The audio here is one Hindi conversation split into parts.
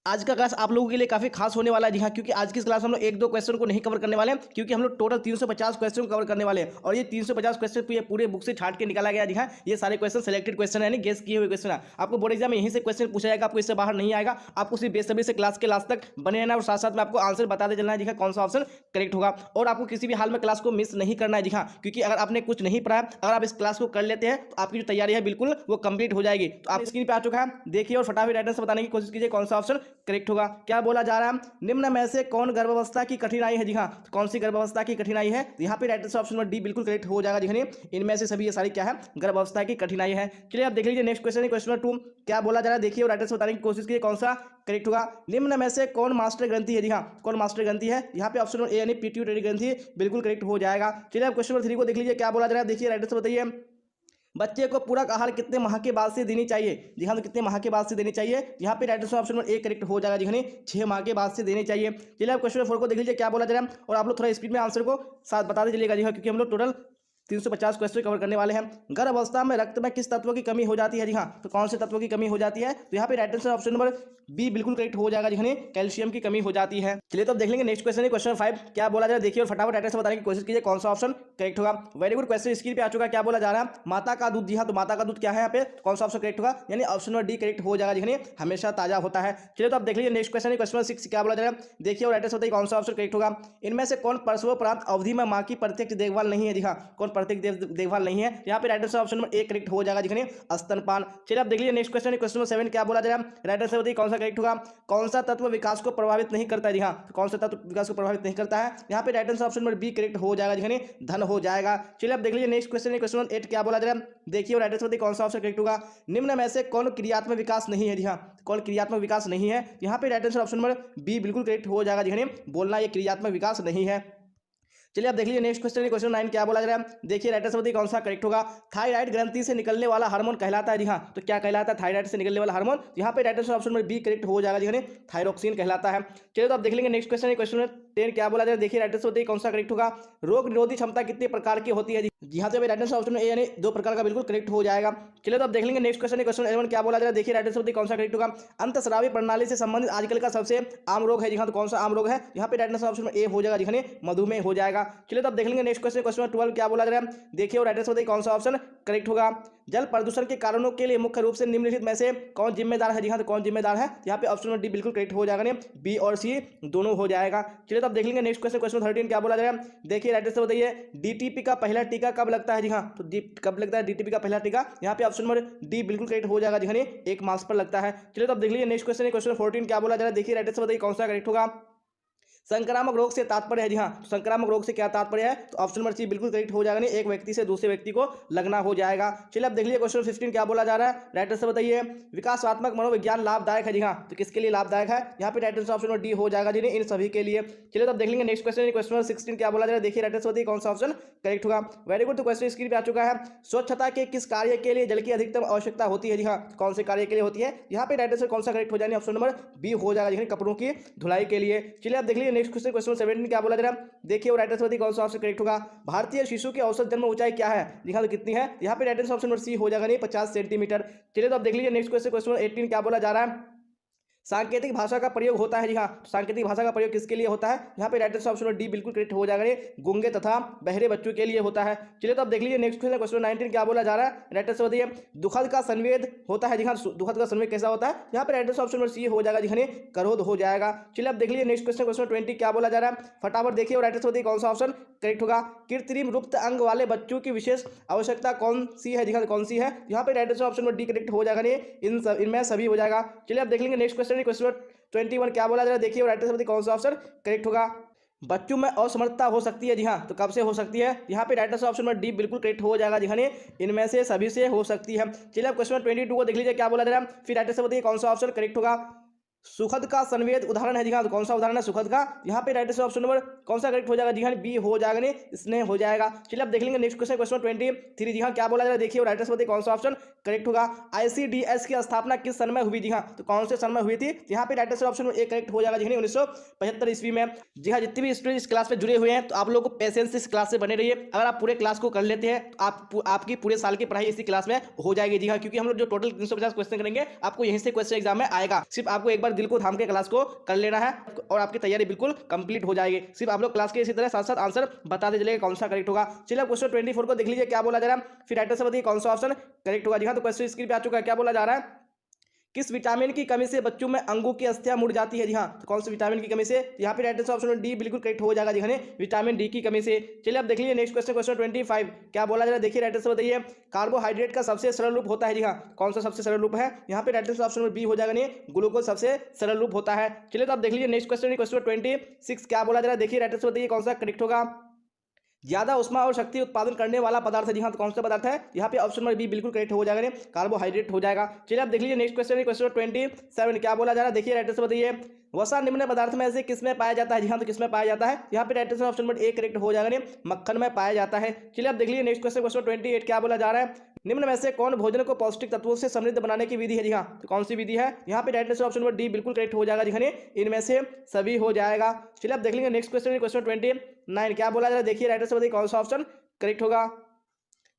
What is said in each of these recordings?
आज का क्लास आप लोगों के लिए काफी खास होने वाला है। जी हाँ, क्योंकि आज की इस क्लास में हम लोग एक दो क्वेश्चन को नहीं कवर करने वाले हैं, क्योंकि हम लोग टोटल 350 क्वेश्चन कवर करने वाले हैं। और ये 350 क्वेश्चन ये पूरे बुक से छाट के निकाला गया। जी हाँ, ये सारे क्वेश्चन सिलेक्टेड क्वेश्चन है, यानी गेस किए हुए क्वेश्चन है। आपको बोर्ड एग्जाम में यहीं से क्वेश्चन पूछा जाएगा, आपको इससे बाहर नहीं आएगा। आपको सिर्फ बेसब्री से क्लास के लास्ट तक बने रहना और साथ साथ में आपको आंसर बताते चलना है। जी हाँ, कौन सा ऑप्शन करेक्ट होगा। और आपको किसी भी हाल में क्लास को मिस नहीं करना है। जी हाँ, क्योंकि अगर आपने कुछ नहीं पढ़ा, अगर आप इस क्लास को कर लेते हैं तो आपकी जो तैयारी है बिल्कुल वो कंप्लीट हो जाएगी। तो आप स्क्रीन पे आ चुका है, देखिए और फटाफट राइटर से बताने की कोशिश कीजिए कौन सा ऑप्शन करेक्ट होगा। क्या बोला जा रहा है, निम्न में से कौन गर्भावस्था की कठिनाई है। जी हाँ, तो कौन सी गर्भावस्था की कठिनाई है, यहाँ पे राइट ऑप्शन नंबर डी बिल्कुल करेक्ट हो जाएगा। जी, इनमें से सभी ये सारी क्या है, गर्भावस्था की कठिनाई है। चलिए आप देख लीजिए नेक्स्ट क्वेश्चन है, क्वेश्चन नंबर 2। क्या बोला जा रहा है, देखिए और राइटर से बताने की कोशिश कीजिए कौन सा करेक्ट होगा। निम्न में से कौन मास्टर ग्रंथि है। जी हाँ, कौन मास्टर ग्रंथि है, यहाँ पे ऑप्शन नंबर ए यानी पिट्यूटरी ग्रंथि बिल्कुल करेक्ट हो जाएगा। चलिए आप क्वेश्चन नंबर 3 को देख लीजिए, क्या बोला जा रहा है, देखिए राइटर से बताइए। बच्चे को पूरक आहार कितने माह के बाद से देनी चाहिए। जी हाँ, तो कितने माह के बाद से देनी चाहिए, यहाँ पे right option number A correct हो जाएगा। जी हाँ, 6 माह के बाद से देनी चाहिए। चलिए आप क्वेश्चन नंबर 4 को देख लीजिए, क्या बोला जा रहा है, और आप लोग थोड़ा स्पीड में आंसर को साथ बताते चलिएगा। जी हाँ, क्योंकि हम लोग टोटल 350 क्वेश्चन कवर करने वाले हैं। गर्भ अवस्था में रक्त में किस तत्व की कमी हो जाती है। जी हाँ, तो कौन से तत्व की कमी हो जाती है, तो यहाँ पे right answer option number B बिल्कुल करेक्ट हो जाएगा। जी हाँ, कैल्शियम की कमी हो जाती है। चलिए तो अब देख लेंगे नेक्स्ट क्वेश्चन है, क्वेश्चन नंबर 5। क्या बोला जा रहा है, देखिए और फटाफट राइट आंसर बताने की कोशिश कीजिए कौन सा ऑप्शन करेक्ट होगा। वेरी गुड क्वेश्चन स्क्रीन पे आ चुका है। क्या बोला जा रहा है, माता का दूध। जी हाँ, तो माता का दूध क्या है यहाँ पे, कौन सा ऑप्शन करेक्ट होगा, यानी ऑप्शन नंबर डी करेक्ट हो जाएगा। जी हाँ, हमेशा ताजा होता है। चलिए तो अब देख लीजिए नेक्स्ट क्वेश्चन है, क्वेश्चन नंबर 6। क्या बोला जा रहा है, देखिए और राइट आंसर बताइए कौन सा ऑप्शन करेक्ट होगा। इनमें से कौन प्रसवोपरांत अवधि में मां की प्रत्यक्ष देखभाल नहीं है। जी हाँ, कौन प्रत्यक्ष देखभाल नहीं है, यहाँ पे right answer option number A correct हो जाएगा। जी, स्तनपान। चलिए आप देख लीजिए नेक्स्ट क्वेश्चन है, क्वेश्चन नंबर 7। क्या बोला जा रहा है, राइट आंसर बताइए कौन सा करेक्ट होगा। कौन सा तत्व विकास को प्रभावित नहीं करता है। जी हाँ, तो कौन सा तत्व विकास को प्रभावित नहीं करता है, यहाँ पे right answer option number B correct हो जाएगा। जी, धन हो जाएगा। चलिए आप देख लीजिए नेक्स्ट क्वेश्चन है, क्वेश्चन नंबर 8। क्या बोला जा रहा है, देखिए और राइट आंसर बताइए कौन सा ऑप्शन करेक्ट होगा। निम्न में से कौन क्रियात्मक विकास नहीं है। जी हाँ, कौन क्रियात्मक विकास नहीं है, यहाँ पे right answer option number B बिल्कुल करेक्ट हो जाएगा। जी, बोलना ये क्रियात्मक विकास नहीं है। चलिए आप देख लीजिए नेक्स्ट क्वेश्चन है, क्वेश्चन 9। क्या बोला जा रहा है, देखिए राइट आंसर बताइए कौन सा करेक्ट होगा। थायराइड ग्रंथि से निकलने वाला हार्मोन कहलाता है। जी हाँ, तो क्या कहलाता है, थायराइड से निकलने वाला हार्मोन, यहाँ पे right answer option number B correct हो जाएगा। जी, थायरोक्सिन कहलाता है। चलिए तो आप देख लेंगे नेक्स्ट क्वेश्चन है, क्वेश्चन 10। क्या बोला जा रहा है, देखिए राइट आंसर बताइए कौन सा करेक्ट होगा। रोग निरोधी क्षमता कितने प्रकार की होती है। जी हाँ, तो राइट आंसर ऑप्शन ए यानी 2 प्रकार का बिल्कुल करेक्ट हो जाएगा। चलिए तो आप देख लेंगे नेक्स्ट क्वेश्चन है, क्वेश्चन 11। क्या बोला जा रहा है, देखिए राइट आंसर बताइए कौन सा करेक्ट होगा। अंतःस्रावी प्रणाली से संबंधित आजकल का सबसे आम रोग है। जी हाँ, तो कौन सा आम रोग है, यहाँ पे राइट आंसर ऑप्शन ए हो जाएगा। जी, मधुमेह हो जाएगा। चलिए तो आप देख लेंगे नेक्स्ट क्वेश्चन, क्वेश्चन 12। क्या बोला जा रहा है, देखिए और राइट आंसर बताइए कौन सा ऑप्शन करेक्ट होगा। जल प्रदूषण के कारणों के लिए मुख्य रूप से निम्नलिखित में से कौन जिम्मेदार है। जी हाँ, तो कौन जिम्मेदार है, यहाँ पे ऑप्शन नंबर डी बिल्कुल करेक्ट हो जाएगा, बी और सी दोनों हो जाएगा। चलिए तो आप देख लेंगे नेक्स्ट क्वेश्चन, क्वेश्चन 13। क्या बोला जा रहा है, देखिए राइट आंसर बताइए डीटीपी का पहला टीका कब लगता है। जी हाँ, तो कब लगता है डीटीपी का पहला टीका, यहाँ पे ऑप्शन नंबर डी बिल्कुल करेक्ट हो जाएगा। जी, 1 मार्च पर लगता है। चलिए तो आप देख लीजिए नेक्स्ट क्वेश्चन है, क्वेश्चन 14। क्या बोला जा रहा है, देखिए राइट आंसर बताइए कौन सा करेक्ट होगा। संक्रामक रोग से तात्पर्य है। जी हाँ, तो संक्रामक रोग से क्या तात्पर्य है, तो ऑप्शन नंबर सी बिल्कुल करेक्ट हो जाएगा, नहीं एक व्यक्ति से दूसरे व्यक्ति को लगना हो जाएगा। चलिए आप देख लीजिए क्वेश्चन 15। क्या बोला जा रहा है, राइट आंसर बताइए विकासात्मक मनोविज्ञान लाभदायक है। जी हाँ, तो किसके लिए लाभदायक है, यहाँ पे right answer option number D हो जाएगा। जी, इन सभी के लिए। चलिए तो आप देख लेंगे नेक्स्ट क्वेश्चन, क्वेश्चन 16। क्या बोला जा रहा है, देखिए राइट आंसर बताइए कौन सा ऑप्शन करेक्ट होगा। वेरी गुड, तो क्वेश्चन स्क्रीन पे आ चुका है। स्वच्छता के किस कार्य के लिए जल की अधिकतम आवश्यकता होती है। जी हाँ, कौन से कार्य के लिए होती है, यहाँ पे राइट आंसर कौन सा करेक्ट हो जाएगा, ऑप्शन नंबर बी हो जाएगा, कपड़ों की धुलाई के लिए। चलिए आप देख लीजिए नेक्स्ट क्वेश्चन, क्वेश्चन 17। क्या बोला जा रहा है, देखिए और राइट आंसर बताइए कौन सा ऑप्शन करेक्ट होगा। भारतीय शिशु की औसत जन्म ऊंचाई क्या है। जी हाँ, तो कितनी है, यहाँ पे right answer option number C हो जाएगा, नहीं 50 सेंटीमीटर। चलिए तो आप देख लीजिए नेक्स्ट क्वेश्चन, क्वेश्चन 18। क्या बोला जा रहा है, सांकेतिक भाषा का प्रयोग होता है। जी हाँ, सांकेतिक भाषा का प्रयोग किसके लिए होता है, यहाँ पे राइट आंसर ऑप्शन डी बिल्कुल करेक्ट हो जाएगा, गूंगे तथा बहरे बच्चों के लिए होता है। चलिए तो आप देख लीजिए नेक्स्ट क्वेश्चन, क्वेश्चन 19। क्या बोला जा रहा है, राइट आंसर बताइए दुखद का संवेद होता है। जी हाँ, दुखद का संवेद कैसा होता है, यहाँ पे राइट आंसर ऑप्शन सी हो जाएगा। जी, करोध हो जाएगा। चलिए आप देख लीजिए नेक्स्ट क्वेश्चन, क्वेश्चन 20। क्या बोला जा रहा है, फटाफट देखिए और राइट आंसर बताइए कौन सा ऑप्शन करेक्ट होगा। कृत्रिम रूप्त अंग वाले बच्चों की विशेष आवश्यकता कौन सी है। जी हाँ, कौन सी है, यहाँ पे right answer option D correct हो जाएगा, इनमें सभी हो जाएगा। चलिए आप देख लेंगे नेक्स्ट क्वेश्चन, क्वेश्चन 21। क्या बोला जा रहा है, देखिए राइट आंसर कौन सा ऑप्शन करेक्ट होगा। बच्चों में असमर्थता हो सकती है। जी हाँ, तो कब से हो सकती है, यहाँ पे right answer option number D बिल्कुल करेक्ट हो जाएगा। जी हाँ, इनमें से सभी से हो सकती है। चलिए आप क्वेश्चन 22 को देख लीजिए, क्या बोला जा रहा है, फिर राइट आंसर बताइए कौन सा ऑप्शन करेक्ट होगा। सुखद का संवेद उदाहरण है। जी हाँ, तो कौन सा उदाहरण है सुखद का, यहाँ पे राइट आंसर ऑप्शन नंबर कौन सा करेक्ट हो जाएगा। जी हाँ, बी हो जाएगा, नहीं स्नेह हो जाएगा। चलिए आप देख लेंगे नेक्स्ट क्वेश्चन, क्वेश्चन 23। जी हाँ, क्या बोला जा रहा है, देखिए राइट आंसर बताइए कौन सा ऑप्शन करेक्ट होगा। आईसीडीएस की स्थापना किस सन में हुई। जी हाँ, तो कौन से सन में हुई थी, यहाँ पे right answer option A correct हो जाएगा। जी, 1975 ईस्वी में। जी हाँ, जितने भी स्टूडेंट इस क्लास में जुड़े हुए हैं, तो आप लोगों को पेशेंस से इस क्लास से बने रहिए। अगर आप पूरे क्लास को कर लेते हैं तो आपकी पूरे साल की पढ़ाई इसी क्लास में हो जाएगी। जी हाँ, क्योंकि हम लोग जो टोटल 350 क्वेश्चन करेंगे, आपको यहीं से क्वेश्चन एग्जाम में आएगा। सिर्फ आपको एक बार दिल को थाम के क्लास को कर लेना है और आपकी तैयारी बिल्कुल कंप्लीट हो जाएगी। सिर्फ आप लोग क्लास के इसी तरह साथ साथ आंसर बताते चलेगा कौन सा करेक्ट होगा। चलिए क्वेश्चन 24 को देख लीजिए क्या बोला जा रहा है, फिर राइटर से बताइए कौन सा ऑप्शन करेक्ट होगा। जी हाँ, तो क्वेश्चन स्क्रीन पे आ चुका है। क्या बोला जा रहा है, किस विटामिन की कमी से बच्चों में अंगों की अस्थियां मुड़ जाती है। जी हाँ, तो कौन से विटामिन की कमी से, यहाँ पे राइट आंसर ऑप्शन डी बिल्कुल करेक्ट हो जाएगा। जी हाँ, विटामिन डी की कमी से। चलिए अब देख लीजिए नेक्स्ट क्वेश्चन, क्वेश्चन 25 क्या बोला जा रहा है, देखिए राइट आंसर बताइए। कार्बोहाइड्रेट का सबसे सरल रूप होता है। जी हाँ, कौन सा सबसे सरल रूप है, यहाँ पे राइट आंसर ऑप्शन बी हो जाएगा, नहीं ग्लूकोज सबसे सरल रूप होता है। चलिए तो आप देख लीजिए नेक्स्ट क्वेश्चन, क्वेश्चन 26 क्या बोला जा रहा है, देखिए राइट आंसर बताइए कौन सा करेक्ट होगा। ज्यादा उष्मा और शक्ति उत्पादन करने वाला पदार्थ है। जी हाँ, तो कौन सा पदार्थ है, यहाँ पे ऑप्शन नंबर बी बिल्कुल करेक्ट हो जाएगा, कार्बोहाइड्रेट हो जाएगा। चलिए आप देख लीजिए नेक्स्ट क्वेश्चन, क्वेश्चन 27 क्या बोला जा रहा है, देखिए राइट आंसर बताइए। वसा निम्न पदार्थ में से किसमें पाया जाता है। जी हाँ, तो किसमें पाया जाता है, यहाँ पे right answer option number A correct हो जाएगा, मक्खन में पाया जाता है। चलिए आप देख लीजिए नेक्स्ट क्वेश्चन, क्वेश्चन 28 क्या बोला जा रहा है, निम्न में से कौन भोजन को पौष्टिक तत्वों से समृद्ध बनाने की विधि है। जी हाँ, तो कौन सी विधि है, यहाँ पे right answer option number D बिल्कुल करेक्ट हो जाएगा। जी हाँ, इनमें से सभी हो जाएगा। चलिए आप देख लेंगे नेक्स्ट क्वेश्चन, क्वेश्चन 29 क्या बोला जा रहा है, देखिए राइट आंसर बताइए कौन सा ऑप्शन करेक्ट होगा।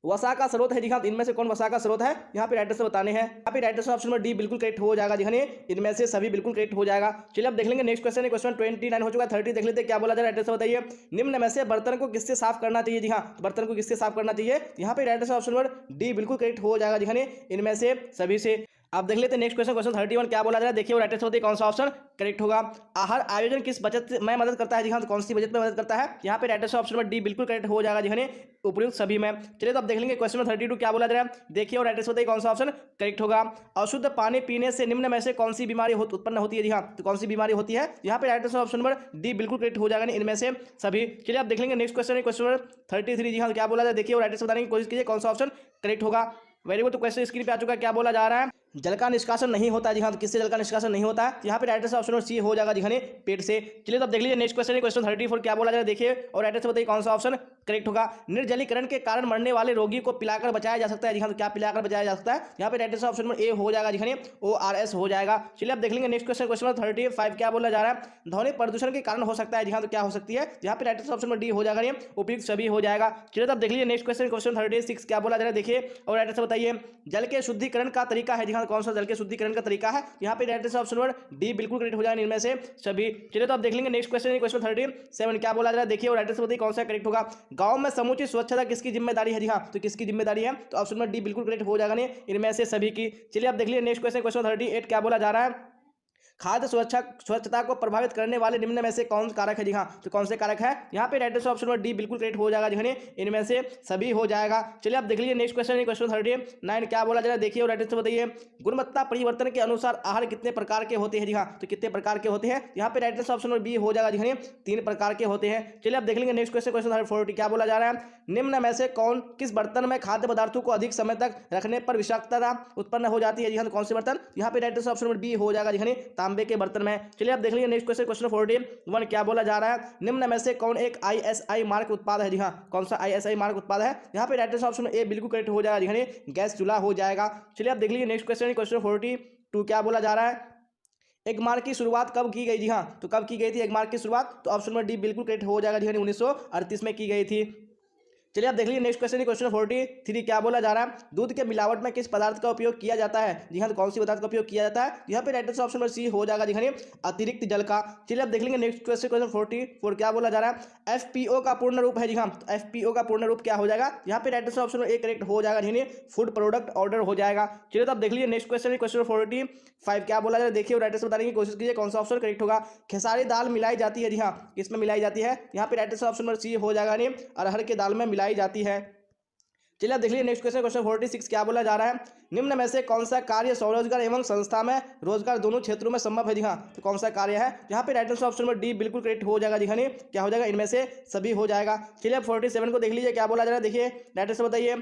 वसा का स्रोत है। जी हाँ, इनमें से कौन वसा का स्रोत है, यहाँ पे राइट आंसर बताने हैं। यहाँ पे right answer option number D बिल्कुल करेक्ट हो जाएगा। जी हाँ, इनमें से सभी बिल्कुल करेक्ट हो जाएगा। चलिए अब देख लेंगे नेक्स्ट क्वेश्चन, क्वेश्चन 29 हो चुका है, 30 देख लेते हैं क्या बोला जा रहा है, राइट आंसर बताइए। निम्न में से बर्तन को किससे साफ करना चाहिए। जी हाँ, बर्तन को किससे साफ करना चाहिए, यहाँ पे right answer option number D बिल्कुल करेक्ट हो जाएगा। जी हाँ, इनमें से सभी से। आप देख लेते हैं नेक्स्ट क्वेश्चन, क्वेश्चन 31 क्या बोला जा रहा है, देखिए राइट आंसर बताइए कौन सा ऑप्शन करेक्ट होगा। आहार आयोजन किस बचत में मदद करता है। जी हाँ, तो कौन सी बचत में मदद करता है, यहाँ पे right answer option number D बिल्कुल करेक्ट हो जाएगा। जी हाँ, उपयुक्त सभी में। चलिए तो आप देख लेंगे क्वेश्चन 32 क्या बोला जा रहा है, देखिए और राइट आंसर बताइए कौन सा ऑप्शन करेक्ट होगा। अशुद्ध पानी पीने से निम्न में से कौन सी बीमारी उत्पन्न होती है। जी हाँ, तो कौन सी बीमारी होती है, यहाँ पे right answer option number D बिल्कुल करेक्ट हो जाएगा, इनमें से सभी। चलिए आप देख लेंगे नेक्स्ट क्वेश्चन, क्वेश्चन 33। जी हाँ, क्या बोला जाए, देखिए और राइट आंसर बताने की कोशिश कीजिए कौन सा ऑप्शन करेक्ट होगा। वेरी गुड, तो क्वेश्चन स्क्रीन पे आ चुका है, क्या बोला जा रहा है, जल का निष्कासन नहीं होता। जी हाँ, तो किससे जल का निष्कासन नहीं होता है, यहाँ पे राइट आंसर ऑप्शन सी हो जाएगा। जी हाँ, पेट से। चलिए तो आप देख लीजिए नेक्स्ट क्वेश्चन, क्वेश्चन 34 क्या बोला जा रहा है, देखिए और राइट आंसर बताइए कौन सा ऑप्शन करेक्ट होगा। निर्जलीकरण के कारण मरने वाले रोगी को पिलाकर बचाया जा सकता है। जी हाँ, तो क्या पिलाकर बचाया जा सकता है, यहाँ पे right answer option number A हो जाएगा। जी हाँ, ORS हो जाएगा। चलिए आप देख लेंगे नेक्स्ट क्वेश्चन, क्वेश्चन 35 क्या बोला जा रहा है, ध्वनि प्रदूषण के कारण हो सकता है। जी हाँ, तो क्या हो सकती है, यहाँ पे right answer option number D हो जाएगा, उपयुक्त सभी हो जाएगा। चलिए तो आप देख लीजिए नेक्स्ट क्वेश्चन, क्वेश्चन 36 क्या बोला जा रहा है, देखिए और राइट आंसर बताइए। जल के शुद्धिकरण का तरीका है। जी हाँ, कौन सा जल के शुद्धिकरण का तरीका है, यहाँ पे right answer option number D बिल्कुल करेक्ट हो जाएगा, इनमें से सभी। चलिए तो आप देख लेंगे नेक्स्ट क्वेश्चन, क्वेश्चन 37 क्या बोला जा रहा है, देखिए और राइट आंसर बताइए कौन सा करेक्ट होगा। गांव में समुचित स्वच्छता किसकी जिम्मेदारी है। जी हाँ, तो किसकी जिम्मेदारी है, तो ऑप्शन नंबर डी बिल्कुल करेक्ट हो जाएगा, नहीं इनमें से सभी की। चलिए आप देख लीजिए नेक्स्ट क्वेश्चन, क्वेश्चन 38 क्या बोला जा रहा है, खाद्य स्वच्छता को प्रभावित करने वाले निम्न में से कौन कारक है। जी हाँ, तो कौन से कारक है, यहाँ पे right answer option number D बिल्कुल करेक्ट हो जाएगा। जी हाँ, इनमें से सभी हो जाएगा। चलिए आप देख लीजिए नेक्स्ट क्वेश्चन, क्वेश्चन 39 क्या बोला जा रहा है, देखिए और राइट आंसर बताइए। गुणवत्ता परिवर्तन के अनुसार आहार कितने प्रकार के होते हैं। जी हाँ, तो कितने प्रकार के होते हैं, यहाँ पे right answer option number B हो जाएगा। जी हाँ, 3 प्रकार के होते हैं। चलिए आप देख लेंगे नेक्स्ट क्वेश्चन, क्वेश्चन 40 क्या बोला जा रहा है, निम्न में से कौन किस बर्तन में खाद्य पदार्थों को अधिक समय तक रखने पर विषाक्तता उत्पन्न हो जाती है। जी हाँ, तो कौन से बर्तन, यहाँ पे right answer option number B हो जाएगा। जी हाँ, तांबे के बर्तन में। चलिए आप देख लीजिए नेक्स्ट क्वेश्चन, क्वेश्चन 41 क्या बोला जा रहा है, निम्न में से कौन एक ISI मार्क उत्पाद है। जी हाँ, कौन सा ISI मार्क उत्पाद है, यहाँ पे राइट आंसर ऑप्शन ए बिल्कुल करेक्ट हो जाएगा। जी हाँ, गैस चूल्हा हो जाएगा। चलिए आप देख लीजिए नेक्स्ट क्वेश्चन, क्वेश्चन 42 क्या बोला जा रहा है, एक मार्क की शुरुआत कब की गई। जी हाँ, तो कब की गई थी एक मार्क की शुरुआत, तो ऑप्शन नंबर डी बिल्कुल करेक्ट हो जाएगा। जी हाँ, 1938 में की गई थी। चलिए आप देख लीजिए नेक्स्ट क्वेश्चन, क्वेश्चन 43 क्या बोला जा रहा है, दूध के मिलावट में किस पदार्थ का उपयोग किया जाता है। जी हाँ, तो कौन सी पदार्थ का उपयोग किया जाता है, यहाँ पे right answer option number C हो जाएगा। जी हाँ, अतिरिक्त जल का। चलिए आप देख लेंगे नेक्स्ट क्वेश्चन, क्वेश्चन 44 क्या बोला जा रहा है, FPO का पूर्ण रूप है। जी हाँ, तो FPO का पूर्ण रूप क्या हो जाएगा, यहाँ पे right answer option number A correct हो जाएगा। जी हाँ, फूड प्रोडक्ट ऑर्डर हो जाएगा। चलिए तो आप देख लीजिए नेक्स्ट क्वेश्चन, क्वेश्चन 45 क्या बोला जा रहा है, देखिए राइट आंसर बताने की कोशिश कीजिए कौन सा ऑप्शन करेक्ट होगा। खेसारी दाल मिलाई जाती है। जी हाँ, किसमें मिलाई जाती है, यहाँ पे right answer option number C हो जाएगा, नहीं अरहर के दाल में मिलाई जाती है। चलिए आप देख लीजिए नेक्स्ट क्वेश्चन, क्वेश्चन 46 क्या बोला जा रहा है, निम्न में से कौन सा कार्य स्वरोजगार एवं संस्था में रोजगार दोनों क्षेत्रों में संभव है। जी हाँ, तो कौन सा कार्य है, यहाँ पे right answer option number D बिल्कुल करेक्ट हो जाएगा। जी हाँ, क्या हो जाएगा, इनमें से सभी हो जाएगा। चलिए आप 47 को देख लीजिए क्या बोला जा रहा है, देखिए राइट आंसर बताइए।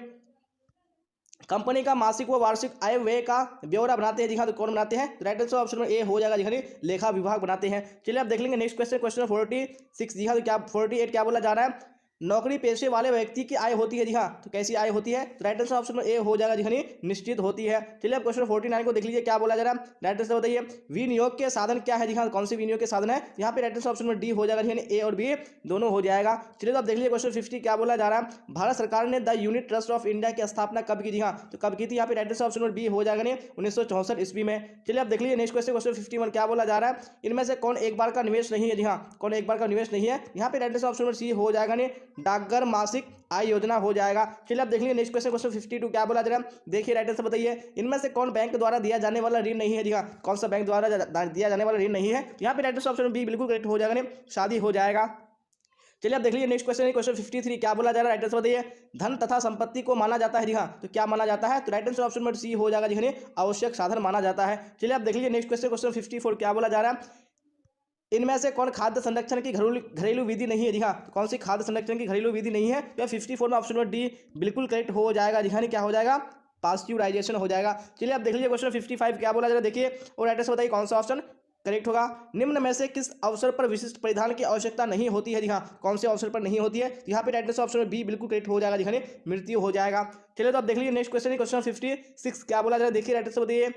कंपनी का मासिक व वार्षिक आय व्यय का ब्यौरा बनाते हैं। जी हाँ, तो कौन बनाते हैं, right answer option number A हो जाएगा। जी हाँ, लेखा विभाग बनाते हैं। चलिए आप देख लेंगे नेक्स्ट क्वेश्चन, क्वेश्चन 46 जी हाँ, तो क्या 48 क्या बोला जा रहा है, नौकरी पेशे वाले व्यक्ति की आय होती है जी हाँ। तो कैसी आय होती है? तो राइट आंसर ऑप्शन में ए हो जाएगा जी हाँ, निश्चित होती है। चलिए अब क्वेश्चन 49 को देख लीजिए क्या बोला जा रहा है। राइट आंसर बताइए विनियोग के साधन क्या है जी हाँ, कौन से विनियोग के साधन है? यहाँ पे राइट आंसर ऑप्शन में डी हो जाएगा जी, ए और बी दोनों हो जाएगा। चलिए तो अब देख लीजिए क्वेश्चन 50 क्या बोला जा रहा है। भारत सरकार ने the unit trust of India की स्थापना कब की? जी हाँ, तो कब की थी? यहाँ पे राइट आंसर ऑप्शन में बी हो जाएगा 1964 ईस्वी में। चलिए अब देख लीजिए नेक्स्ट क्वेश्चन 51 क्या बोला जा रहा है। इनमें से कौन एक बार का निवेश नहीं है? जी हाँ, कौन एक बार का निवेश नहीं है? यहाँ पे राइट आंसर ऑप्शन में सी हो जाएगा डाकघर मासिक आय योजना हो जाएगा। चलिए अब देख लीजिए नेक्स्ट क्वेश्चन 52 क्या बोला जा रहा है। देखिए राइट आंसर बताइए इनमें से कौन बैंक द्वारा दिया जाने वाला ऋण नहीं है? जी हाँ, कौन सा बैंक द्वारा दिया जाने वाला ऋण नहीं है? यहाँ पे राइट आंसर ऑप्शन बी बिल्कुल करेक्ट हो जाएगा शादी हो जाएगा। चलिए अब देख लीजिए नेक्स्ट क्वेश्चन 53 क्या बोला जा रहा है। राइट आंसर बताइए धन तथा संपत्ति को माना जाता है? जी हाँ, तो क्या माना जाता है? तो राइट आंसर ऑप्शन में सी हो जाएगा जी, आवश्यक साधन माना जाता है। चलिए अब देख लीजिए नेक्स्ट क्वेश्चन 54 क्या बोला जा रहा है। इनमें से कौन खाद्य संरक्षण की घरेलू विधि नहीं है? जी हाँ, तो कौन सी खाद्य संरक्षण की घरेलू विधि नहीं है? तो 54 में ऑप्शन में डी बिल्कुल करेक्ट हो जाएगा जी हाँ। क्या हो जाएगा? पास्चुराइजेशन हो जाएगा। चलिए अब देख लीजिए क्वेश्चन 55 क्या बोला जा रहा है। देखिए और राइट आंसर बताइए कौन सा ऑप्शन करेक्ट होगा। निम्न में से किस अवसर पर विशिष्ट परिधान की आवश्यकता नहीं होती है? जी हाँ, कौन से अवसर पर नहीं होती है? यहाँ पे राइट आंसर ऑप्शन में बी बिल्कुल करेक्ट हो जाएगा जी, मृत्यु हो जाएगा। चलिए तो अब देख लीजिए नेक्स्ट क्वेश्चन 56 क्या बोला जा रहा है। देखिए राइट आंसर बताइए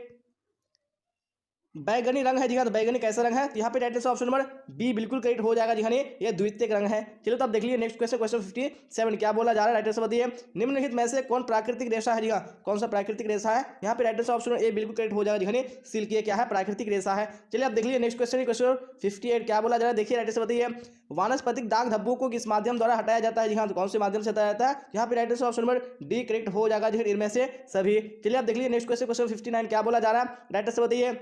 बैगनी रंग है। जी हाँ, तो बैगनी कैसा रंग है? तो यहाँ पे right answer option number B बिल्कुल करेक्ट हो जाएगा जी हाँ, ये द्वितीयक रंग है। चलिए तो अब देख लीजिए नेक्स्ट क्वेश्चन 57 क्या बोला जा रहा है। राइट आंसर बताइए निम्नलिखित में से कौन प्राकृतिक रेशा है? जी हाँ, कौन सा प्राकृतिक रेशा है? यहाँ पे राइट आंसर ऑप्शन ए बिल्कुल करेक्ट हो जाएगा जी हाँ, सिल्क ये क्या है? प्राकृतिक रेशा है। चलिए अब देख लीजिए नेक्स्ट क्वेश्चन 58 क्या बोला जा रहा है। देखिए राइट आंसर बताइए वानस्पतिक दाग धब्बों को किस माध्यम द्वारा हटाया जाता है? जी हाँ, तो कौन से माध्यम से हटाया जाता है? यहाँ पे right answer option number D correct हो जाएगा जी, इनमें से सभी। चलिए अब देख लीजिए नेक्स्ट क्वेश्चन 59 क्या बोला जा रहा है। राइट आंसर बताइए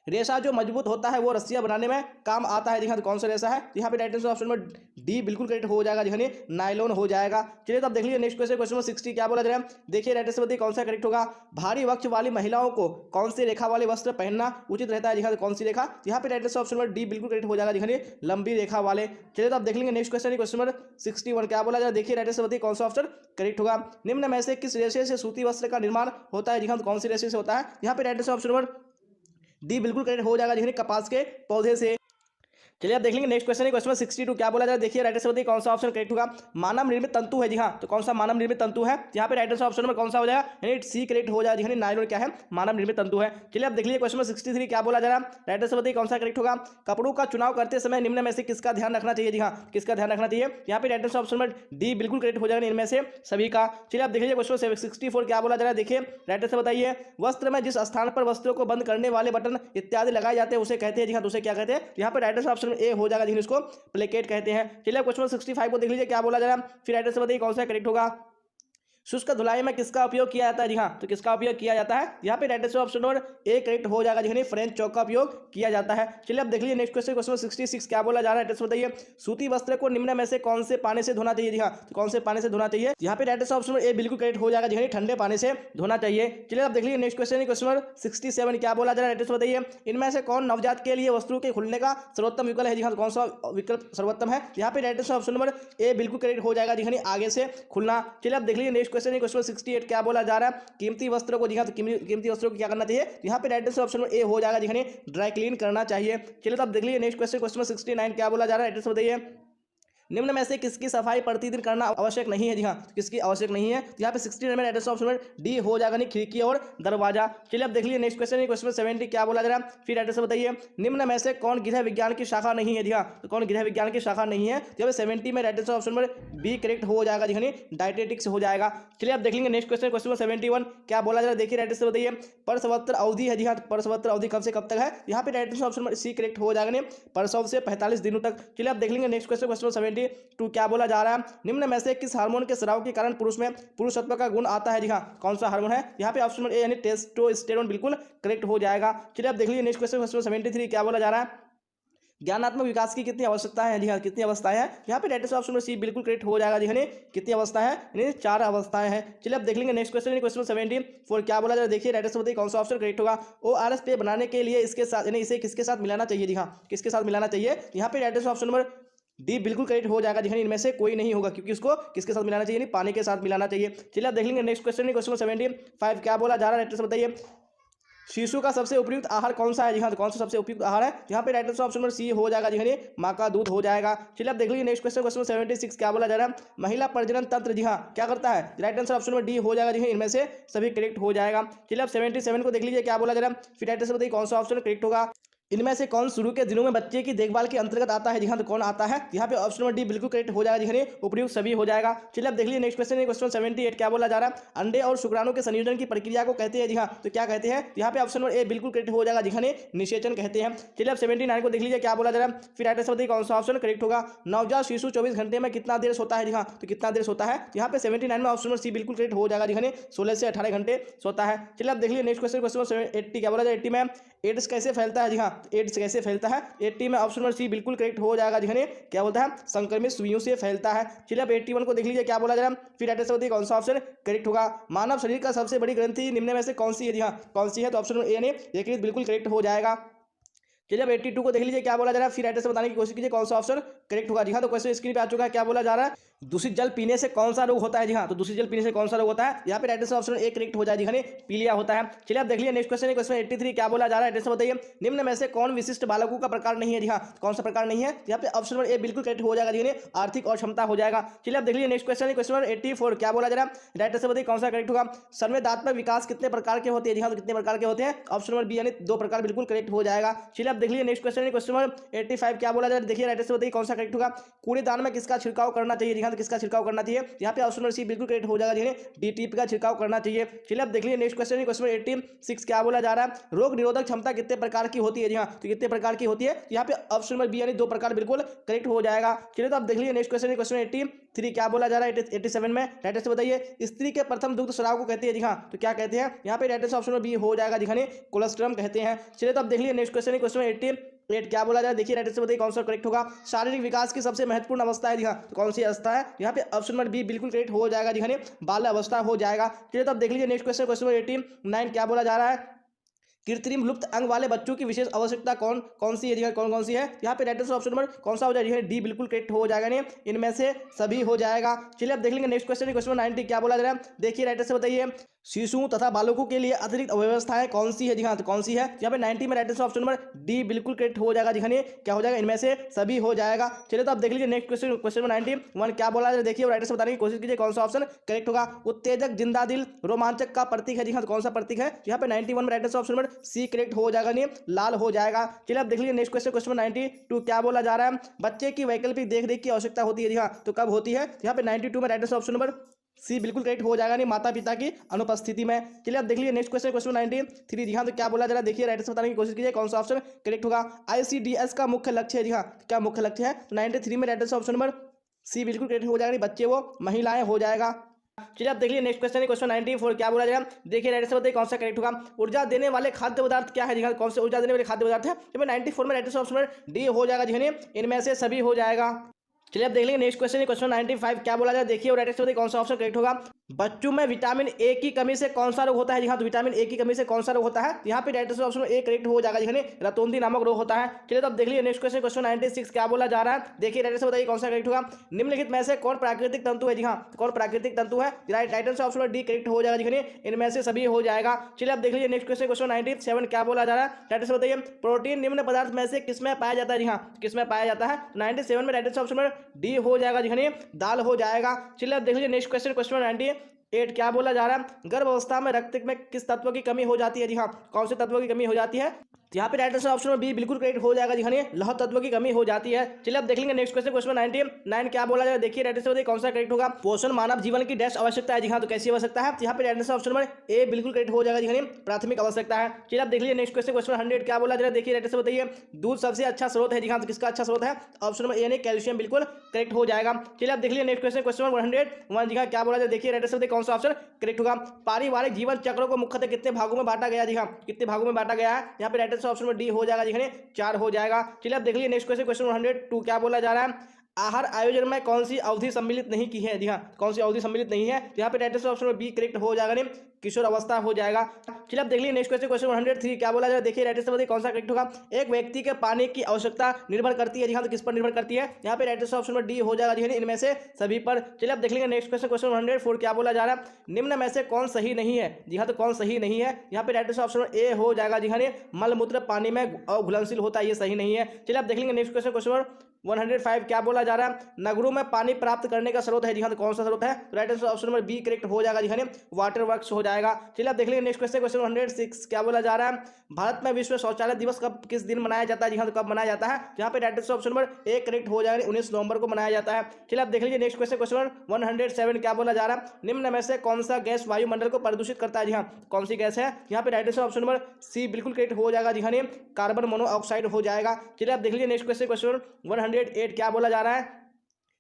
रेशा जो मजबूत होता है वो रस्सियां बनाने में काम आता है। जी हाँ, तो कौन सा रेशा है? यहाँ पे राइट आंसर ऑप्शन में डी बिल्कुल करेक्ट हो जाएगा जी हाँ, नायलॉन हो जाएगा। चलिए तो अब देख लीजिए नेक्स्ट क्वेश्चन 60 क्या बोला जा रहा है। देखिए राइट आंसर बताइए कौन सा करेक्ट होगा। भारी वक्ष वाली महिलाओं को कौन सी रेखा वाले वस्त्र पहनना उचित रहता है? जी हाँ, तो कौन सी रेखा? यहाँ पे राइट आंसर ऑप्शन में डी बिल्कुल करेक्ट हो जाएगा जी हाँ, लंबी रेखा वाले। चलिए तो अब देख लेंगे नेक्स्ट क्वेश्चन 61 क्या बोला जा रहा है। देखिए राइट आंसर बताइए कौन सा ऑप्शन करेक्ट होगा। निम्न में से किस रेशे से सूती वस्त्र का निर्माण होता है? जी हाँ, तो कौन सी रेशे से होता है? यहाँ पे right answer option number D बिल्कुल करेक्ट हो जाएगा जी, कपास के पौधे से। चलिए आप देख लेंगे नेक्स्ट क्वेश्चन 62 क्या बोला जा रहा है। देखिए राइट आंसर बताइए कौन सा ऑप्शन करेक्ट होगा। मानव निर्मित तंतु है? जी हाँ, तो कौन सा मानव निर्मित तंतु है? यहाँ पे राइट आंसर ऑप्शन में कौन सा हो जाएगा? यानी सी करेक्ट हो जाएगा जी, नायलॉन क्या है? मानव निर्मित तंतु है। चलिए आप देख लीजिए क्वेश्चन 63 क्या बोला जा रहा है। राइट आंसर बताइए कौन सा करेक्ट होगा। कपड़ों का चुनाव करते समय निम्न में से किसका ध्यान रखना चाहिए? जी हाँ, किसका ध्यान रखना चाहिए? यहाँ पे राइट आंसर ऑप्शन में डी बिल्कुल करेक्ट हो जाएगा इनमें से सभी का। चलिए आप देख लीजिए क्वेश्चन 64 क्या बोला जा रहा है। देखिए राइट आंसर बताइए वस्त्र में जिस स्थान पर वस्त्रों को बंद करने वाले बटन इत्यादि लगाए जाते हैं उसे कहते हैं? जी हाँ, तो उसे क्या कहते हैं? यहाँ पे राइट आंसर ऑप्शन ए हो जाएगा जी, प्लेकेट कहते हैं। चलिए क्वेश्चन 65 को देख लीजिए क्या बोला जा रहा है। फिर राइट आंसर बताइए कौन सा करेक्ट होगा। शुष्क धुलाई में किसका उपयोग किया जाता है? जी हाँ, तो किसका उपयोग किया जाता है? यहाँ पे right answer option number A correct हो जाएगा जी, फ्रेंच चौक का उपयोग किया जाता है। चलिए अब देख लीजिए नेक्स्ट क्वेश्चन 66 क्या बोला जा रहा है। राइट आंसर बताइए सूती वस्त्र को निम्न में से कौन से पानी से धोना चाहिए? जी हाँ, तो कौन से पानी से धोना चाहिए? यहाँ पे राइट आंसर ऑप्शन ए बिल्कुल करेक्ट हो जाएगा जी, ठंडे पानी से धोना चाहिए। चलिए अब देख लीजिए नेक्स्ट क्वेश्चन 67 क्या बोला जा रहा है। राइट आंसर बताइए इनमें से कौन नवजात के लिए वस्त्रों के खुलने का सर्वोत्तम विकल्प है? जी हाँ, कौन सा विकल्प सर्वोत्तम है? यहाँ पे right answer option number A बिल्कुल करेक्ट हो जाएगा जी, आगे से खुलना। चलिए अब देख लीजिए नेक्स्ट क्वेश्चन 68 क्या बोला जा रहा है। कीमती वस्त्रों को, जी हाँ, तो कीमती वस्त्रों को क्या करना चाहिए? यहाँ पे राइट आंसर ऑप्शन में ए हो जाएगा जी, ड्राई क्लीन करना चाहिए। चलिए तो अब देख लीजिए नेक्स्ट क्वेश्चन 69 क्या बोला जा रहा है। राइट आंसर बताइए निम्न में से किसकी सफाई प्रतिदिन करना आवश्यक नहीं है? जी हाँ, किसकी आवश्यक नहीं है? यहाँ पे 69 में राइट आंसर ऑप्शन में डी हो जाएगा खिड़की और दरवाजा। चलिए अब देख लीजिए नेक्स्ट क्वेश्चन 70 क्या बोला जा रहा है। फिर राइट आंसर बताइए निम्न में से कौन गृह विज्ञान की शाखा नहीं है? जी हाँ, तो कौन गृह विज्ञान की शाखा नहीं है? तो यहाँ पे 70 में राइट आंसर ऑप्शन में बी करेक्ट हो जाएगा जी, डायटेटिक्स हो जाएगा। चलिए अब देख लेंगे नेक्स्ट क्वेश्चन 71 क्या बोला जा रहा है। देखिए राइट आंसर बताइए परसवत्र अवधि है? जी हाँ, परसवत्र अवधि कब से कब तक है? यहाँ पे राइट आंसर ऑप्शन में सी करेक्ट हो जाएगा परसव से 45 दिनों तक। चलिए अब देख लेंगे नेक्स्ट क्वेश्चन 72 क्या बोला जा रहा है। निम्न में से किस हार्मोन के स्राव के कारण पुरुष में पुरुषत्व का गुण आता है? जी हाँ, कौन सा हार्मोन है? यहाँ पे ऑप्शन ए यानी टेस्टोस्टेरोन बिल्कुल करेक्ट हो जाएगा। चलिए अब देख लीजिए नेक्स्ट क्वेश्चन 73 क्या बोला जा रहा है। ज्ञानात्मक विकास की कितनी अवस्थाएं हैं? जी हाँ, कितनी अवस्थाएं हैं? यहाँ पे राइट आंसर ऑप्शन में सी बिल्कुल करेक्ट हो जाएगा जी, कितनी अवस्था है? यानी 4 अवस्थाएं हैं। चलिए अब देख लेंगे नेक्स्ट क्वेश्चन 74 क्या बोला जा रहा है। देखिए राइट आंसर बताइए कौन सा ऑप्शन करेक्ट होगा। ORS पेय बनाने के लिए इसके साथ यानी इसे किसके साथ मिलाना चाहिए? जी हाँ, किसके साथ मिलाना चाहिए? यहाँ पे right answer option number D बिल्कुल करेक्ट हो जाएगा जी, इनमें से कोई नहीं होगा क्योंकि इसको किसके साथ मिलाना चाहिए? नहीं, पानी के साथ मिलाना चाहिए। चलिए आप देख लेंगे नेक्स्ट क्वेश्चन 75 क्या बोला जा रहा है। राइट आंसर बताइए शिशु का सबसे उपयुक्त आहार कौन सा है? जी हाँ, तो कौन सा सबसे उपयुक्त आहार है? यहाँ पे right answer option number C हो जाएगा जी हाँ, माँ का दूध हो जाएगा। चलिए अब देख लीजिए नेक्स्ट क्वेश्चन, क्वेश्चन 76 क्या बोला जा रहा है? महिला प्रजनन तंत्र जी हाँ क्या करता है? Right answer option number D हो जाएगा जी हाँ, इनमें से सभी करेक्ट हो जाएगा। चलिए अब 77 को देख लीजिए क्या बोला जा रहा है, फिर राइट आंसर बताइए कौन सा ऑप्शन करेक्ट होगा। इनमें से कौन शुरू के दिनों में बच्चे की देखभाल के अंतर्गत आता है? जी हाँ, तो कौन आता है? यहाँ पे ऑप्शन नंबर डी बिल्कुल करेक्ट हो जाएगा जी हाँ, उपयुक्त सभी हो जाएगा। चलिए अब देख लीजिए नेक्स्ट क्वेश्चन, क्वेश्चन 78 क्या बोला जा रहा है? अंडे और शुक्राणु के संयोजन की प्रक्रिया को कहते हैं जी हाँ, तो क्या कहते हैं? यहाँ पे ऑप्शन नंबर ए बिल्कुल करेक्ट हो जाएगा जी हाँ, निषेचन कहते हैं। चलिए अब 79 को देख लीजिए क्या बोला जा रहा है, फिर राइट आंसर बताइए कौन सा ऑप्शन करेक्ट होगा। नवजात शिशु 24 घंटे में कितना देर सोता है? जी हाँ, तो कितना देर सोता है? यहाँ पे 79 में ऑप्शन नंबर सी बिल्कुल करेक्ट हो जाएगा जी हाँ, 16 से 18 घंटे सोता है। चलिए अब देख लीजिए नेक्स्ट क्वेश्चन, क्वेश्चन 80 क्या बोला जाए? 80 में एड्स कैसे फैलता है? जी हाँ, एड्स कैसे फैलता है? 80 में ऑप्शन नंबर सी बिल्कुल करेक्ट हो जाएगा जी हाँ, क्या बोलता है? संक्रमित सुइयों से फैलता है। चलिए अब 81 को देख लीजिए क्या बोला जा रहा है, फिर राइट आंसर बताइए कौन सा ऑप्शन करेक्ट होगा। मानव शरीर का सबसे बड़ी ग्रंथि निम्न में से कौन सी है? जी हाँ, कौन सी है? तो ऑप्शन नंबर ए यानी यकृत बिल्कुल करेक्ट हो जाएगा। चलिए अब 82 को देख लीजिए क्या बोला जा रहा है, फिर राइट आंसर बताने की कोशिश कीजिए कौन सा ऑप्शन करेक्ट होगा। जी हाँ, तो क्वेश्चन स्क्रीन पे आ चुका है, क्या बोला जा रहा है? दूषित जल पीने से कौन सा रोग होता है? जी हाँ, तो दूषित जल पीने से कौन सा रोग होता है? यहाँ पे right answer option A correct हो जाएगा, पीलिया होता है। चलिए अब देख लीजिए नेक्स्ट क्वेश्चन, क्वेश्चन 83 क्या बोला जा रहा है? आंसर बताइए निम्न में से कौन विशिष्ट बालकों का प्रकार नहीं है? जी हाँ, कौन सा प्रकार नहीं है? यहाँ पे ऑप्शन नंबर ए बिल्कुल करेक्ट हो जाएगा जी, आर्थिक और क्षमता हो जाएगा। चलिए अब देख लीजिए नेक्स्ट क्वेश्चन, क्वेश्चन 84 क्या बोला जा रहा है? राइट आंसर बताइए कौन सा करेक्ट होगा। संवेदनात्मक विकास कितने प्रकार के होते हैं? जी हाँ, तो कितने प्रकार के होते हैं? ऑप्शन नंबर बी यानी 2 प्रकार बिल्कुल करेक्ट हो जाएगा। चलिए अब देख लीजिए नेक्स्ट क्वेश्चन, क्वेश्चन नंबर 85 क्या बोला जा रहा है? देखिए राइट आंसर बताइए कौन सा करेक्ट होगा। कूड़ेदान में किसका छिड़काव करना चाहिए? जी हाँ, तो किसका छिड़काव करना चाहिए? यहाँ पे ऑप्शन नंबर सी बिल्कुल करेक्ट हो जाएगा जी, डीटीपी का छिड़काव करना चाहिए। चलिए अब देख लीजिए नेक्स्ट क्वेश्चन, क्वेश्चन 86 क्या बोला जा रहा है? रोग निरोधक क्षमता कितने प्रकार की होती है? जी हाँ, तो कितने प्रकार की होती है? यहाँ पे ऑप्शन नंबर बी यानी 2 प्रकार बिल्कुल करेक्ट हो जाएगा। चलिए तो अब देख लीजिए नेक्स्ट क्वेश्चन, क्वेश्चन 83 क्या बोला जा रहा है? 87 में राइट आंसर बताइए स्त्री के प्रथम दुग्ध स्राव को कहते हैं? जी हाँ, तो क्या कहते हैं? यहाँ पे right answer option number B हो जाएगा जी, कोलेस्ट्रम कहते हैं। चलिए तो अब देख लीजिए नेक्स्ट क्वेश्चन, क्वेश्चन 88 क्या बोला जाए? देखिए राइट आंसर बताइए कौन सा करेक्ट होगा। शारीरिक विकास की सबसे महत्वपूर्ण अवस्था है? जी हाँ, तो कौन सी अवस्था है? यहाँ पे ऑप्शन नंबर बी बिल्कुल करेक्ट हो जाएगा जी, बाल्य अवस्था हो जाएगा। चलिए तो अब देख लीजिए नेक्स्ट क्वेश्चन, क्वेश्चन 89 क्या बोला जा रहा है? कृत्रिम लुप्त अंग वाले बच्चों की विशेष आवश्यकता कौन कौन सी है? जी कौन कौन सी है? यहाँ पे राइट आंसर ऑप्शन नंबर कौन सा हो जाएगा? डी बिल्कुल करेक्ट हो जाएगा, नहीं इनमें से सभी हो जाएगा। चलिए अब देख लेंगे नेक्स्ट क्वेश्चन, क्वेश्चन 90 क्या बोला जा रहा है? देखिए राइट आंसर बताइए शिशुओं तथा बालकों के लिए अतिरिक्त अव्यवस्थाएं कौन सी है? जी हाँ, तो कौन सी है? यहाँ पे 90 में right answer option number D बिल्कुल करेक्ट हो जाएगा जी, क्या हो जाएगा? इनमें से सभी हो जाएगा। चलिए तो अब देख लीजिए नेक्स्ट क्वेश्चन, क्वेश्चन 91 क्या बोला जा रहा है? देखिए राइट आंसर बताने की कोशिश कीजिए कौन सा ऑप्शन करेक्ट होगा। उत्तेजक, जिंदा दिल, रोमांचक का प्रतीक है? जी हाँ, तो कौन सा प्रतीक है? यहाँ पे 91 में right answer option number C correct हो जाएगा, नहीं लाल हो जाएगा। चलिए अब देख लीजिए नेक्स्ट क्वेश्चन, क्वेश्चन 92 क्या बोला जा रहा है? बच्चे की वैकल्पिक देखरेख की आवश्यकता होती है? जी हाँ, तो कब होती है? यहाँ पे 92 में right answer option number C बिल्कुल करेक्ट हो जाएगा, नहीं माता पिता की अनुपस्थिति में। चलिए अब देख लीजिए नेक्स्ट क्वेश्चन, क्वेश्चन 93 जी हाँ, तो क्या बोला जा रहा है? देखिए राइट आंसर बताने की कोशिश कीजिए कौन सा ऑप्शन करेक्ट होगा। ICDS का मुख्य लक्ष्य है? जी हाँ, क्या मुख्य लक्ष्य है? 93 में right answer option number C बिल्कुल करेक्ट हो जाएगा, बच्चे वो महिलाएं हो जाएगा। चलिए अब देख लीजिए नेक्स्ट क्वेश्चन, क्वेश्चन 94 क्या बोला जाएगा? देखिए राइट आंसर बताइए कौन सा करेक्ट होगा। ऊर्जा देने वाले खाद्य पदार्थ क्या है? जी हाँ, कौन से ऊर्जा देने वाले खाद्य पदार्थ है? 94 में right answer option number D हो जाएगा जी, इनमें से सभी हो जाएगा। चलिए अब देख लेंगे नेक्स्ट क्वेश्चन, क्वेश्चन 95 क्या बोला जाए? देखिए राइट आंसर बताइए कौन सा ऑप्शन करेक्ट होगा। बच्चों में विटामिन ए की कमी से कौन सा रोग होता है? जी हाँ, तो विटामिन ए की कमी से कौन सा रोग होता है? यहाँ पे right answer option A correct हो जाएगा जी, रतौंधी नामक रोग होता है। चलिए तो अब देख लीजिए नेक्स्ट क्वेश्चन, क्वेश्चन 96 क्या बोला जा रहा है? देखिए राइट आंसर बताइए कौन सा करेक्ट होगा। निम्नलिखित में से कौन प्राकृतिक तंतु है? जी हाँ, कौन प्राकृतिक तंतु है? Right answer option D correct हो जाएगा जी, इनमें से सभी हो जाएगा। चलिए अब देख लीजिए नेक्स्ट क्वेश्चन, क्वेश्चन 97 क्या बोला जा रहा है? राइट आंसर बताइए प्रोटीन निम्न पदार्थ में से किसमें पाया जाता है? जी हाँ, किसमें पाया जाता है? 97 में राइट आंसर ऑप्शन डी हो जाएगा जी, दाल हो जाएगा। चलिए अब देख लीजिए नेक्स्ट क्वेश्चन, क्वेश्चन 98 क्या बोला जा रहा है? गर्भ अवस्था में रक्त में किस तत्व की कमी हो जाती है? जी हाँ, कौन से तत्व की कमी हो जाती है? यहाँ पे राइट आंसर ऑप्शन में बी बिल्कुल करेक्ट हो जाएगा जी, लौह तत्व की कमी हो जाती है। चलिए अब देख लेंगे नेक्स्ट क्वेश्चन, क्वेश्चन 99 क्या बोला जाएगा? देखिए राइट आंसर बताइए कौन सा करेक्ट होगा। पोषण मानव जीवन की डैश आवश्यकता है? जी हाँ, तो कैसी आवश्यकता है? यहाँ पे right answer option number A बिल्कुल करेक्ट हो जाएगा जी, प्राथमिक आवश्यकता है। चलिए अब देख लीजिए नेक्स्ट क्वेश्चन, क्वेश्चन 100 क्या बोला जा रहा है? देखिए राइट आंसर बताइए दूध सबसे अच्छा स्रोत है? जी हाँ, तो किसका अच्छा स्रोत है? ऑप्शन नंबर ए यानी कैल्शियम बिल्कुल करेक्ट हो जाएगा। चलिए अब देख लीजिए नेक्स्ट क्वेश्चन, क्वेश्चन 101 जी हाँ, क्या बोला जाए? देखिए राइट आंसर बताइए कौन सा ऑप्शन करेक्ट होगा। पारिवारिक जीवन चक्रों को मुख्यतः कितने भागों में बांटा गया? जी हाँ, कितने भागों में बांटा गया है? यहाँ पे राइट आंसर ऑप्शन में डी हो जाएगा जी, 4 हो जाएगा। चलिए अब देख लीजिए नेक्स्ट क्वेश्चन, क्वेश्चन 102 क्या बोला जा रहा है? आहार आयोजन में कौन सी अवधि सम्मिलित नहीं की है? जी हाँ, कौन सी अवधि सम्मिलित नहीं है? यहाँ पे राइट आंसर ऑप्शन में बी करेक्ट हो जाएगा, नहीं किशोर अवस्था हो जाएगा। चलिए अब देख लीजिए नेक्स्ट क्वेश्चन, क्वेश्चन 103 क्या बोला जाए, देखिए राइट आंसर बताइए कौन सा करेक्ट होगा। एक व्यक्ति के पानी की आवश्यकता निर्भर करती है, जी हाँ, तो किस पर निर्भर करती है, यहाँ पे right answer option number D हो जाएगा, जी हाँ, इनमें से सभी पर। चलिए अब देख लेंगे नेक्स्ट क्वेश्चन, क्वेश्चन 104 क्या बोला जा रहा है, निम्न में से कौन सही नहीं है, जी हाँ, तो कौन सही नहीं है, यहाँ पे right answer option number A हो जाएगा, जी हाँ, मलमूत्र पानी में घुलनशील होता है, ये सही नहीं है। चलिए अब देख लेंगे नेक्स्ट क्वेश्चन, क्वेश्चन 105 क्या बोला जा रहा है, नगरों में पानी प्राप्त करने का स्रोत है, जी हाँ, तो कौन सा स्रोत है, तो right answer option number B correct हो जाएगा, जी हाँ, वाटर वर्क्स हो जाएगा। चलिए आप देख लेंगे नेक्स्ट क्वेश्चन, क्वेश्चन 106 क्या बोला जा रहा है, भारत में विश्व शौचालय दिवस कब किस दिन मनाया जाता है, जी हाँ, तो कब मनाया जाता है, यहाँ पे right answer option number A correct हो जाएगा, 19 नवंबर को मनाया जाता है। चलिए आप देख लीजिए नेक्स्ट क्वेश्चन, क्वेश्चन 107 क्या बोला जा रहा है, निम्न में से कौन सा गैस वायुमंडल को प्रदूषित करता है, जी हाँ, कौन सी गैस है, यहाँ पे right answer option number C बिल्कुल करेक्ट हो जाएगा, जी हाँ, कार्बन मोनोऑक्साइड हो जाएगा। चलिए आप देख लीजिए नेक्स्ट क्वेश्चन, क्वेश्चन 108 क्या बोला जा रहा है,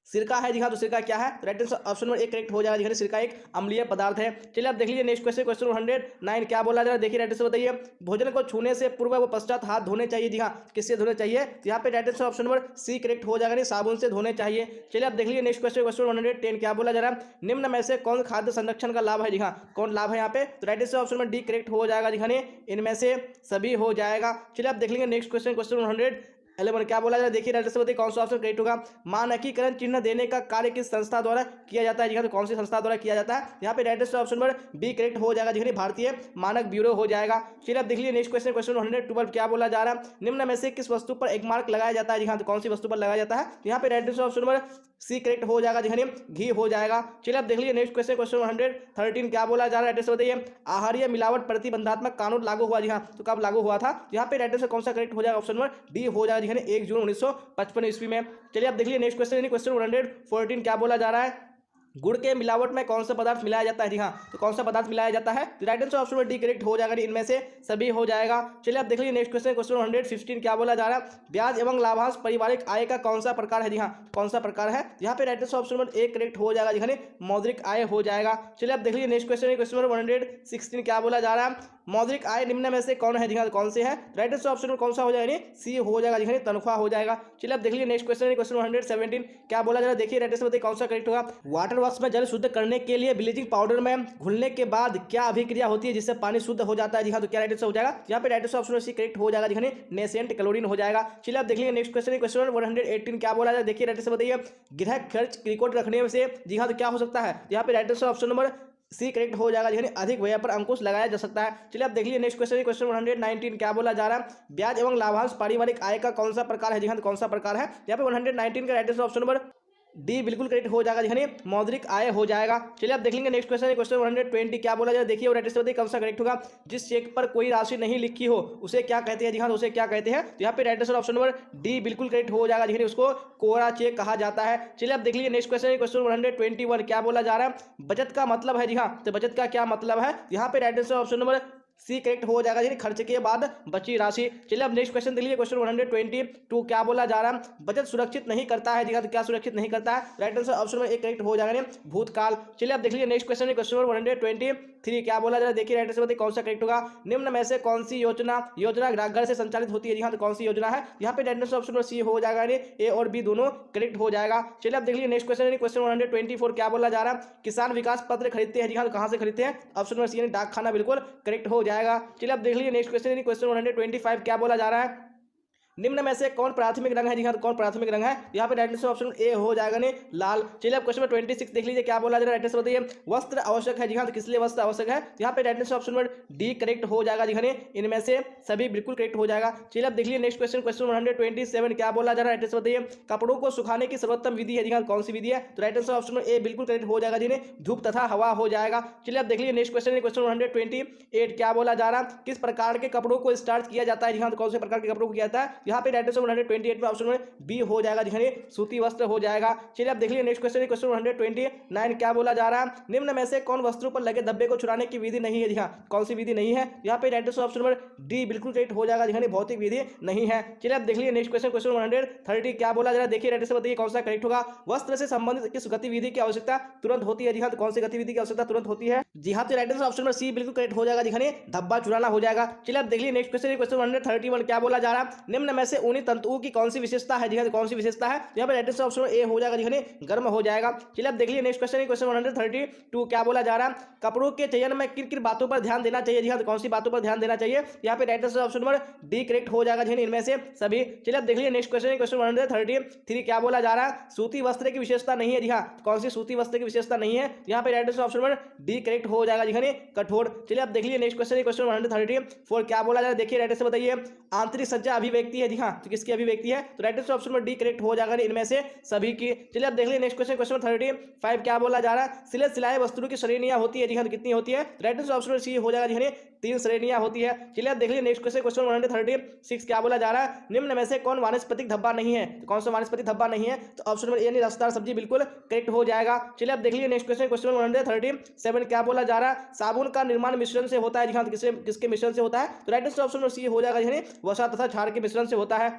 सिरका है, जी हाँ, तो सिरका क्या है, राइट आंसर ऑप्शन नंबर एक करेक्ट हो जाएगा, जी हाँ, सिरका एक अम्लीय पदार्थ है। चलिए आप देख लीजिए नेक्स्ट क्वेश्चन, क्वेश्चन 109 क्या बोला जा रहा है, देखिए राइट आंसर बताइए, भोजन को छूने से पूर्व व पश्चात हाथ धोने चाहिए, जी हाँ, किससे धोने चाहिए, यहाँ पे right answer option number C correct हो जाएगा, साबुन से धोने चाहिए। चलिए आप देख लीजिए नेक्स्ट क्वेश्चन, क्वेश्चन 110 क्या बोला जा रहा है, निम्न में से कौन खाद्य संरक्षण का लाभ है, जी हाँ, कौन लाभ है यहाँ पे, तो right answer option number D correct हो जाएगा, जी हाँ, इनमें से सभी हो जाएगा। चलिए आप देख लेंगे नेक्स्ट क्वेश्चन, क्वेश्चन 111 क्या बोला जाए, देखिए राइट आंसर बताइए कौन सा ऑप्शन करेक्ट होगा, मानकीकरण चिन्ह देने का कार्य किस संस्था द्वारा किया जाता है, जी हाँ, तो कौन सी संस्था द्वारा किया जाता है, यहाँ पे right answer option number B correct हो जाएगा, जी हाँ, भारतीय मानक ब्यूरो हो जाएगा। चलिए आप देख लीजिए नेक्स्ट क्वेश्चन, क्वेश्चन 112 क्या बोला जा रहा है, निम्न में से किस वस्तु पर एक मार्क लगाया जाता है, जी हाँ, तो कौन सी वस्तु पर लगाया जाता है, यहाँ पे right answer option number C correct हो जाएगा, जी हाँ, घी हो जाएगा। चलिए आप देख लीजिए नेक्स्ट क्वेश्चन, क्वेश्चन 113 क्या बोला जा रहा है, राइट आंसर बताइए, आहारीय मिलावट प्रतिबंधात्मक कानून लागू हुआ, जी हाँ, तो कब लागू हुआ था, यहाँ पे राइट आंसर कौन सा करेक्ट हो जाएगा, ऑप्शन नंबर डी हो जाएगा, जी हाँ, 1 जून 1955 ईस्वी में। चलिए आप देख लीजिए नेक्स्ट क्वेश्चन, क्वेश्चन 114 क्या बोला जा रहा है, गुड़ के मिलावट में कौन सा पदार्थ मिलाया जाता है, जी हाँ, तो कौन सा पदार्थ मिलाया जाता है, तो राइट आंसर ऑप्शन में डी करेक्ट हो जाएगा, इनमें से सभी हो जाएगा। चलिए आप देख लीजिए नेक्स्ट क्वेश्चन, क्वेश्चन 115 क्या बोला जा रहा है, ब्याज एवं लाभांश पारिवारिक आय का कौन सा प्रकार है, जी हाँ, कौन सा प्रकार है, यहाँ पे right answer option number A correct हो जाएगा, जी हाँ, मौद्रिक आय हो जाएगा। चलिए आप देख लीजिए नेक्स्ट क्वेश्चन, क्वेश्चन 116 क्या बोला जा रहा है, मौद्रिक आय निम्न में से कौन है, जी हाँ, कौन से है, राइट आंसर ऑप्शन में कौन सा हो जाएगा, सी हो जाएगा, जी हाँ, तनख्वाह हो जाएगा। चलिए आप देख लीजिए नेक्स्ट क्वेश्चन, क्वेश्चन 117 क्या बोला जा रहा है, देखिए राइट आंसर बताइए कौन सा करेक्ट होगा, वाटर वर्क्स में जल शुद्ध करने के लिए ब्लीचिंग पाउडर में घुलने के बाद क्या अभिक्रिया होती है जिससे पानी शुद्ध हो जाता है, जी हाँ, तो क्या राइट आंसर हो जाएगा, यहाँ पे right answer option C correct हो जाएगा, जी हाँ, नेसेंट क्लोरीन हो जाएगा। चलिए आप देख लीजिए नेक्स्ट क्वेश्चन, क्वेश्चन 118 क्या बोला जाए, देखिए राइट आंसर बताइए, गृह खर्च रिकॉर्ड रखने से, जी हाँ, तो क्या हो सकता है, यहाँ पे right answer option number C correct हो जाएगा, यानी अधिक व्यय पर अंकुश लगाया जा सकता है। चलिए आप देख लीजिए नेक्स्ट क्वेश्चन, क्वेश्चन 119 क्या बोला जा रहा है, ब्याज एवं लाभांश पारिवारिक आय का कौन सा प्रकार है, जी हाँ, तो कौन सा प्रकार है, यहाँ पे 119 का right answer option number D बिल्कुल करेक्ट हो जाएगा, यानी मौद्रिक आय हो जाएगा। चलिए आप देख लेंगे नेक्स्ट क्वेश्चन, क्वेश्चन 120 क्या बोला जाए, देखिए राइट आंसर बताइए कौन सा करेक्ट होगा, जिस चेक पर कोई राशि नहीं लिखी हो उसे क्या कहते हैं, जी हाँ, तो उसे क्या कहते हैं, तो यहाँ पे right answer option number D बिल्कुल करेक्ट हो जाएगा, जी उसको कोरा चेक कहा जाता है। चलिए आप देख लीजिए नेक्स्ट क्वेश्चन, क्वेश्चन 121 क्या बोला जा रहा है, बचत का मतलब है, जी हाँ, तो बचत का क्या मतलब है, यहाँ पे right answer option number C correct हो जाएगा, यानी खर्च के बाद बची राशि। चलिए अब नेक्स्ट क्वेश्चन देखिए, क्वेश्चन 122 क्या बोला जा रहा है, बचत सुरक्षित नहीं करता है, जी हाँ, तो क्या सुरक्षित नहीं करता है, राइट आंसर ऑप्शन में एक करेक्ट हो जाएगा, यानी भूतकाल। चलिए अब देख लीजिए नेक्स्ट क्वेश्चन, क्वेश्चन 123 क्या बोला जा रहा है, देखिए राइट आंसर बताइए कौन सा करेक्ट होगा, निम्न में से कौन सी योजना डाकघर से संचालित होती है, जी हाँ, तो कौन सी योजना है, यहाँ पे राइट आंसर ऑप्शन में सी हो जाएगा, ए और बी दोनों करेक्ट हो जाएगा। चलिए अब देख लीजिए नेक्स्ट क्वेश्चन, क्वेश्चन 124 क्या बोला जा रहा है, किसान विकास पत्र खरीदते हैं, जी हाँ, तो कहाँ से खरीदते हैं, ऑप्शन नंबर सी यानी डाकखाना बिल्कुल करेक्ट हो जाएगा। चलिए अब देख लीजिए नेक्स्ट क्वेश्चन, क्वेश्चन 125 क्या बोला जा रहा है, निम्न में से कौन प्राथमिक रंग है, जी हाँ, तो कौन प्राथमिक रंग है, यहाँ पे राइट आंसर ऑप्शन ए हो जाएगा, ने लाल। चलिए अब क्वेश्चन 26 देख लीजिए क्या बोला जा रहा है, राइट आंसर बताइए, वस्त्र आवश्यक है, जी हाँ, तो किस लिए वस्त्र आवश्यक है, यहाँ पे right answer option number D correct हो जाएगा, जी हाँ, इनमें से सभी बिल्कुल करेक्ट हो जाएगा। चलिए अब देख लीजिए नेक्स्ट क्वेश्चन, क्वेश्चन 127 क्या बोला जा रहा है, राइट आंसर बताइए, कपड़ों को सुखाने की सर्वोत्तम विधि है, जी हाँ, कौन सी विधि है, तो राइट आंसर ऑप्शन ए बिल्कुल करेक्ट हो जाएगा, जी धूप तथा हवा हो जाएगा। चलिए अब देख लीजिए नेक्स्ट क्वेश्चन, क्वेश्चन 128 क्या बोला जा रहा है, किस प्रकार के कपड़ों को स्टार्च किया जाता है, जी हाँ, तो कौन से प्रकार के कपड़ों को किया जाता है, यहाँ पे राइट आंसर 128 में ऑप्शन में बी हो जाएगा, जी सूती वस्त्र हो जाएगा। चलिए अब देख लीजिए नेक्स्ट क्वेश्चन, क्वेश्चन 129 क्या बोला जा रहा है, निम्न में से कौन वस्त्रों पर लगे धब्बे को छुड़ाने की विधि नहीं है, जी हाँ, कौन सी विधि नहीं है, यहाँ पे right answer option number D बिल्कुल करेक्ट हो जाएगा, जी भौतिक विधि नहीं है। चलिए अब देख लीजिए नेक्स्ट क्वेश्चन, क्वेश्चन 130 क्या बोला जा रहा है, देखिए राइट आंसर बताइए कौन सा करेक्ट होगा, वस्त्र से संबंधित किस गतिविधि की आवश्यकता तुरंत होती है, जी हाँ, तो कौन सी गतिविधि की आवश्यकता तुरंत होती है, जी हाँ, तो right answer option number C बिल्कुल करेक्ट हो जाएगा, जी धब्बा चुराना हो जाएगा। चलिए अब देख लीजिए नेक्स्ट क्वेश्चन, क्वेश्चन 131 क्या बोला जा रहा है, निम्न निम्न में से ऊनी तंतुओं की कौन सी विशेषता है? जी हाँ, कौन सी विशेषता है? यहाँ पे राइट आंसर ऑप्शन ए हो जाएगा, जी गर्म हो जाएगा। चलिए अब देख लीजिए नेक्स्ट क्वेश्चन, क्वेश्चन 132 क्या बोला जा रहा है? कपड़ों के चयन में किन किन बातों पर ध्यान देना चाहिए? जी हाँ, तो कौन सी बातों पर ध्यान देना चाहिए? यहाँ पे right answer option number D correct हो जाएगा, जी इनमें से सभी। चलिए अब देख लीजिए नेक्स्ट क्वेश्चन, क्वेश्चन 133 क्या बोला जा रहा है? सूती वस्त्र की विशेषता नहीं है। जी हाँ, कौन सी सूती वस्त्र की विशेषता नहीं है? यहाँ पे right answer option number D correct हो जाएगा, जी कठोर। चलिए अब देख लीजिए नेक्स्ट क्वेश्चन, क्वेश्चन 134 क्या बोला जा रहा है? देखिए राइट आंसर बताइए। आंतरिक सज्जा अभिव्यक्ति है। जी हाँ, तो किसकी अभिव्यक्ति है? तो right answer option number D correct हो जाएगा इनमें से सभी की। चलिए अब देख लीजिए नेक्स्ट क्वेश्चन, क्वेश्चन 35 क्या बोला जा रहा है? सिले सिलाए वस्तुओं की श्रेणियां होती है। जी हाँ, तो कितनी होती है? राइट आंसर ऑप्शन सी हो जाएगा, जी 3 श्रेणियां होती है। चलिए अब देख लीजिए नेक्स्ट क्वेश्चन, क्वेश्चन 136 क्या बोला जा रहा है? निम्न में से कौन वानस्पतिक धब्बा नहीं है? तो कौन सा वानस्पतिक धब्बा नहीं है? तो ऑप्शन नंबर यानी रसदार सब्जी बिल्कुल करेक्ट हो जाएगा। चलिए अब देख लीजिए नेक्स्ट क्वेश्चन, क्वेश्चन 137 क्या बोला जा रहा है? साबुन का निर्माण मिश्रण से होता है। जी हाँ, तो किसके मिश्रण से होता है? तो right answer option number C हो जाएगा, वसा तथा क्षार के मिश्रण से होता है।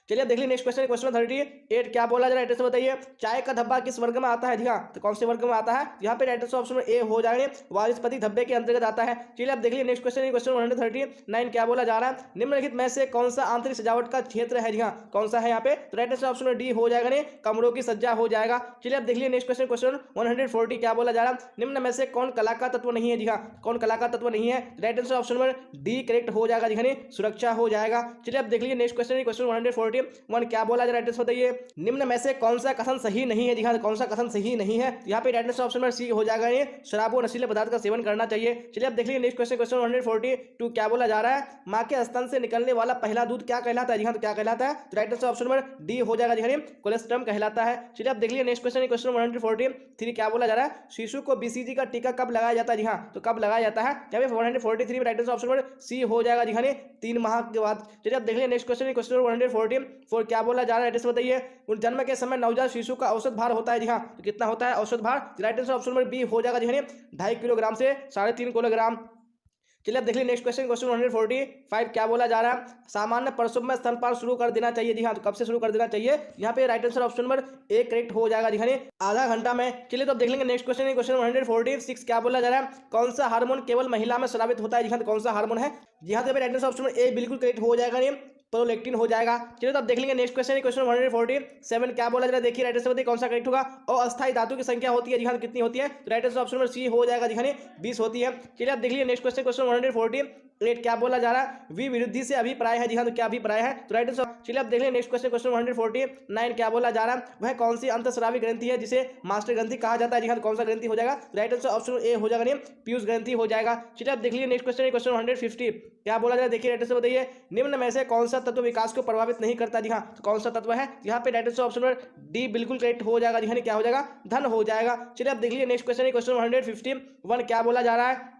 चलिए देख लीजिए नेक्स्ट क्वेश्चन, क्वेश्चन 38 क्या बोला जा रहा है? राइट आंसर बताइए। चाय का धब्बा किस वर्ग में आता है? जी हाँ, तो कौन से वर्ग में आता है? यहाँ पे राइट आंसर ऑप्शन ए हो जाएंगे, वानस्पतिक धब्बे के अंतर्गत आता है। चलिए अब देख लीजिए नेक्स्ट क्वेश्चन, क्वेश्चन 139 क्या बोला जा रहा है? निम्नलिखित में से कौन सा आंतरिक सजावट का क्षेत्र है? जी हाँ, कौन सा है यहाँ पे? तो राइट आंसर ऑप्शन डी हो जाएगा, कमरों की सज्जा हो जाएगा। चलिए अब देख लीजिए नेक्स्ट क्वेश्चन, क्वेश्चन 140 क्या बोला जा रहा है? निम्न में से कौन कला का तत्व नहीं है? जी हाँ, कौन कला का तत्व नहीं है? Right answer option number D correct हो जाएगा, जी सुरक्षा हो जाएगा। चलिए अब देख लीजिए नेक्स्ट क्वेश्चन, क्वेश्चन 141 क्या बोला जा रहा है? बताइए निम्न में से कौन सा कथन सही नहीं है? जी हाँ, कौन सा कथन सही नहीं है? यहाँ पे right answer option number C हो जाएगा, शराब और नशीले पदार्थ का सेवन करना चाहिए। चलिए अब देख लीजिए नेक्स्ट क्वेश्चन, क्वेश्चन 142 क्या बोला जा रहा है? माँ के स्तन से निकलने वाला पहला दूध क्या कहलाता है? जी हाँ, तो क्या कहलाता है? तो right answer option number D हो जाएगा, जी कोलेस्ट्रम कहलाता है। चलिए अब देख लीजिए नेक्स्ट क्वेश्चन, क्वेश्चन 143 क्या बोला जा रहा है? शिशु को बीसीजी का टीका कब लगाया जाता है? जी हाँ, तो कब लगाया जाता है? यहाँ पे 143 में right answer option number C हो जाएगा, जी 3 माह के बाद। चलिए अब देख लीजिए नेक्स्ट क्वेश्चन, क्वेश्चन 144 क्या बोला जा रहा है? बताइए जन्म के समय नवजात शिशु का औसत भार होता है। जी हाँ, तो कितना होता है औसत भार? Right answer option number B हो जाएगा, जी 2.5 किलोग्राम से 3.5 किलोग्राम। चलिए अब देख लीजिए नेक्स्ट क्वेश्चन, क्वेश्चन 145 क्या बोला जा रहा है? सामान्य प्रसव में स्तनपान शुरू कर देना चाहिए। जी हाँ, तो कब से शुरू कर देना चाहिए? यहाँ पे right answer option number A correct हो जाएगा, जी आधा घंटा में। चलिए तो अब देख लेंगे नेक्स्ट क्वेश्चन, क्वेश्चन 146 क्या बोला जा रहा है? कौन सा हार्मोन केवल महिला में स्रावित होता है? जी हाँ, तो कौन सा हार्मोन है? जी हाँ, तो right answer option number A बिल्कुल करेक्ट हो जाएगा, प्रोलैक्टिन हो जाएगा। चलिए तो अब देख लेंगे नेक्स्ट क्वेश्चन, क्वेश्चन 147 क्या बोला जा रहा है? देखिए राइट आंसर बताइए कौन सा करेक्ट होगा? और अस्थायी धातु की संख्या होती है। जी हाँ, कितनी होती है? तो right answer option number C हो जाएगा, जी 20 होती है। चलिए अब देख लीजिए नेक्स्ट क्वेश्चन, क्वेश्चन 148 क्या बोला जा रहा है? विवृद्धि से अभिप्राय है। जी हाँ, तो क्या अभिप्राय है? तो राइट आंसर। चलिए अब देख लीजिए नेक्स्ट क्वेश्चन, क्वेश्चन 149 क्या बोला जा रहा है? वह कौन सी अंतःस्रावी ग्रंथि है जिसे मास्टर ग्रंथि कहा जाता है? जी हाँ, तो कौन सा ग्रंथि हो जाएगा? राइट आंसर ऑप्शन ए हो जाएगा, पीयूष ग्रंथि हो जाएगा। चलिए अब देख लीजिए नेक्स्ट क्वेश्चन, क्वेश्चन 150 क्या बोला जा रहा है? देखिए राइट आंसर बताइए निम्न में से कौन सा तत्व विकास को प्रभावित नहीं करता? जी हाँ, तो कौन सा तत्व है? यहाँ पे right answer option number D बिल्कुल करेक्ट हो जाएगा, जी क्या हो जाएगा? धन हो जाएगा। चलिए अब देख लीजिए नेक्स्ट क्वेश्चन, क्वेश्चन 151 क्या बोला जा रहा है?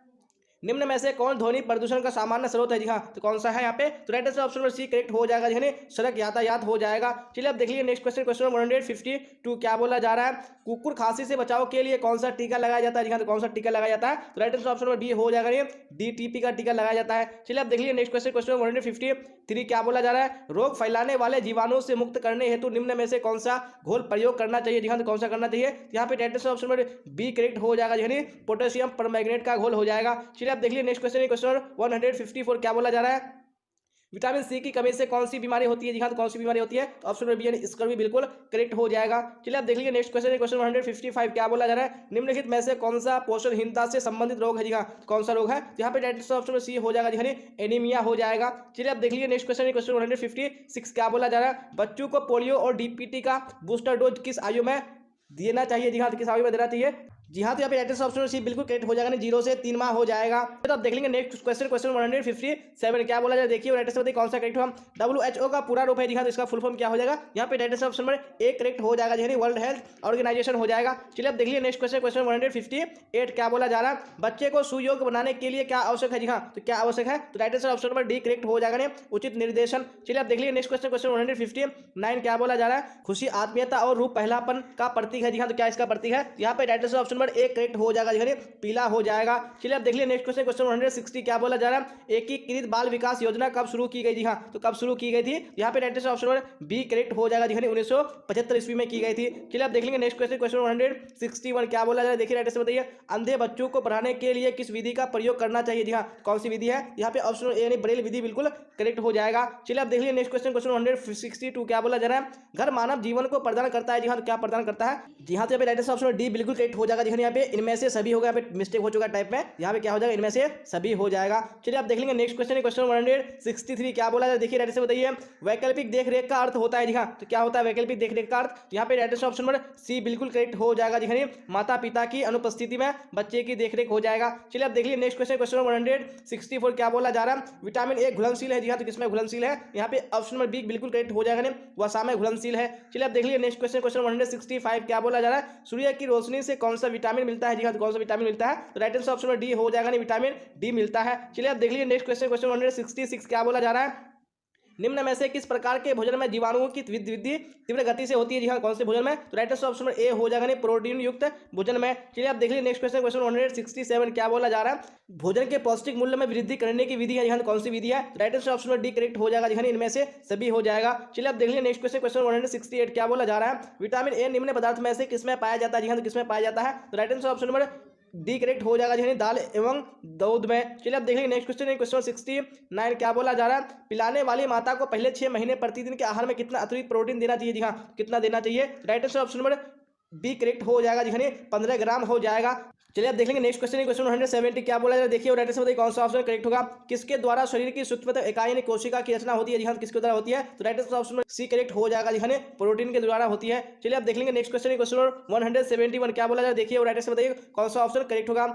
निम्न में से कौन ध्वनि प्रदूषण का सामान्य स्रोत है? जी हाँ, तो कौन सा है यहाँ पे? तो right answer option number C correct हो जाएगा, जी सड़क यातायात हो जाएगा। चलिए अब देख लीजिए नेक्स्ट क्वेश्चन, क्वेश्चन 152 क्या बोला जा रहा है? कुकुर खांसी से बचाव के लिए कौन सा टीका लगाया जाता है? जी हाँ, तो कौन सा टीका लगाया जाता है? तो right answer option number B हो जाएगा, डीटीपी का टीका लगाया जाता है। चलिए अब देख लीजिए नेक्स्ट क्वेश्चन, क्वेश्चन 153 क्या बोला जा रहा है? रोग फैलाने वाले जीवाणुओं से मुक्त करने हेतु निम्न में से कौन सा घोल प्रयोग करना चाहिए? जी हाँ, तो कौन सा करना चाहिए? यहाँ पे right answer option number B correct हो जाएगा, जी पोटेशियम परमैंगनेट का घोल हो जाएगा। चलिए अब देख लीजिए नेक्स्ट क्वेश्चन, क्वेश्चन 154 क्या बोला जा रहा है? विटामिन सी की कमी से कौन सी बीमारी होती है? जी हाँ, तो कौन सी बीमारी होती है? तो ऑप्शन नंबर बी यानी इसका भी बिल्कुल करेक्ट हो जाएगा। चलिए अब देख लीजिए नेक्स्ट क्वेश्चन, क्वेश्चन 155 क्या बोला जा रहा है? निम्नलिखित में से कौन सा पोषणहीनता से संबंधित रोग है? जी हाँ, तो कौन सा रोग है? यहाँ पे राइट आंसर ऑप्शन सी हो जाएगा, जी एनीमिया हो जाएगा। चलिए अब देख लीजिए नेक्स्ट क्वेश्चन, क्वेश्चन 156 क्या बोला जा रहा है? बच्चों को पोलियो और डीपीटी का बूस्टर डोज किस आयु में देना चाहिए? जी हाँ, तो किस आयु में देना चाहिए? जी हाँ, तो यहाँ पे राइट आंसर ऑप्शन सी बिल्कुल करेक्ट हो जाएगा, 0 से 3 माह हो जाएगा। तो अब देख लेंगे नेक्स्ट क्वेश्चन, क्वेश्चन 157 क्या बोला जाए? देखिए राइट आंसर बताइए कौन सा करेक्ट होगा? WHO का पूरा रूप है। जी हाँ, तो इसका फुल फॉर्म क्या हो जाएगा? यहाँ पे right answer option number A correct हो जाएगा, यानी वर्ल्ड हेल्थ ऑर्गेनाइजेशन हो जाएगा। चलिए अब देख लीजिए नेक्स्ट क्वेश्चन, क्वेश्चन 158 क्या बोला जा रहा है? बच्चे को सुयोग्य बनाने के लिए क्या आवश्यक है? जी हाँ, तो क्या आवश्यक है? तो right answer option number D correct हो जाएगा, उचित निर्देशन। चलिए अब देख लीजिए नेक्स्ट क्वेश्चन, क्वेश्चन 159 क्या बोला जा रहा है? खुशी, आत्मीयता और रूप पहलापन का प्रतीक है। जी हाँ, तो क्या इसका प्रतीक है? यहाँ पे right answer option number A correct हो जाएगा जी, पीला हो जाएगा। चलिए अब देख लिया नेक्स्ट क्वेश्चन, क्वेश्चन 160 क्या बोला जा रहा है, एकीकृत बाल विकास योजना कब शुरू की गई थी। हाँ, तो कब शुरू की गई थी, यहाँ पे right option number B correct हो जाएगा जी, 1975 ईस्वी में की गई थी। चलिए अब देख लेंगे नेक्स्ट क्वेश्चन, क्वेश्चन 161 क्या बोला जा रहा है, देखिए राइट से बताइए, अंधे बच्चों को पढ़ाने के लिए किस विधि का प्रयोग करना चाहिए। जी हाँ, कौन सी विधि है, यहाँ पे ऑप्शन ए यानी ब्रेल विधि बिल्कुल करेक्ट हो जाएगा। चलिए अब देख लीजिए नेक्स्ट क्वेश्चन, क्वेश्चन 162 क्या बोला जा रहा है, घर मानव जीवन को प्रदान करता है। जी हाँ, तो क्या प्रदान करता है, जी हाँ, तो यहाँ पे राइट ऑप्शन डी बिल्कुल करेक्ट हो जाएगा। यहाँ पे इनमें से सभी होगा, यहाँ पे मिस्टेक हो चुका टाइप में, यहाँ पे क्या हो जाएगा, इनमें से सभी हो जाएगा। चलिए आप देख लेंगे नेक्स्ट क्वेश्चन, क्वेश्चन 163 क्या बोला जाए, देखिए राइट से बताइए, वैकल्पिक देखरेख का अर्थ होता है। जी हाँ, तो क्या होता है वैकल्पिक देखरेख का अर्थ, यहाँ पे राइट ऑप्शन नंबर सी बिल्कुल करेक्ट हो जाएगा। जी माता पिता की अनुपस्थिति में बच्चे की देखरेख हो जाएगा। चलिए आप देख लीजिए नेक्स्ट क्वेश्चन, क्वेश्चन 164 क्या बोला जा रहा है, विटामिन ए घुलनशील है। जी हाँ, तो किसमें घुलनशील है, यहाँ पे ऑप्शन नंबर बी बिल्कुल करेक्ट हो जाएगा, वसा में घुलनशील है। चलिए आप देख लीजिए नेक्स्ट क्वेश्चन, क्वेश्चन 165 क्या बोला जा रहा है, सूर्य की रोशनी से कौन सा विटामिन मिलता है। जी हाँ, तो कौन सा विटामिन मिलता है, तो right answer option number D हो जाएगा, विटामिन डी मिलता है। चलिए आप देख लीजिए नेक्स्ट क्वेश्चन, क्वेश्चन 166 क्या बोला जा रहा है, निम्न में से किस प्रकार के भोजन में जीवाणुओं की वृद्धि तीव्र गति से होती है। जी हाँ, कौन से भोजन में, तो right answer option number A हो जाएगा, प्रोटीन युक्त भोजन में। चलिए आप देख लीजिए नेक्स्ट क्वेश्चन, क्वेश्चन 167 क्या बोला जा रहा है, भोजन के पौष्टिक मूल्य में वृद्धि करने की विधि है। जी हाँ, कौन सी विधि है, right answer option number D correct हो जाएगा। जी हाँ, इनमें से सभी हो जाएगा। चलिए आप देख लीजिए नेक्स्ट क्वेश्चन, क्वेश्चन 168 क्या बोला जा रहा है, विटामिन ए निम्न पदार्थ में से किसमें पाया जाता है। जी हाँ, तो किसमें पाया जाता है, तो right answer option number D correct हो जाएगा, यानी दाल एवं दूध में। चलिए अब देखेंगे नेक्स्ट क्वेश्चन, क्वेश्चन 69 क्या बोला जा रहा है, पिलाने वाली माता को पहले 6 महीने प्रतिदिन के आहार में कितना अतिरिक्त प्रोटीन देना चाहिए। जी हाँ, कितना देना चाहिए, right answer option number B correct हो जाएगा, जी 15 ग्राम हो जाएगा। चलिए अब देख लेंगे नेक्स्ट क्वेश्चन, क्वेश्चन 170 क्या बोला जाए, देखिए राइट से बताइए कौन सा ऑप्शन करेक्ट होगा, किसके द्वारा शरीर की सूक्ष्म इकाई यानी कोशिका की रचना होती है। जी हाँ, किसके द्वारा होती है, तो राइट ऑप्शन सी करेक्ट हो जाएगा, जी प्रोटीन के द्वारा होती है। चलिए अब देख लेंगे नेक्स्ट क्वेश्चन, क्वेश्चन 171 क्या बोला जाए, देखिए राइट से बताइए कौन सा ऑप्शन करेक्ट होगा,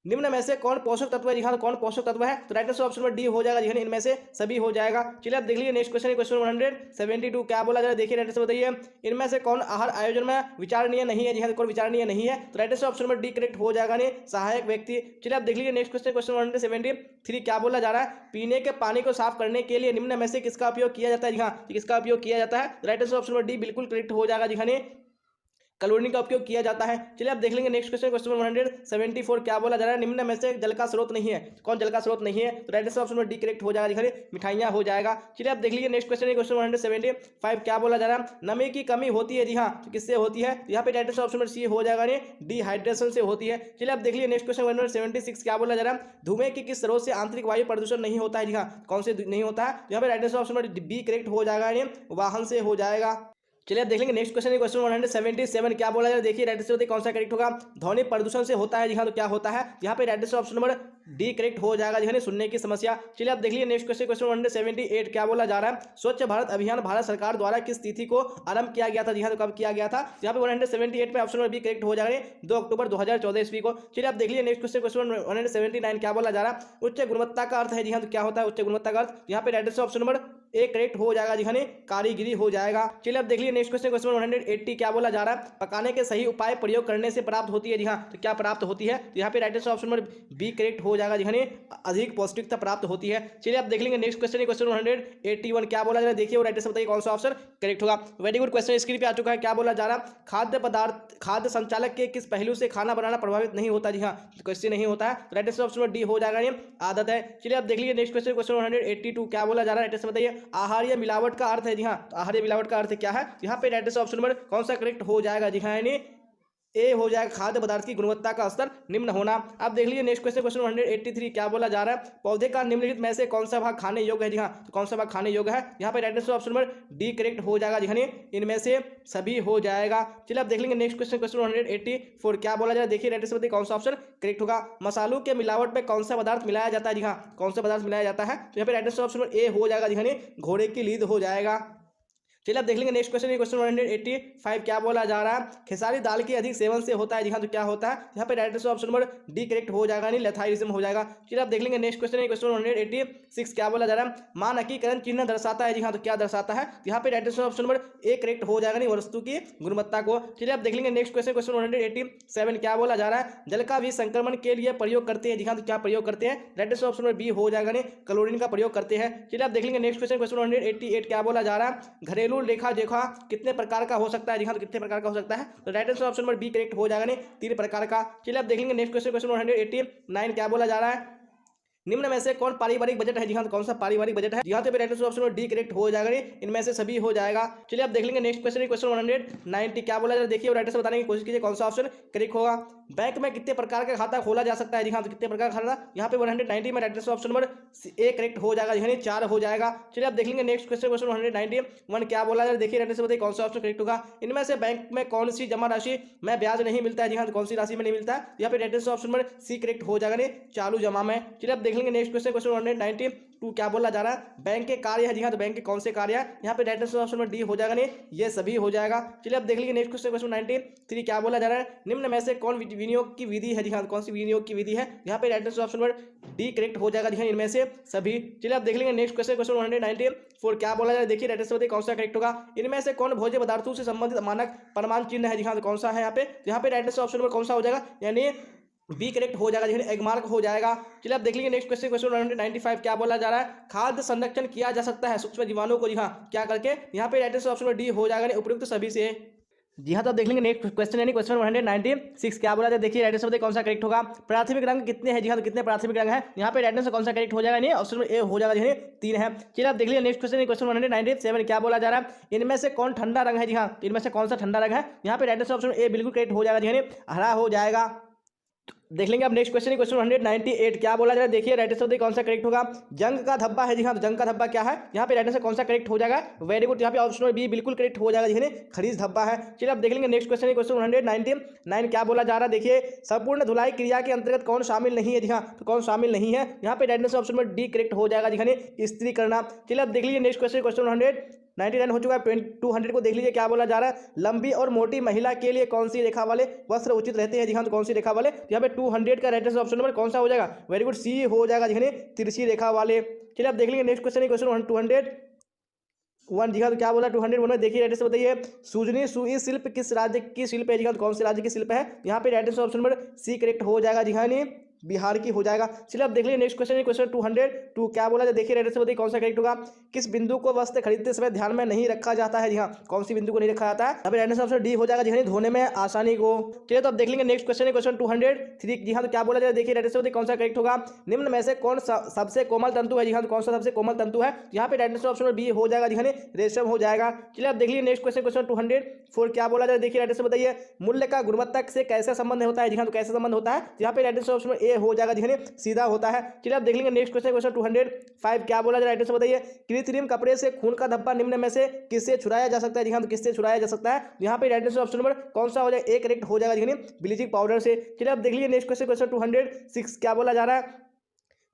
निम्न में से कौन पोषक तत्व है। जी हाँ, कौन पोषक तत्व है, तो right answer option number D हो जाएगा, जी इनमें से सभी हो जाएगा। चलिए आप देख लीजिए नेक्स्ट क्वेश्चन, क्वेश्चन 172 क्या बोला जा रहा है, देखिए राइट से बताइए, इनमें से कौन आहार आयोजन में विचारणीय नहीं है। जी हाँ, कौन विचारणीय नहीं है, तो right answer option number D correct हो जाएगा, नहीं सहायक व्यक्ति। चलिए आप देख लीजिए नेक्स्ट क्वेश्चन, क्वेश्चन 173 क्या बोला जा रहा है, पीने के पानी को साफ करने के लिए निम्न में से किसका उपयोग किया जाता है। जी हाँ, किसका उपयोग किया जाता है, right answer option number D बिल्कुल करेक्ट हो जाएगा, जी क्लोरीन का उपयोग किया जाता है। चलिए आप देख लेंगे नेक्स्ट क्वेश्चन, क्वेश्चन 174 क्या बोला जा रहा है, निम्न में से जल का स्रोत नहीं है, कौन जल का स्रोत नहीं है, तो right answer option number D correct हो जाएगा, मिठाइयाँ हो जाएगा। चलिए आप देख लीजिए नेक्स्ट क्वेश्चन, क्वेश्चन 175 क्या बोला जा रहा है, नमी की कमी होती है। जी हाँ, तो किससे होती है, यहाँ पे right answer option number C हो जाएगा, डिहाइड्रेशन से होती है। चलिए आप देख लीजिए नेक्स्ट क्वेश्चन 176 क्या बोला जा रहा है, धुएं की किस स्रोत से आंतरिक वायु प्रदूषण नहीं होता है। जी हाँ, कौन से नहीं होता है, यहाँ पे right answer option number B correct हो जाएगा, वाहन से हो जाएगा। चलिए आप देख लेंगे नेक्स्ट क्वेश्चन, क्वेश्चन 177 क्या बोला जाए, देखिए राइट से बताइए कौन सा करेक्ट होगा, ध्वनि प्रदूषण से होता है। जी हाँ, तो क्या होता है, यहाँ पे राइट से ऑप्शन नंबर डी करेक्ट हो जाएगा, जी सुनने की समस्या। चलिए आप देख लीजिए नेक्स्ट क्वेश्चन, क्वेश्चन 178 क्या बोला जा रहा है, स्वच्छ भारत अभियान भारत सरकार द्वारा किस तिथि को आरंभ किया गया था। जी हाँ, तो कब किया गया था, यहाँ पे 178 में ऑप्शन नंबर बी करेक्ट हो जाएगा, 2 अक्टूबर 2014 ईस्वी को। चलिए आप देख लीजिए नेक्स्ट क्वेश्चन, क्वेश्चन 179 क्या बोला जा रहा है, उच्च गुणवत्ता का अर्थ है। जी हाँ, तो क्या होता है उच्च गुणवत्ता का अर्थ, यहाँ पे राइट से ऑप्शन नंबर ए करेक्ट हो जाएगा, जी कारीगिरी हो जाएगा। चलिए अब देख लीजिए नेक्स्ट क्वेश्चन, क्वेश्चन 180 क्या बोला जा रहा है, पकाने के सही उपाय प्रयोग करने से प्राप्त होती है। जी हाँ, तो क्या प्राप्त होती है, तो यहाँ पे right answer option number B correct हो जाएगा, जी अधिक पौष्टिकता प्राप्त होती है। चलिए आप देख लेंगे नेक्स्ट क्वेश्चन, क्वेश्चन 181 क्या बोला जा रहा है, देखिए राइट से बताइए कौन सा ऑप्शन करेक्ट होगा। वेरी गुड क्वेश्चन स्क्रीन पे आ चुका है, क्या बोला जा रहा है, खाद्य संचालक के किस पहलू से खाना बनाना प्रभावित नहीं होता। जी हाँ, क्वेश्चन नहीं होता है, right answer option number D हो जाएगा, आदत है। चलिए आप देख लीजिए नेक्स्ट क्वेश्चन, क्वेश्चन 182 क्या बोला जा रहा है, राइट से बताइए, आहार या मिलावट का अर्थ है। जी हाँ, तो आहार या मिलावट का अर्थ क्या है, यहाँ पे राइट ऑप्शन नंबर कौन सा करेक्ट हो जाएगा, जी हाँ ए हो जाएगा, खाद्य पदार्थ की गुणवत्ता का स्तर निम्न होना। अब देख लीजिए नेक्स्ट क्वेश्चन, क्वेश्चन 183 क्या बोला जा रहा है, पौधे का निम्नलिखित में से कौन सा भाग खाने योग्य है। जी हाँ, तो कौन सा भाग खाने योग्य है, यहाँ पे right answer option number D correct हो जाएगा, जी इनमें से सभी हो जाएगा। चलिए अब देख लेंगे नेक्स्ट क्वेश्चन, क्वेश्चन 184 क्या बोला जा रहा है, देखिए राइट से बताइए कौन सा ऑप्शन करेक्ट होगा, मसालों के मिलावट में कौन सा पदार्थ मिलाया जाता है। जी हाँ, कौन सा पदार्थ मिलाया जाता है, तो यहाँ पे right answer option number A हो जाएगा, जी घोड़े की लीद हो जाएगा। चलिए आप देख लेंगे नेक्स्ट क्वेश्चन, क्वेश्चन 185 क्या बोला जा रहा है, खेसारी दाल के अधिक सेवन से होता है। जी हाँ, तो क्या होता है, यहाँ पे right answer option number D correct हो जाएगा, लेथाइरिज्म हो जाएगा। चलिए आप देख लेंगे नेक्स्ट क्वेश्चन, क्वेश्चन 186 क्या बोला जा रहा है, मानकीकरण चिन्ह दर्शाता है। जी हाँ, तो क्या दर्शाता है, यहाँ पे right answer option number A correct हो जाएगा, वस्तु की गुणवत्ता को। चलिए आप देख लेंगे नेक्स्ट क्वेश्चन, क्वेश्चन 187 क्या बोला जा रहा है, जल का भी संक्रमण के लिए प्रयोग करते हैं। जी हाँ, तो क्या प्रयोग करते हैं, right answer option number B हो जाएगा, क्लोरीन का प्रयोग करते हैं। चलिए आप देख लेंगे नेक्स्ट क्वेश्चन, क्वेश्चन 188 क्या बोला जा रहा है, घरेलू घरेलू लेखा जोखा कितने प्रकार का हो सकता है जी हाँ, तो कितने प्रकार का हो सकता है, तो right answer option number B correct हो जाएगा, नहीं 3 प्रकार का। चलिए आप देख लेंगे नेक्स्ट क्वेश्चन, क्वेश्चन 189 क्या बोला जा रहा है, निम्न में से कौन पारिवारिक बजट है जी हाँ, तो कौन सा पारिवारिक बजट है, यहाँ पे right answer option number D correct हो जाएगा, इनमें से सभी हो जाएगा। चलिए आप देख लेंगे नेक्स्ट क्वेश्चन, क्वेश्चन 190 क्या बोला जा रहा है, देखिए राइट आंसर बताने की कोशिश कीजिए कौन सा ऑप्शन करेक्ट होगा। बैंक में कितने प्रकार का खाता खोला जा सकता है जी हाँ, तो कितने प्रकार का खाता, यहाँ पे 190 में right answer option number A correct हो जाएगा, यानी 4 हो जाएगा। चलिए आप देख लेंगे नेक्स्ट क्वेश्चन, क्वेश्चन 191 क्या बोला जा रहा है, देखिए राइट आंसर बताइए कौन सा ऑप्शन करेक्ट होगा। इनमें से बैंक में कौन सी जमा राशि में ब्याज नहीं मिलता है जी हाँ, तो कौन सी राशि में नहीं मिलता है, यहाँ पे right answer option number C correct हो जाएगा, नहीं चालू जमा में। चलिए आप देख लेंगे नेक्स्ट क्वेश्चन, क्वेश्चन 192 क्या बोला जा रहा है, बैंक के कार्य है जी हाँ, तो बैंक के कौन से कार्य है, यहाँ पे right answer option number D हो जाएगा, नहीं ये सभी हो जाएगा। चलिए आप देख लीजिए नेक्स्ट क्वेश्चन, क्वेश्चन 93 क्या बोला जा रहा है, निम्न में से कौन विनियोग की विधि है जी हाँ, कौन सी विनियोग की विधि है, यहाँ पे right answer option number D correct हो जाएगा जी हाँ, इनमें से सभी। चलिए आप देख लेंगे नेक्स्ट क्वेश्चन, क्वेश्चन 194 क्या बोला जा रहा है, देखिए राइट आंसर बताइए कौन सा करेक्ट होगा। इनमें से कौन भोज्य पदार्थों से संबंधित मानक प्रमाण चिन्ह है जी हाँ, तो कौन सा है यहाँ पे राइट आंसर ऑप्शन नंबर कौन सा हो जाएगा, यानी बी करेक्ट हो जाएगा, एग मार्क हो जाएगा। चलिए आप देख लीजिए नेक्स्ट क्वेश्चन, क्वेश्चन 195 क्या बोला जा रहा है, खाद्य संरक्षण किया जा सकता है सूक्ष्म जीवाणु को जी हाँ क्या करके, यहाँ पे right answer option number D हो जाएगा, उपयुक्त सभी से जी हाँ। तो आप देख लेंगे नेक्स्ट क्वेश्चन यानी क्वेश्चन 196 क्या बोला जाए, देखिए राइट आंसर कौन सा करेक्ट होगा। प्राथमिक रंग कितने हैं जी हाँ, तो कितने प्राथमिक रंग है, यहाँ पे राइट आंसर कौन सा करेक्ट हो जाएगा, नहीं ऑप्शन ए हो जाएगा, यानी 3 है। चलिए आप देख लीजिए नेक्स्ट क्वेश्चन, क्वेश्चन 197 क्या बोला जा रहा है, इनमें से कौन ठंडा रंग है जी हाँ, इनमें से कौन सा ठंडा रंग है, यहाँ पे राइट आंसर ऑप्शन ए बिल्कुल करेक्ट हो जाएगा, यानी हरा हो जाएगा। देख लेंगे अब नेक्स्ट क्वेश्चन, क्वेश्चन 198 क्या बोला जा रहा है, देखिए राइट आंसर कौन सा करेक्ट होगा। जंग का धब्बा है जी हाँ, तो जंग का धब्बा क्या है, यहाँ पे राइट आंसर कौन सा करेक्ट हो जाएगा, वेरी गुड, यहाँ पे ऑप्शन बी बिल्कुल करेक्ट हो जाएगा, यानी खरीज धब्बा है। चलिए अब देख लेंगे नेक्स्ट क्वेश्चन, क्वेश्चन 199 क्या बोला जा रहा है, देखिए संपूर्ण धुलाई क्रिया के अंतर्गत कौन शामिल नहीं है जी हाँ, तो कौन शामिल नहीं है, यहाँ पे राइट आंसर ऑप्शन में डी करेक्ट हो जाएगा, यानी इस्त्री करना। चलिए अब देख लीजिए नेक्स्ट क्वेश्चन, क्वेश्चन 199 हो चुका है, 200 को देख लीजिए क्या बोला जा रहा है, लंबी और मोटी महिला के लिए कौन सी रेखा वाले वस्त्र उचित रहते हैं जी हाँ, तो कौन सी रेखा वाले, यहाँ पे 200 का राइट आंसर ऑप्शन नंबर कौन सा हो जाएगा, वेरी गुड सी हो जाएगा, यानी तिरछी रेखा वाले। चलिए आप देख लेंगे नेक्स्ट क्वेश्चन, क्वेश्चन 201 जी हाँ, तो क्या बोला 201 में, देखिए राइट आंसर बताइए सुजनी सुई शिल्प किस राज्य की शिल्प है जी हाँ, तो कौन से राज्य की शिल्प है, यहाँ पे right answer option number C correct हो जाएगा जी हाँ, बिहार की हो जाएगा। चलिए अब देख लीजिए नेक्स्ट क्वेश्चन, क्वेश्चन 202 क्या बोला, देखिए राइट आंसर बताइए कौन सा करेक्ट होगा। किस बिंदु को वस्त्र खरीदते समय ध्यान में नहीं रखा जाता है जी हाँ, कौन सी बिंदु को नहीं रखा जाता है, यहाँ पे राइट आंसर ऑप्शन डी हो जाएगा जी हाँ, धोने में आसानी को। चलिए तो अब देख लेंगे नेक्स्ट क्वेश्चन, क्वेश्चन 203 जी हाँ, तो क्या बोला जाए, देखिए राइट आंसर बताइए कौन सा करेक्ट होगा। निम्न में से कौन सबसे कोमल तंतु है जी हाँ, तो कौन सा सबसे कोमल तंतु है, यहाँ पे राइट आंसर ऑप्शन बी हो जाएगा जी हाँ, रेशम हो जाएगा। चलिए अब देख लीजिए नेक्स्ट क्वेश्चन, क्वेश्चन 204 क्या बोला जाए, देखिए राइट आंसर बताइए मूल्य का गुणवत्ता से कैसे संबंध होता है जी हाँ, तो कैसे संबंध होता है, यहाँ पे राइट आंसर ऑप्शन ए हो जाएगा जी हाँ, सीधा होता है। चलिए आप देख लेंगे नेक्स्ट क्वेश्चन, क्वेश्चन 205 क्या बोला जा रहा है, राइट आंसर बताइए कृत्रिम कपड़े से खून का धब्बा निम्न में से किससे छुड़ाया जा सकता है जी हाँ, तो किससे छुड़ाया जा सकता है, यहाँ पे राइट आंसर ऑप्शन नंबर कौन सा हो जाएगा, ए करेक्ट हो जाएगा यानी ब्लीचिंग पाउडर से। चलिए आप देख लीजिए नेक्स्ट क्वेश्चन, क्वेश्चन 206 क्या बोला जा रहा है,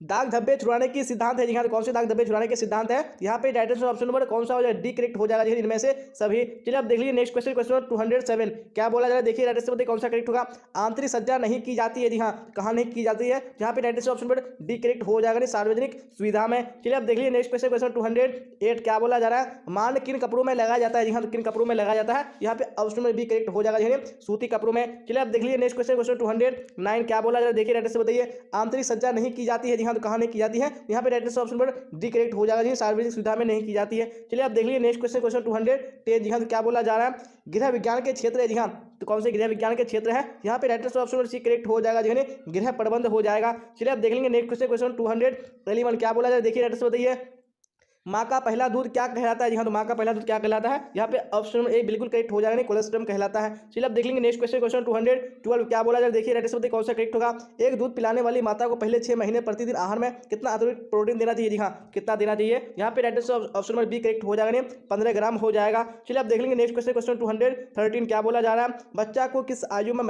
दाग धब्बे छुड़ाने की सिद्धांत है जी हाँ, तो कौन से दाग धब्बे छुड़ाने के सिद्धांत है, यहाँ पे राइट आंसर ऑप्शन नंबर कौन सा हो जाएगा, डी करेक्ट हो जाएगा इनमें से सभी। चलिए आप देख लीजिए नेक्स्ट क्वेश्चन, क्वेश्चन 207 क्या बोला जा रहा है, देखिए राइट आंसर बताइए कौन सा करेक्ट होगा। आंतरिक सज्जा नहीं की जाती है जी हाँ, कहाँ नहीं की जाती है, यहाँ पे right answer option number D correct हो जाएगा सार्वजनिक सुविधा में। चलिए आप देख लीजिए नेक्स्ट क्वेश्चन, क्वेश्चन 208 क्या बोला जा रहा है, मान किन कपड़ों में लगाया जाता है जी हाँ, तो किन कपड़ों में लगाया जाता है, यहाँ पे ऑप्शन नंबर बी करेक्ट हो जाएगा सूती कपड़ों में। चलिए आप देख लीजिए नेक्स्ट क्वेश्चन, क्वेश्चन 209 क्या बोला जा रहा है, देखिए राइट आंसर बताइए आंतरिक सज्जा नहीं की जाती है जी हाँ, तो कहाँ नहीं की जाती है, यहाँ पे राइट आंसर ऑप्शन पर डी करेक्ट हो जाएगा जी, सार्वजनिक सुविधा में नहीं की जाती है। चलिए आप देख लीजिए नेक्स्ट क्वेश्चन, क्वेश्चन 210 जी हाँ, तो क्या बोला जा रहा है, गृह विज्ञान के क्षेत्र है जी हाँ, तो कौन से गृह विज्ञान के क्षेत्र है, यहाँ पे राइट आंसर ऑप्शन पर सी करेक्ट हो जाएगा जी, गृह प्रबंध हो जाएगा। चलिए आप देख लेंगे नेक्स्ट क्वेश्चन, क्वेश्चन 211 क्या बोला जाए, देखिए राइट आंसर बताइए माँ का पहला दूध क्या कहलाता है जी हाँ, तो माँ का पहला दूध क्या कहलाता है, यहाँ पे ऑप्शन ए बिल्कुल करेक्ट हो जाएगा, कोलेस्ट्रम कहलाता है। चलिए अब देख लेंगे नेक्स्ट क्वेश्चन, क्वेश्चन 212 क्या बोला जाए, देखिए राइट आंसर बताइए कौन सा करेक्ट होगा। एक दूध पिलाने वाली माता को पहले 6 महीने प्रतिदिन आहार में कितना अतिरिक्त प्रोटीन देना चाहिए जी हाँ, कितना देना चाहिए, यहाँ पे right answer option number B correct हो जाएगा, 15 ग्राम हो जाएगा। चलिए अब देख लेंगे नेक्स्ट क्वेश्चन, क्वेश्चन 213 क्या बोला जा रहा है, बच्चा को किस आयु में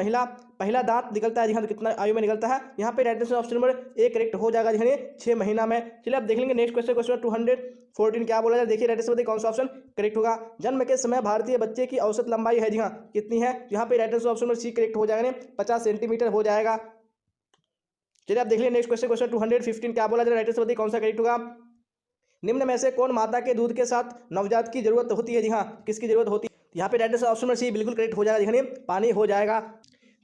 पहला दांत निकलता है जी हाँ, तो कितना आयु में निकलता है, यहाँ पे right answer option number A correct हो जाएगा जी, 6 महीना में। चलिए अब देख लेंगे नेक्स्ट क्वेश्चन, क्वेश्चन 214 क्या बोला जाए, देखिए राइट आंसर बताइए कौन सा ऑप्शन करेक्ट होगा। जन्म के समय भारतीय बच्चे की औसत लंबाई है जी हाँ, कितनी है, यहाँ पे right answer option number C correct हो जाएगा, 50 सेंटीमीटर हो जाएगा। चलिए आप देख लीजिए नेक्स्ट क्वेश्चन, क्वेश्चन 215 क्या बोला जाए, राइट आंसर बताइए कौन सा करेक्ट होगा। निम्न में से कौन माता के दूध के साथ नवजात की जरूरत होती है जी हाँ, किसकी जरूरत होती है, यहाँ पे right answer option number C बिल्कुल करेक्ट हो जाएगा, पानी हो जाएगा।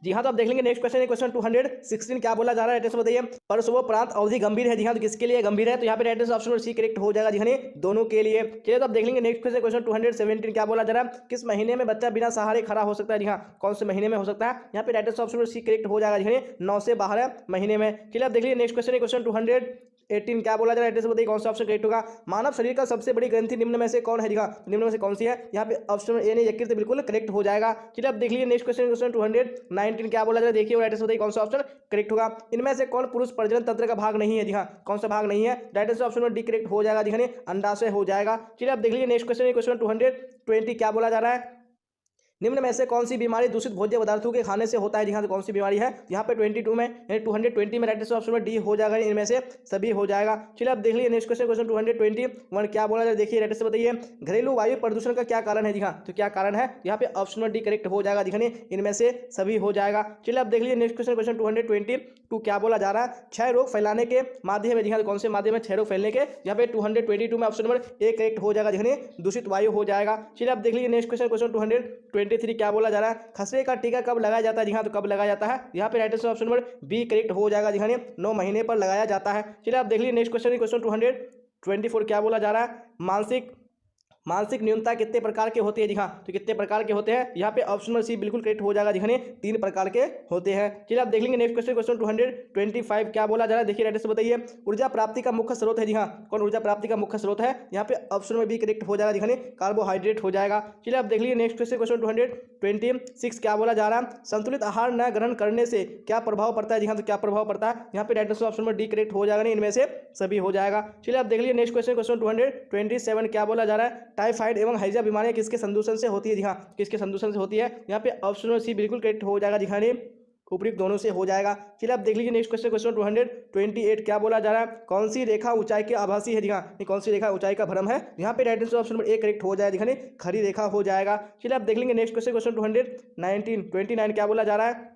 जी हाँ, तो आप देख लेंगे नेक्स्ट क्वेश्चन है क्वेश्चन 216 क्या बोला जा रहा है, राइट आंसर बताइए। परसवोपरांत अवधि गंभीर है, जी हाँ, तो किसके लिए गंभीर है, तो यहाँ पे right answer option number C correct हो जाएगा, जी हाँ, दोनों के लिए। चलिए तो आप देख लेंगे नेक्स्ट क्वेश्चन क्वेश्चन 217 क्या बोला जा रहा है, किस महीने में बच्चा बिना सहारे खड़ा हो सकता है, जी हाँ, कौन से महीने में हो सकता है, यहाँ पे right answer option number C correct हो जाएगा, जी हाँ, 9 से 12 महीने में। चलिए आप देख लीजिए नेक्स्ट क्वेश्चन है क्वेश्चन 218 क्या बोला जा रहा है, बताइए कौन सा ऑप्शन करेक्ट होगा। मानव शरीर का सबसे बड़ी ग्रंथि निम्न में से कौन है, जी हाँ, निम्न में से कौन सी है, यहाँ पे ऑप्शन ए नहीं यकृत बिल्कुल करेक्ट हो जाएगा। चलिए आप देख लीजिए नेक्स्ट क्वेश्चन क्वेश्चन 219 क्या बोला जा रहा है, देखिए राइट आंसर बताइए कौन सा ऑप्शन करेक्ट होगा। इनमें से कौन पुरुष प्रजनन तंत्र का भाग नहीं है, जी हाँ, कौन सा भाग नहीं है, right answer option D correct हो जाएगा, जी हाँ, अंडाशय हो जाएगा। चलिए आप देख लीजिए नेक्स्ट क्वेश्चन क्वेश्चन 220 क्या बोला जा रहा है, निम्न में से कौन सी बीमारी दूषित भोज्य पदार्थों के खाने से होता है, जी हाँ, तो कौन सी बीमारी है, यहाँ पे 22 में यानी 220 में राइट आंसर ऑप्शन में डी हो जाएगा, इनमें से सभी हो जाएगा। चलिए आप देख लीजिए नेक्स्ट क्वेश्चन क्वेश्चन 221 क्या बोला जाए, देखिए राइट आंसर बताइए घरेलू वायु प्रदूषण का क्या कारण है, जी हाँ, तो क्या कारण है, यहाँ पे ऑप्शन में डी करेक्ट हो जाएगा, दिखने इनमें से सभी हो जाएगा। चलिए आप देख लीजिए नेक्स्ट क्वेश्चन क्वेश्चन 222 क्या बोला जा रहा है, क्षय रोग फैलाने के माध्यम है, जी हाँ, कौन से माध्यम है क्षय रोग फैलने के, यहाँ पे 222 में ऑप्शन नंबर ए करेक्ट हो जाएगा, दिखने दूषित वायु हो जाएगा। चलिए आप देख लीजिए नेक्स्ट क्वेश्चन क्वेश्चन 223 क्या बोला जा रहा है, खसरे का टीका कब लगाया जाता है, जी हाँ, तो कब लगाया जाता है, यहाँ पे right answer option number B correct हो जाएगा, जी हाँ, 9 महीने पर लगाया जाता है। चलिए आप देख लीजिए नेक्स्ट क्वेश्चन क्वेश्चन 224 क्या बोला जा रहा है, मानसिक न्यूनता कितने प्रकार के होते हैं, जी हाँ, तो कितने प्रकार के होते हैं, यहाँ पे ऑप्शन नंबर सी बिल्कुल करेक्ट हो जाएगा, जी हाँ, 3 प्रकार के होते हैं। चलिए आप देख लेंगे नेक्स्ट क्वेश्चन क्वेश्चन 225 क्या बोला जा रहा है, देखिए राइट से बताइए ऊर्जा प्राप्ति का मुख्य स्रोत है, जी हाँ, कौन ऊर्जा प्राप्ति का मुख्य स्रोत है, यहाँ पे ऑप्शन में बी करेक्ट हो जाएगा, जी हाँ, कार्बोहाइड्रेट हो जाएगा। चलिए आप देख लीजिए नेक्स्ट क्वेश्चन क्वेश्चन 226 क्या बोला जा रहा है, संतुलित आहार न ग्रहण करने से क्या प्रभाव पड़ता है, जी हाँ, तो क्या प्रभाव पड़ता है, यहाँ पे राइट आंसर ऑप्शन में डी करेक्ट हो जाएगा, इनमें से सभी हो जाएगा। चलिए आप देख लीजिए नेक्स्ट क्वेश्चन क्वेश्चन 227 क्या बोला जा रहा है, टाइफाइड एवं हैजा बीमारियां किसके संदूषण से होती है, जी हाँ, किसके संदूषण से होती है, यहाँ पे ऑप्शन सी बिल्कुल करेक्ट हो जाएगा, जी हाँ, उपयुक्त दोनों से हो जाएगा। चलिए आप देख लीजिए नेक्स्ट क्वेश्चन क्वेश्चन 228 क्या बोला जा रहा है, कौन सी रेखा ऊंचाई के आभासी है, जी हाँ, कौन सी रेखा ऊंचाई का भ्रम है, यहाँ पे right answer option number A correct हो जाएगा, जी हाँ, खरी रेखा हो जाएगा। चलिए आप देख लेंगे नेक्स्ट क्वेश्चन क्वेश्चन 229 क्या बोला जा रहा है,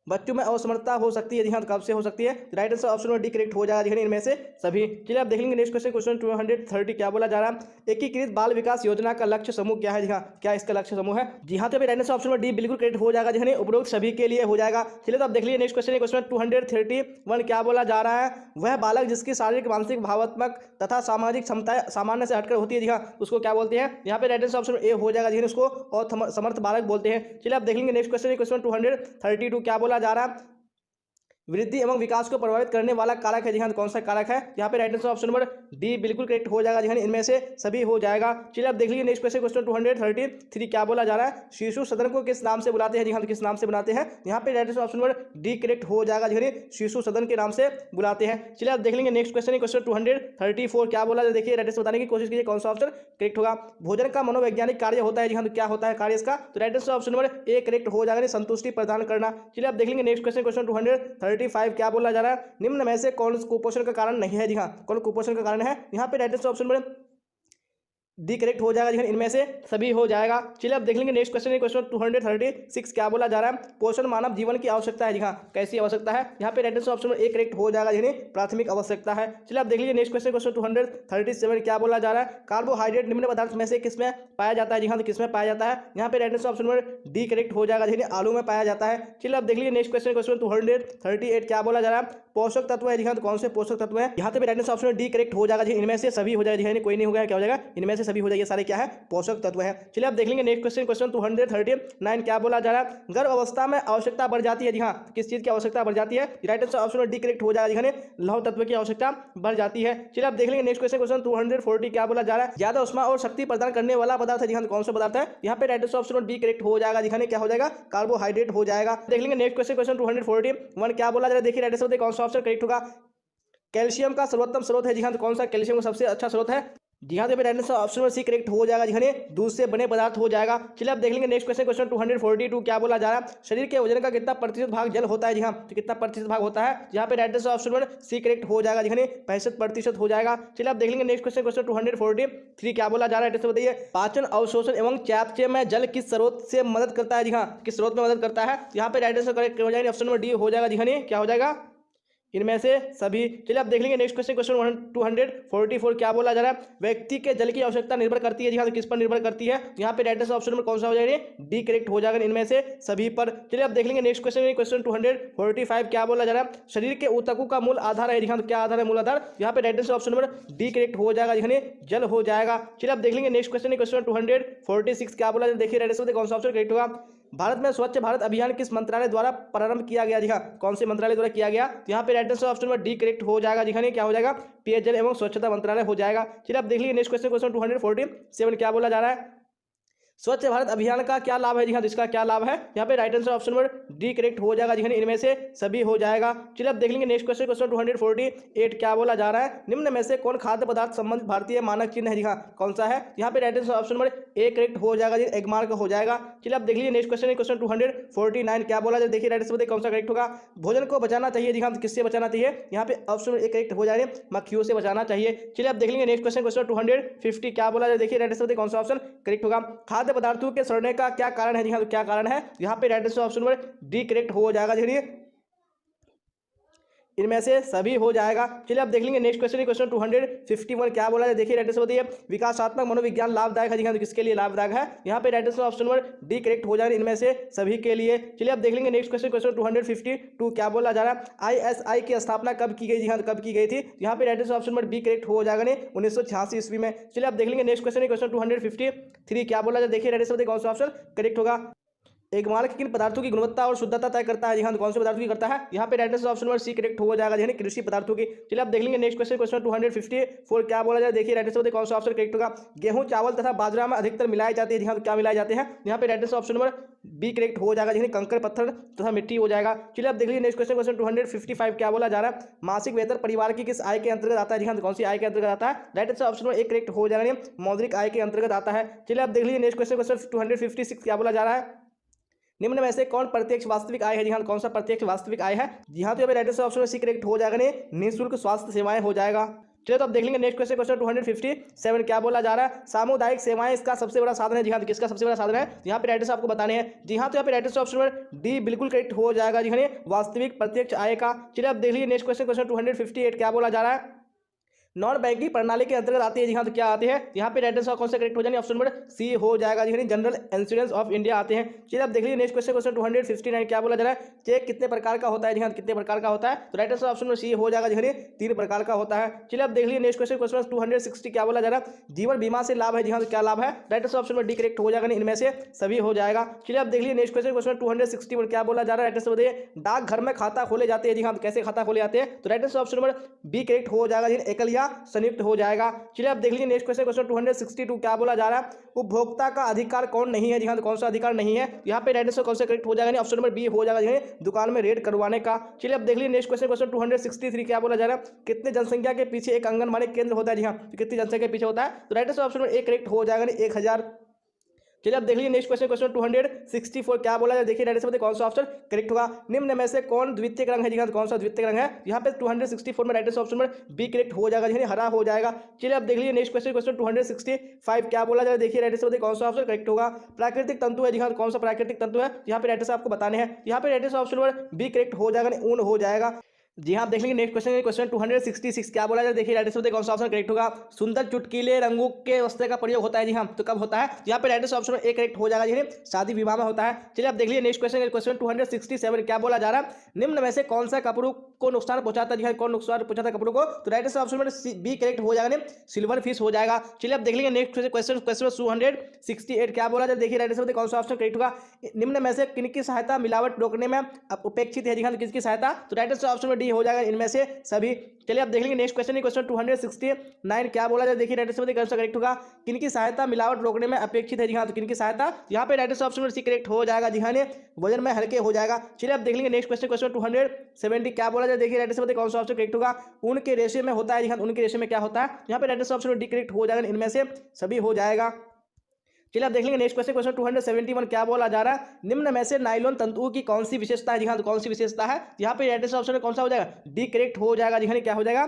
बच्चों में असमर्थता हो सकती है, जी हाँ, तो कब से हो सकती है, राइट आंसर ऑप्शन में डी करेक्ट हो जाएगा, इनमें से सभी। चलिए आप देख लेंगे नेक्स्ट क्वेश्चन क्वेश्चन 230 क्या बोला जा रहा है, एकीकृत बाल विकास योजना का लक्ष्य समूह क्या है, जी हाँ, क्या इसका लक्ष्य समूह है, जी हाँ, तो राइट आंसर ऑप्शन में डी बिल्कुल करेक्ट हो जाएगा, जी, उपरोक्त सभी के लिए हो जाएगा। चलिए तो आप देख लीजिए नेक्स्ट क्वेश्चन क्वेश्चन 231 क्या बोला जा रहा है, वह बालक जिसकी शारीरिक मानसिक भावात्मक तथा सामाजिक क्षमताएं सामान्य से हटकर होती है, जी हाँ, उसको क्या बोलते हैं, यहाँ पे राइट आंसर ऑप्शन ए हो जाएगा, जी, उसको और समर्थ बालक बोलते हैं। चलिए आप देख लेंगे नेक्स्ट क्वेश्चन क्वेश्चन 232 क्या बोला जा रहा है, वृद्धि एवं विकास को प्रभावित करने वाला कारक है, जी हाँ, कौन सा कारक है, यहाँ पे right answer option number D बिल्कुल करेक्ट हो जाएगा, जी हाँ, इनमें से सभी हो जाएगा। चलिए आप देख लीजिए नेक्स्ट क्वेश्चन क्वेश्चन 233 क्या बोला जा रहा है, शिशु सदन को किस नाम से बुलाते हैं, जी हाँ, तो किस नाम से बुलाते हैं, यहाँ पे right answer option number D correct हो जाएगा, जी हाँ, शिशु सदन के नाम से बुलाते हैं। चलिए आप देख लेंगे नेक्स्ट क्वेश्चन क्वेश्चन 234 क्या बोला, देखिए राइट आंसर बताने की कोशिश कीजिए कौन सा ऑप्शन करेक्ट होगा। भोजन का मनोवैज्ञानिक कार्य होता है, जी हाँ, तो क्या होता है कार्य इसका, तो right answer option number A correct हो जाएगा, संतुष्टि प्रदान करना। चलिए आप देख लेंगे नेक्स्ट क्वेश्चन क्वेश्चन 235 क्या बोला जा रहा है, निम्न में से कौन कुपोषण का कारण नहीं है, जी हाँ, कौन कुपोषण का कारण है, यहाँ पे राइट आंसर ऑप्शन में डी करेक्ट हो जाएगा, इनमें से सभी हो जाएगा। चलिए अब देख लेंगे नेक्स्ट क्वेश्चन क्वेश्चन 236 क्या बोला जा रहा है, पोषण मानव जीवन की आवश्यकता है, जी हाँ, कैसी आवश्यकता है, यहाँ पे राइट आंसर ऑप्शन में ए करेक्ट हो जाएगा, यानी प्राथमिक आवश्यकता है। चलिए आप देख लीजिए नेक्स्ट क्वेश्चन क्वेश्चन 237 क्या बोला जा रहा है, कार्बोहाइड्रेट निम्न पदार्थ में से किसमें पाया जाता है, जी हाँ, तो किसमें पाया जाता है, यहाँ पे राइट आंसर ऑप्शन में डी करेक्ट हो जाएगा, यानी आलू में पाया जाता है। चलिए आप देख लीजिए नेक्स्ट क्वेश्चन क्वेश्चन 238 क्या बोला जा रहा है, पोषक तत्व है, जी हाँ, तो कौन से पोषक तत्व है, यहाँ पे राइट आंसर ऑप्शन में डी करेक्ट हो जाएगा, इनमें से सभी हो जाएगा, कोई नहीं होगा, क्या हो जाएगा, इनमें से सभी हो जाएगा, सारे क्या है पोषक तत्व है। चलिए आप देख लेंगे नेक्स्ट क्वेश्चन क्वेश्चन 239 क्या बोला जा रहा है, गर्भ अवस्था में आवश्यकता बढ़ जाती है, जी हाँ, किस चीज की आवश्यकता बढ़ जाती है, राइट आंसर ऑप्शन में डी करेक्ट हो जाएगा, लौह तत्व की आवश्यकता बढ़ जाती है। चलिए आप देख लेंगे नेक्स्ट क्वेश्चन क्वेश्चन 240 क्या बोला जा रहा है, ज्यादा उष्मा और शक्ति प्रदान करने वाला पदार्थ है, जी हाँ, कौन सा पदार्थ है, यहाँ पे राइट आंसर ऑप्शन में बी करेक्ट हो जाएगा, जी, क्या हो जाएगा, कार्बोहाइड्रेट हो जाएगा। देख लेंगे नेक्स्ट क्वेश्चन क्वेश्चन 241 क्या बोला जा रहा है, देखिए राइट आंसर कौन सा ऑप्शन करेक्ट होगा, कैल्शियम का सर्वोत्तम स्रोत है, जी हाँ, तो कौन सा कैल्शियम का सबसे अच्छा स्रोत है, जी हाँ, तो राइट आंसर ऑप्शन में सी करेक्ट हो जाएगा, जी हाँ, दूध से बने पदार्थ हो जाएगा। चलिए आप देख लेंगे नेक्स्ट क्वेश्चन क्वेश्चन 242 क्या बोला जा रहा है, शरीर के वजन का कितना प्रतिशत भाग जल होता है, जी हाँ, तो कितना प्रतिशत भाग होता है, यहाँ पे राइट आंसर ऑप्शन में सी करेक्ट हो जाएगा, जी हाँ, 65% हो जाएगा। चलिए आप देख लेंगे नेक्स्ट क्वेश्चन क्वेश्चन 243 क्या बोला जा रहा है, बताइए पाचन अवशोषण एवं चयापचय में जल किस स्रोत से मदद करता है, जी हाँ, किस स्रोत में मदद करता है, यहाँ पे राइट आंसर करेक्ट हो जाएगा, ऑप्शन नंबर डी हो जाएगा, जी हाँ, क्या हो जाएगा, इनमें से सभी। चलिए आप देख लेंगे नेक्स्ट क्वेश्चन, क्वेश्चन 244 क्या बोला जा रहा है, व्यक्ति के जल की आवश्यकता निर्भर करती है, जी हाँ, तो किस पर निर्भर करती है, यहाँ पे राइट आंसर ऑप्शन नंबर कौन सा हो जाएगा, डी करेक्ट हो जाएगा इनमें से सभी पर। चलिए आप देख लेंगे नेक्स्ट क्वेश्चन, क्वेश्चन 245 क्या बोला जा रहा है, शरीर के ऊतकों का मूल आधार है, जी हाँ, तो क्या आधार है, मूल आधार, यहाँ पे right answer option number D correct हो जाएगा, जी हाँ, जल हो जाएगा। चलिए आप देख लेंगे नेक्स्ट क्वेश्चन, क्वेश्चन 246 क्या बोला, देखिए राइट आंसर कौन सा ऑप्शन करेक्ट होगा, भारत में स्वच्छ भारत अभियान किस मंत्रालय द्वारा प्रारंभ किया गया, जी हाँ, कौन से मंत्रालय द्वारा किया गया, तो यहाँ पे right answer option number D correct हो जाएगा, जी हाँ, क्या हो जाएगा, पेयजल एवं स्वच्छता मंत्रालय हो जाएगा। चलिए आप देख लीजिए नेक्स्ट क्वेश्चन, क्वेश्चन 247 क्या बोला जा रहा है, स्वच्छ भारत अभियान का क्या लाभ है, जी हाँ, तो इसका क्या लाभ है, यहाँ पे right answer option number D correct हो जाएगा, जी हाँ, इनमें से सभी हो जाएगा। चलिए अब देख लेंगे नेक्स्ट क्वेश्चन, क्वेश्चन 248 क्या बोला जा रहा है, निम्न में से कौन खाद्य पदार्थ संबंधित भारतीय मानक चिन्ह है, जी हाँ, कौन सा है, यहाँ पे right answer option number A correct हो जाएगा, जी एक मार्क हो जाएगा। चलिए अब देख लीजिए नेक्स्ट क्वेश्चन, क्वेश्चन 249 क्या बोला जाए, देखिए राइट आंसर कौन सा करेक्ट होगा, भोजन को बचाना चाहिए, जी हाँ, तो किससे बचाना चाहिए, यहाँ पे ऑप्शन ए करेक्ट हो जाएगा, मक्खियों से बचाना चाहिए। चलिए अब देख लेंगे नेक्स्ट क्वेश्चन, क्वेश्चन 250 क्या बोला जाए, देखिए राइट आंसर कौन सा ऑप्शन करेक्ट होगा, खाद्य पदार्थों के सड़ने का क्या कारण है, जी हाँ, तो क्या कारण है, यहाँ पे right answer option number D correct हो जाएगा, देखिए इनमें से सभी हो जाएगा। चलिए आप देख लेंगे नेक्स्ट क्वेश्चन, क्वेश्चन 251 क्या बोला है, देखिए राइट आंसर बताइए, विकासात्मक मनोविज्ञान लाभदायक है, जी हाँ, तो किसके लिए लाभदायक है, यहाँ पे right answer option number D correct हो जाएगा इनमें से सभी के लिए। चलिए आप देख लेंगे नेक्स्ट क्वेश्चन, क्वेश्चन 252 क्या बोला जा रहा है, ISI की स्थापना कब की गई, जी हाँ, तो कब की गई थी, यहाँ पे right answer option number B correct हो जाएगा 1986 ईस्वी में। चलिए आप देख लेंगे नेक्स्ट क्वेश्चन, क्वेश्चन 253 क्या बोला जाए, देखिए राइट आंसर कौन सा ऑप्शन करेक्ट होगा, एक मार्क किन पदार्थों की गुणवत्ता और शुद्धता तय करता है, जी हाँ, तो कौन से पदार्थों की करता है, यहाँ पे right answer option number C correct हो जाएगा, यानी कृषि पदार्थों की। चलिए आप देख लेंगे नेक्स्ट क्वेश्चन, क्वेश्चन 254 क्या बोला जाए, देखिए राइट आंसर कौन सा ऑप्शन करेक्ट होगा, गेहूं चावल तथा बाजरा में अधिकतर मिलाए जाते हैं, जी हाँ, तो क्या मिलाए जाते हैं, यहाँ पे right answer option number B correct हो जाएगा, यानी कंकड़ पत्थर तथा मिट्टी हो जाएगा। चलिए आप देख लीजिए नेक्स्ट क्वेश्चन, क्वेश्चन 255 क्या बोला जा रहा है, मासिक वेतन परिवार की किस आय के अंतर्गत आता है, जी हाँ, तो कौन सी आय के अंतर्गत आता है, राइट आंसर ऑप्शन नंबर एक करेक्ट हो जाएगा, मौद्रिक आय के अंतर्गत आता है। चलिए आप देख लीजिए नेक्स्ट क्वेश्चन, क्वेश्चन 256 क्या बोला जा रहा है, निम्न में से कौन प्रत्यक्ष वास्तविक आय है, जी हाँ, कौन सा प्रत्यक्ष वास्तविक आय है, जी हाँ, तो यहाँ right answer option C correct हो जाएगा, निःशुल्क स्वास्थ्य सेवाएं हो जाएगा। चलिए तो आप देख लेंगे नेक्स्ट क्वेश्चन, क्वेश्चन 257 क्या बोला जा रहा है, सामुदायिक सेवाएं इसका सबसे बड़ा साधन है, जी हाँ, तो किसका सबसे बड़ा साधन है, यहाँ पे राइट आंसर आपको बताने हैं, जी हाँ, तो यहाँ पे right answer option number D बिल्कुल करेक्ट हो जाएगा, जी हाँ, वास्तविक प्रत्यक्ष आय का। चलिए आप देख लीजिए नेक्स्ट क्वेश्चन, क्वेश्चन 258 क्या बोला जा रहा है, नॉन बैंकिंग प्रणाली के अंतर्गत आती है, जी हाँ, तो क्या आते हैं, यहाँ पे राइट आंसर कौन सा करेक्ट हो जाए, ऑप्शन नंबर सी हो जाएगा, जी हाँ, जनरल इंश्योरेंस ऑफ इंडिया आते हैं। चलिए आप देख लीजिए नेक्स्ट क्वेश्चन, क्वेश्चन 259 क्या बोला जा रहा है, चेक कितने प्रकार का होता है, जी हाँ, कितने प्रकार का होता है, तो right answer option number C हो जाएगा, जी हाँ, 3 प्रकार का होता है। चलिए आप देख लीजिए नेक्स्ट क्वेश्चन, क्वेश्चन 260 क्या बोला जा रहा है, जीवन बीमा से लाभ है, जी हाँ, तो क्या लाभ है, right answer option number D correct हो जाएगा, इनमें से सभी हो जाएगा। चलिए आप देख लीजिए नेक्स्ट क्वेश्चन, क्वेश्चन 261 क्या बोला जा रहा है, राइट आंसर बताइए, डाकघर में खाता खोले जाते हैं, जी हाँ, तो कैसे खाता खोले जाते हैं, तो right answer option number B correct हो जाएगा, एकल या संयुक्त हो जाएगा। चलिए आप देख लीजिए नेक्स्ट क्वेश्चन, क्वेश्चन 262 क्या बोला जा रहा है, उपभोक्ता का अधिकार कौन नहीं है, जी हाँ, तो कौन सा अधिकार नहीं है, यहाँ पे राइट आंसर कौन सा करेक्ट हो जाएगा, ऑप्शन नंबर बी हो जाएगा, दुकान में रेड करवाने का। चलिए आप देख लीजिए नेक्स्ट क्वेश्चन, क्वेश्चन 263 क्या बोला जा रहा है, कितने जनसंख्या के पीछे एक आंगनबाड़ी केंद्र होता है, जी हाँ, तो कितनी जनसंख्या के पीछे होता है, तो right answer option number A correct हो जाएगा, 1000। चलिए अब देख लीजिए नेक्स्ट क्वेश्चन, क्वेश्चन 264 क्या बोला है, देखिए राइट आंसर कौन सा ऑप्शन करेक्ट होगा, निम्न में से कौन द्वितीय रंग है, जी हाँ, कौन सा द्वितीय रंग है, यहाँ पे 264 में right answer option number B correct हो जाएगा, जी हरा हो जाएगा। चलिए अब देख लीजिए नेक्स्ट क्वेश्चन, क्वेश्चन 265 क्या बोला जाए, देखिए राइट आंसर कौन सा ऑप्शन करेक्ट होगा, प्राकृतिक तंतु है, जी हाँ, कौन सा प्राकृतिक तंतु है, यहाँ पे राइट आंसर आपको बताने हैं, यहाँ पे right answer option number B correct हो जाएगा, ऊन हो जाएगा। जी हाँ, आप देख लेंगे नेक्स्ट क्वेश्चन, क्वेश्चन 266 क्या बोला जाए, देखिए राइट आंसर कौन सा ऑप्शन करेक्ट होगा, सुंदर चुटकीले रंगों के वस्त्र का प्रयोग होता है, जी हाँ, तो कब होता है, यहाँ पे right answer option A correct हो जाएगा, जी शादी विवाह में होता है। चलिए आप देख लीजिए नेक्स्ट क्वेश्चन, क्वेश्चन 267 क्या बोला जा रहा है, निम्न में से कौन सा कपड़ों को नुकसान पहुंचाता है, जी हाँ, कौन नुकसान पहुंचाता है कपड़ों को, तो राइट आंसर ऑप्शन में बी करेक्ट हो जाएगा, सिल्वर फिश हो जाएगा। चलिए आप देख लेंगे नेक्स्ट क्वेश्चन, क्वेश्चन 268 क्या बोला जाए, देखिए राइट आंसर कौन सा ऑप्शन करेक्ट होगा, निम्न में से किनकी सहायता मिलावट रोकने में उपेक्षित है, जी हाँ, किसकी सहायता, तो राइट आंसर ऑप्शन में डी हो जाएगा, इनमें से सभी। चलिए आप देख लेंगे नेक्स्ट क्वेश्चन, क्वेश्चन 269 क्या बोला जाए, देखिए राइट आंसर कौन सा करेक्ट होगा, किनकी सहायता मिलावट रोकने में अपेक्षित है, जी हाँ, तो किनकी सहायता, यहाँ पे राइट आंसर ऑप्शन में सी करेक्ट हो जाएगा, जी हाँ, वजन में हल्के हो जाएगा। चलिए आप देख लेंगे नेक्स्ट क्वेश्चन, क्वेश्चन 270 क्या बोला जाए, देखिए राइट आंसर कौन सा ऑप्शन करेक्ट होगा, ऊन के रेशे में होता है, जी हाँ, ऊन के रेशे में क्या होता है, यहाँ पे राइट आंसर ऑप्शन में डी करेक्ट हो जाएगा, इनमें से सभी हो जाएगा। चलिए आप देख लेंगे नेक्स्ट क्वेश्चन, क्वेश्चन 271 क्या बोला जा रहा है, निम्न में से नाइलॉन तंतुओं की कौन सी विशेषता है, जी हाँ, तो कौन सी विशेषता है, यहाँ पे राइट आंसर ऑप्शन में कौन सा हो जाएगा, डी करेक्ट हो जाएगा, जी हाँ, क्या हो जाएगा,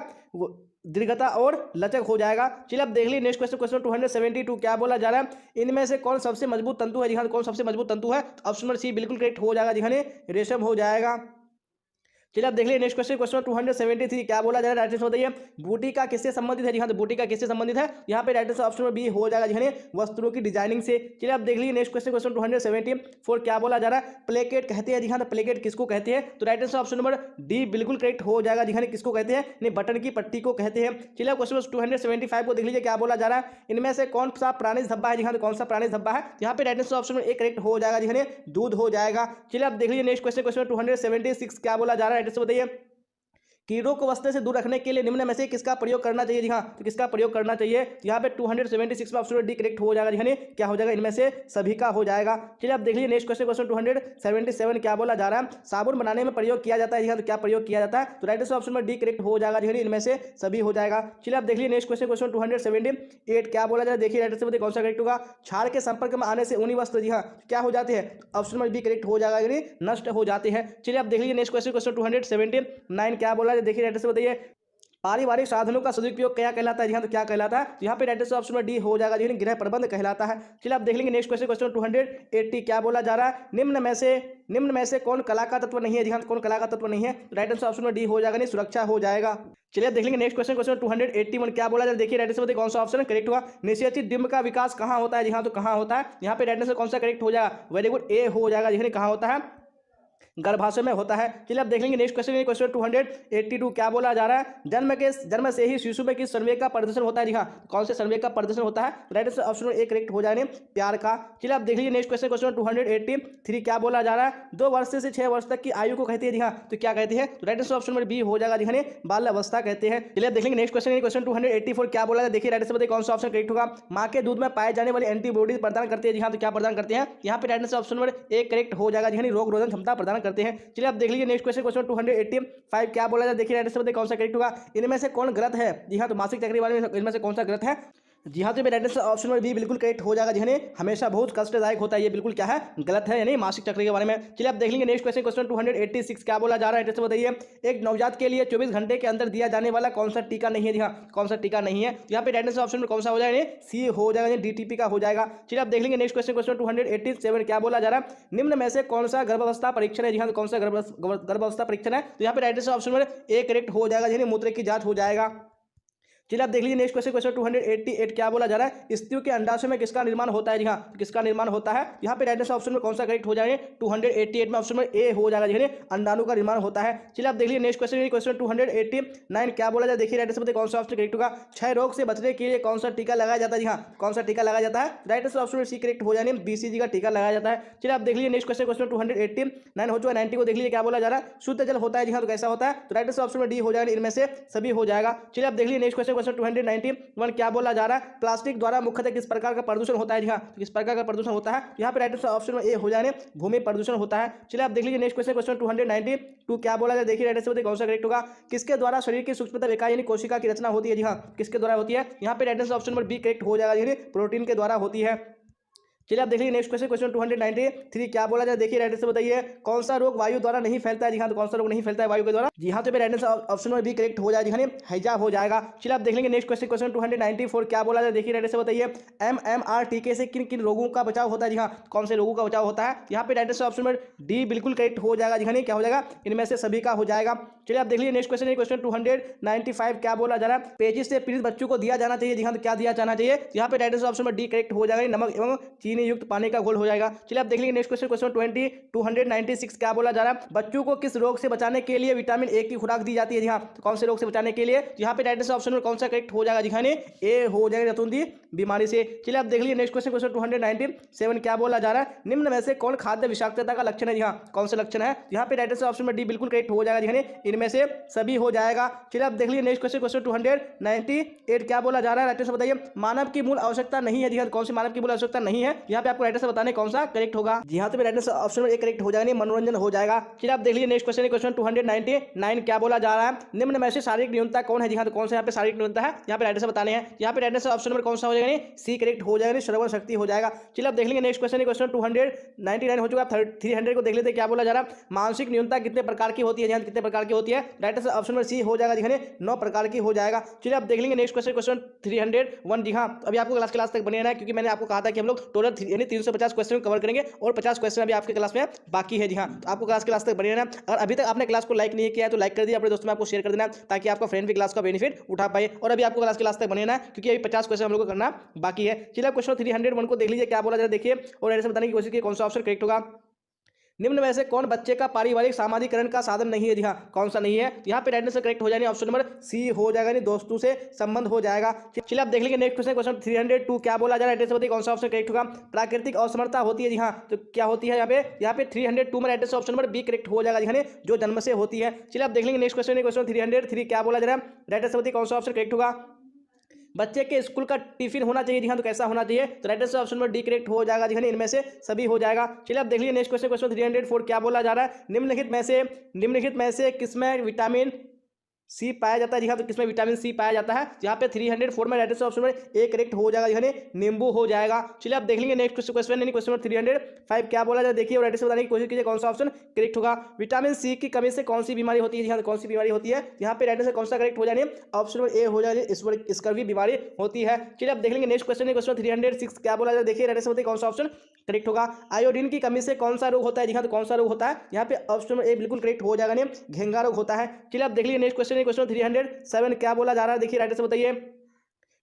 दीर्घता और लचक हो जाएगा। चलिए आप देख लीजिए नेक्स्ट क्वेश्चन, क्वेश्चन 272 क्या बोला जा रहा है, इनमें से कौन सबसे मजबूत तंतु है, जी हाँ, कौन सबसे मजबूत तंतु है, ऑप्शन नंबर सी बिल्कुल करेक्ट हो जाएगा, जी हाँ, रेशम हो जाएगा। चलिए आप देख लीजिए नेक्स्ट क्वेश्चन 273 क्या बोला जा रहा है, राइट आंसर बताइए। बूटी का किससे संबंधित है, जी हाँ तो बूटी का किससे संबंधित है, यहाँ पे right answer option number B हो जाएगा जी हाँ, वस्त्रों की डिजाइनिंग से। चलिए आप देख लीजिए नेक्स्ट क्वेश्चन 274 क्या बोला जा रहा है, प्लेकेट कहते हैं जी हाँ, तो प्लेकेट किसको कहते हैं, तो right answer option number D बिल्कुल करेक्ट हो जाएगा जी हाँ, किसको कहते हैं, नहीं बटन की पट्टी को कहते हैं। चलिए क्वेश्चन 275 को देख लीजिए क्या बोला जा रहा है, इनमें से कौन सा प्राणी धब्बा है जी हाँ, तो कौन सा प्राणी धब्बा है, यहाँ पे right answer option number A correct हो जाएगा जी हाँ, दूध हो जाएगा। चलिए आप देख लीजिए नेक्स्ट क्वेश्चन 276 क्या बोला जा रहा है, राइट आंसर बताइए। कीड़ों को वस्त्र से दूर रखने के लिए निम्न में से किसका प्रयोग करना चाहिए, जी हाँ तो किसका प्रयोग करना चाहिए, यहाँ पे 276 में ऑप्शन डी करेक्ट हो जाएगा जी हाँ, क्या हो जाएगा, इनमें से सभी का हो जाएगा। चलिए आप देख लीजिए नेक्स्ट क्वेश्चन 277 क्या बोला जा रहा है, साबुन बनाने में प्रयोग किया जाता है, यहाँ तो क्या प्रयोग किया जाता है, तो राइट आंसर ऑप्शन में डी करेक्ट हो जाएगा जी हाँ, इनमें से सभी हो जाएगा। चलिए आप देख लीजिए नेक्स्ट क्वेश्चन 278 क्या बोला जा रहा है, देखिए राइट आंसर बताइए कौन सा करेक्ट होगा। क्षार के संपर्क में आने से ऊनी वस्त्र जी हाँ क्या हो जाते हैं, ऑप्शन में बी करेक्ट हो जाएगा यानी नष्ट हो जाते हैं। चलिए आप देख लीजिए नेक्स्ट क्वेश्चन 279 क्या बोला है, देखिए राइट आंसर बताइए। पारिवारिक साधनों का सदुपयोग क्या कहलाता है, जी हाँ तो क्या कहलाता है, तो यहाँ पे राइट आंसर ऑप्शन में डी हो जाएगा जी, गृह प्रबंध कहलाता है। चलिए आप देख लेंगे नेक्स्ट क्वेश्चन 280 क्या बोला जा रहा है, निम्न में से कौन कला का तत्व नहीं है, जी हाँ कौन कला का तत्व नहीं है, राइट आंसर ऑप्शन में डी हो जाएगा, नहीं सुरक्षा हो जाएगा। चलिए देख लेंगे नेक्स्ट क्वेश्चन 281 क्या बोला जाए, देखिए राइट आंसर बताइए कौन सा ऑप्शन करेक्ट हुआ। निषेचित डिम्ब का विकास कहाँ होता है, जी हाँ तो कहाँ होता है, यहाँ पे राइट आंसर कौन सा करेक्ट हो जाएगा, वेरी गुड ए हो जाएगा जी, कहाँ होता है, गर्भाशय में होता है। चलिए आप देख लेंगे नेक्स्ट क्वेश्चन 282 क्या बोला जा रहा है, जन्म से ही शिशु में किस संवेग का प्रदर्शन होता है, जी हाँ कौन से संवेग का प्रदर्शन होता है, right answer option A correct हो जाने प्यार का। चलिए आप देख लीजिए नेक्स्ट क्वेश्चन 283 क्या बोला जा रहा है, 2 वर्ष से 6 वर्ष तक की आयु को कहते हैं, जी हाँ तो क्या कहते हैं, तो राइट आंसर ऑप्शन में बी हो जाएगा जी हाँ, बाल अवस्था कहते हैं। चलिए आप देख लेंगे नेक्स्ट क्वेश्चन 284 क्या बोला जाए, देखिए राइट आंसर बताइए कौन सा ऑप्शन करेक्ट होगा। माँ के दूध में पाए जाने वाले एंटीबॉडीज प्रदान करते हैं, जी हाँ तो क्या प्रदान करते हैं, यहाँ पे राइट आंसर ऑप्शन में ए करेक्ट हो जाएगा जी हाँ, रोग रोधन क्षमता प्रदान करते हैं। चलिए आप देख लीजिए नेक्स्ट क्वेश्चन 285 क्या बोला जाए, देखिए राइट आंसर बताइए कौन सा करेक्ट होगा। इनमें से कौन गलत है, जी हाँ तो मासिक चक्र वाले में इनमें से कौन सा गलत है, जी हाँ तो राइट आंसर ऑप्शन में बी बिल्कुल करेक्ट हो जाएगा जी हाँ, हमेशा बहुत कष्टदायक होता है, ये बिल्कुल क्या है गलत है, यानी मासिक चक्र के बारे में। चलिए आप देख लेंगे नेक्स्ट क्वेश्चन 286 क्या बोला जा रहा है, बताइए। एक नवजात के लिए 24 घंटे के अंदर दिया जाने वाला कौन सा टीका नहीं है, जी हाँ कौन सा टीका नहीं है, यहाँ पे राइट आंसर ऑप्शन में कौन सा हो जाएगा, सी हो जाएगा, डीटीपी का हो जाएगा। चलिए आप देख लेंगे नेक्स्ट क्वेश्चन 287 क्या बोला जा रहा है, निम्न में से कौन सा गर्भावस्था परीक्षण है, जी हाँ तो कौन सा गर्भावस्था परीक्षण है, तो यहाँ पे राइट आंसर ऑप्शन में ए करेक्ट हो जाएगा, यानी मूत्र की जांच हो जाएगा। चलिए आप देख लीजिए नेक्स्ट क्वेश्चन 288 क्या बोला जा रहा है, स्त्रियों के अंडाशय में किसका निर्माण होता है, जी हाँ किसका निर्माण होता है, यहाँ पे राइट आंसर ऑप्शन में कौन सा करेक्ट हो जाएगा, 288 में ऑप्शन में ए हो जाएगा जी, अंडाणु का निर्माण होता है। चलिए आप देख लीजिए नेक्स्ट क्वेश्चन 289 क्या बोला जाए, देखिए राइट आंसर बताइए कौन सा ऑप्शन करेक्ट होगा। क्षय रोग से बचने के लिए कौन सा टीका लगाया जाता है, जी हाँ कौन सा टीका लगाया जाता है, राइट आंसर ऑप्शन में सी करेक्ट हो जाए, बीसीजी का टीका लगाया जाता है। चलिए आप देख लीजिए नेक्स्ट क्वेश्चन 289 हो चुका, 90 को देख लीजिए क्या बोला जा रहा है, शुद्ध जल होता है, जी हाँ तो कैसा होता है, तो राइट आंसर ऑप्शन में डी हो जाएगा, इनमें से सभी हो जाएगा। चलिए आप देख लीजिए नेक्स्ट क्वेश्चन 291 क्या बोला जा रहा है, प्लास्टिक द्वारा मुख्यतः किस प्रकार का प्रदूषण होता है, जी हाँ तो किस प्रकार का प्रदूषण होता है, यहाँ पे राइट आंसर ऑप्शन में ए हो जाने भूमि प्रदूषण होता है। चलिए आप देख लीजिए नेक्स्ट क्वेश्चन 292 क्या बोला जाए, देखिए राइट आंसर बताइए कौन सा करेक्ट होगा। किसके द्वारा शरीर की सूक्ष्मतम इकाई यानी कोशिका की रचना होती है, जी हाँ किसके द्वारा होती है, यहाँ पे राइट आंसर ऑप्शन में बी करेक्ट हो जाएगा, यानी प्रोटीन के द्वारा होती है। चलिए आप देखिए नेक्स्ट क्वेश्चन 293 क्या बोला जाए, देखिए राइट आंसर बताइए कौन सा रोग वायु द्वारा नहीं फैलता है, जी हाँ तो कौन सा रोग नहीं फैलता है वायु के द्वारा, जी हाँ तो राइट आंसर ऑप्शन में भी करेक्ट हो जाएगा, हैजा हो जाएगा। चलिए आप देख लेंगे नेक्स्ट क्वेश्चन 294 क्या बोला जाए, देखिए राइट आंसर बताइए। MMR टीके से किन किन रोगों का बचाव होता है, जी हाँ कौन से रोगों का बचाव होता है, यहाँ पे राइट आंसर ऑप्शन में डी बिल्कुल करेक्ट हो जाएगा, जी हाँ क्या हो जाएगा, इनमें से सभी का हो जाएगा। चलिए आप देख लीजिए नेक्स्ट क्वेश्चन 295 क्या बोला जा रहा है, पेचिश से पीड़ित बच्चों को दिया जाना चाहिए, जी हाँ तो क्या दिया जाना चाहिए, यहाँ पे राइट आंसर ऑप्शन में डी करेक्ट हो जाएगा, नमक एवं चीनी युक्त पानी का घोल हो जाएगा। चलिए आप देख लीजिए नेक्स्ट क्वेश्चन 296 क्या बोला जा रहा है, बच्चों को किस रोग से बचाने के लिए विटामिन ए की खुराक दी जाती है, जी हाँ तो कौन से रोग से बचाने के लिए, यहाँ पे राइट आंसर ऑप्शन में कौन सा करेक्ट हो जाएगा, जी हाँ ए हो जाएगा, रतुंदी बीमारी से। चलिए आप देख लीजिए नेक्स्ट क्वेश्चन 297 क्या बोला जा रहा है, निम्न में से कौन खाद्य विषाक्तता का लक्षण है, जी हाँ कौन से लक्षण है, यहाँ पे राइट आंसर ऑप्शन में डी बिल्कुल करेक्ट हो जाएगा, जी हाँ इनमें से सभी हो जाएगा। चलिए आप देख लीजिए नेक्स्ट क्वेश्चन 298 क्या बोला जा रहा है, राइट आंसर बताइए। मानव की मूल आवश्यकता नहीं है, जी हाँ कौन सी मानव की मूल आवश्यकता नहीं है, यहाँ पे आपको राइट आंसर बताने कौन सा करेक्ट होगा, जी हाँ तो राइट आंसर ऑप्शन में एक करेक्ट हो जाएगा, मनोरंजन हो जाएगा। चलिए आप देख लीजिए नेक्स्ट क्वेश्चन 299 क्या बोला जा रहा है, निम्न में से शारीरिक न्यूनता कौन है, जी हाँ तो कौन सा यहाँ पे शारीरिक न्यूनता है, यहाँ पे राइट आंसर बताने हैं, यहाँ पे राइट आंसर ऑप्शन में कौन सा हो जाएगा, सी करेक्ट हो जाएगा, श्रवण शक्ति हो जाएगा। चलिए आप देख लेंगे नेक्स्ट क्वेश्चन 299 हो चुका, 300 को देख लेते हैं क्या बोला जा रहा है, मानसिक न्यूनता कितने प्रकार की होती है, कितने प्रकार की होती है, राइट आंसर ऑप्शन में सी हो जाएगा, जी हाँ 9 प्रकार की हो जाएगा। चलिए आप देख लेंगे नेक्स्ट क्वेश्चन 301, जी हाँ अभी आपको क्लास तक बने रहना है, क्योंकि मैंने आपको कहा था कि हम लोग टोटल टोटल यानी 350 क्वेश्चन कवर करेंगे और 50 क्वेश्चन अभी आपके क्लास में बाकी है। जी हाँ, तो आपको क्लास के लास्ट तक बने रहना। अगर अभी तक आपने क्लास को लाइक नहीं किया है तो लाइक कर दिया, अपने दोस्तों में आपको शेयर कर देना ताकि आपका फ्रेंड भी क्लास का बेनिफिट उठा पाए। और अभी आपको क्लास के लास्ट तक बने रहना क्योंकि अभी 50 क्वेश्चन हम लोग को करना बाकी है। चलिए क्वेश्चन 301 को देख लीजिए क्या बोला, जरा देखिए और ऐसे बताने की कोशिश कीजिए कौन सा ऑप्शन करेक्ट होगा। निम्न में से कौन बच्चे का पारिवारिक सामाजिकरण का साधन नहीं है? जी हाँ, कौन सा नहीं है? यहाँ पे राइट आंसर करेक्ट हो जाएगा ऑप्शन नंबर सी हो जाएगा, यानी दोस्तों से संबंध हो जाएगा। चलिए आप देख लेंगे नेक्स्ट क्वेश्चन, क्वेश्चन 302 क्या बोला जा रहा है? राइट आंसर बताइए कौन सा ऑप्शन करेक्ट होगा। प्राकृतिक असमर्थता होती है। जी हाँ, तो क्या होती है यहाँ पे 302 में right answer option number B correct हो जाएगा, यानी जो जन्म से होती है। चलिए आप देख लेंगे नेक्स्ट क्वेश्चन, क्वेश्चन 303 क्या बोला जा रहा है? राइट आंसर बताइए कौन सा ऑप्शन करेक्ट होगा। बच्चे के स्कूल का टिफिन होना चाहिए। जी हाँ, तो कैसा होना चाहिए? तो right answer option number D correct हो जाएगा, जी हाँ, इनमें से सभी हो जाएगा। चलिए आप देख लीजिए नेक्स्ट क्वेश्चन, क्वेश्चन 304 क्या बोला जा रहा है? निम्नलिखित में से किसमें विटामिन सी पाया जाता है? जी हाँ, तो किसमें विटामिन सी पाया जाता है? यहाँ पे 304 में right answer option number A correct हो जाएगा, यानी नींबू हो जाएगा। चलिए आप देख लेंगे नेक्स्ट क्वेश्चन, यानी क्वेश्चन नंबर 305 क्या बोला जाए, देखिए और राइट आंसर बताने की कोशिश कीजिए कौन सा ऑप्शन करेक्ट होगा। विटामिन सी की कमी से कौन सी बीमारी होती है? जी हाँ, कौन सी बीमारी होती है? यहाँ पे राइट आंसर कौन सा करेक्ट हो जाए? ऑप्शन नंबर ए हो जाए, स्कर्वी बीमारी होती है। चलिए आप देख लेंगे नेक्स्ट क्वेश्चन, क्वेश्चन 306 क्या बोला जाए, देखिए राइट आंसर बताइए कौन सा ऑप्शन करेक्ट होगा। आयोडीन की कमी से कौन सा रोग होता है? जी हाँ, तो कौन सा रोग होता है? यहाँ पे ऑप्शन नंबर ए बिल्कुल करेक्ट हो जाएगा, घेंगा रोग होता है। चलिए आप देख लीजिए नेक्स्ट क्वेश्चन, क्वेश्चन 307 क्या बोला जा रहा है, देखिए राइट आंसर बताइए।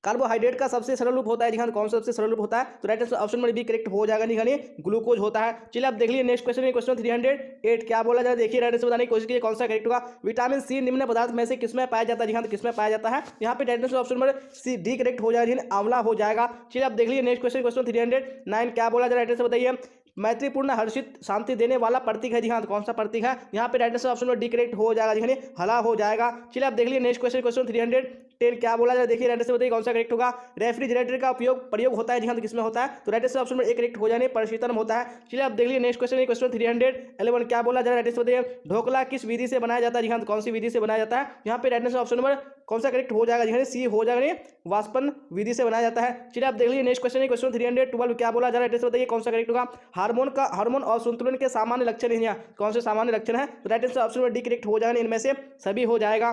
कार्बोहाइड्रेट का सबसे सरल रूप होता है। जी हाँ, कौन सा सबसे सरल रूप होता है? तो right answer option number B correct हो जाएगा, यानी ग्लूकोज होता है। चलिए आप देख लीजिए नेक्स्ट क्वेश्चन, क्वेश्चन 308 क्या बोला जाए, देखिए राइट आंसर बताने की कोशिश कीजिए कौन सा करेक्ट होगा। विटामिन सी निम्न पदार्थ में से किसमें पाया जाता है? जी हाँ, तो किसमें पाया जाता है? यहाँ पे right answer option number C D correct हो जाएगा, आंवला हो जाएगा। चलिए आप देख लीजिए नेक्स्ट क्वेश्चन, क्वेश्चन 309 क्या बोला जाए, राइट आंसर बताइए। मैत्रीपूर्ण हर्षित शांति देने वाला प्रतीक है। जी हाँ, तो कौन सा प्रतीक है? यहाँ पे right answer option number D correct हो जाएगा, यानी हला हो जाएगा। चलिए आप देख लीजिए नेक्स्ट क्वेश्चन, क्वेश्चन 310 क्या बोला जाए, देखिए राइट आंसर बताइए कौन सा करेक्ट होगा। रेफ्रिजरेटर का प्रयोग होता है। जी हाँ, तो किसमें होता है? तो right answer option number A correct हो जाने परिशीतन होता है। चलिए आप देख लीजिए नेक्स्ट क्वेश्चन, क्वेश्चन 311 क्या बोला जाए, राइट आंसर बताइए। ढोकला किस विधि से बनाया जाता है? जी हाँ, तो कौन सी विधि से बनाया जाता है? यहाँ पे राइट आंसर ऑप्शन नंबर कौन सा करेक्ट हो जाएगा? जी हाँ, सी हो जाएगा, वाष्पन विधि से बनाया जाता है। चलिए आप देख लीजिए नेक्स्ट क्वेश्चन, क्वेश्चन 312 क्या बोला जा रहा है, राइट आंसर बताइए कौन सा करेक्ट होगा। हार्मोन और संतुलन के सामान्य लक्षण है, कौन से सामान्य लक्षण है? तो right answer option number D correct हो जाएगा, इनमें से सभी हो जाएगा।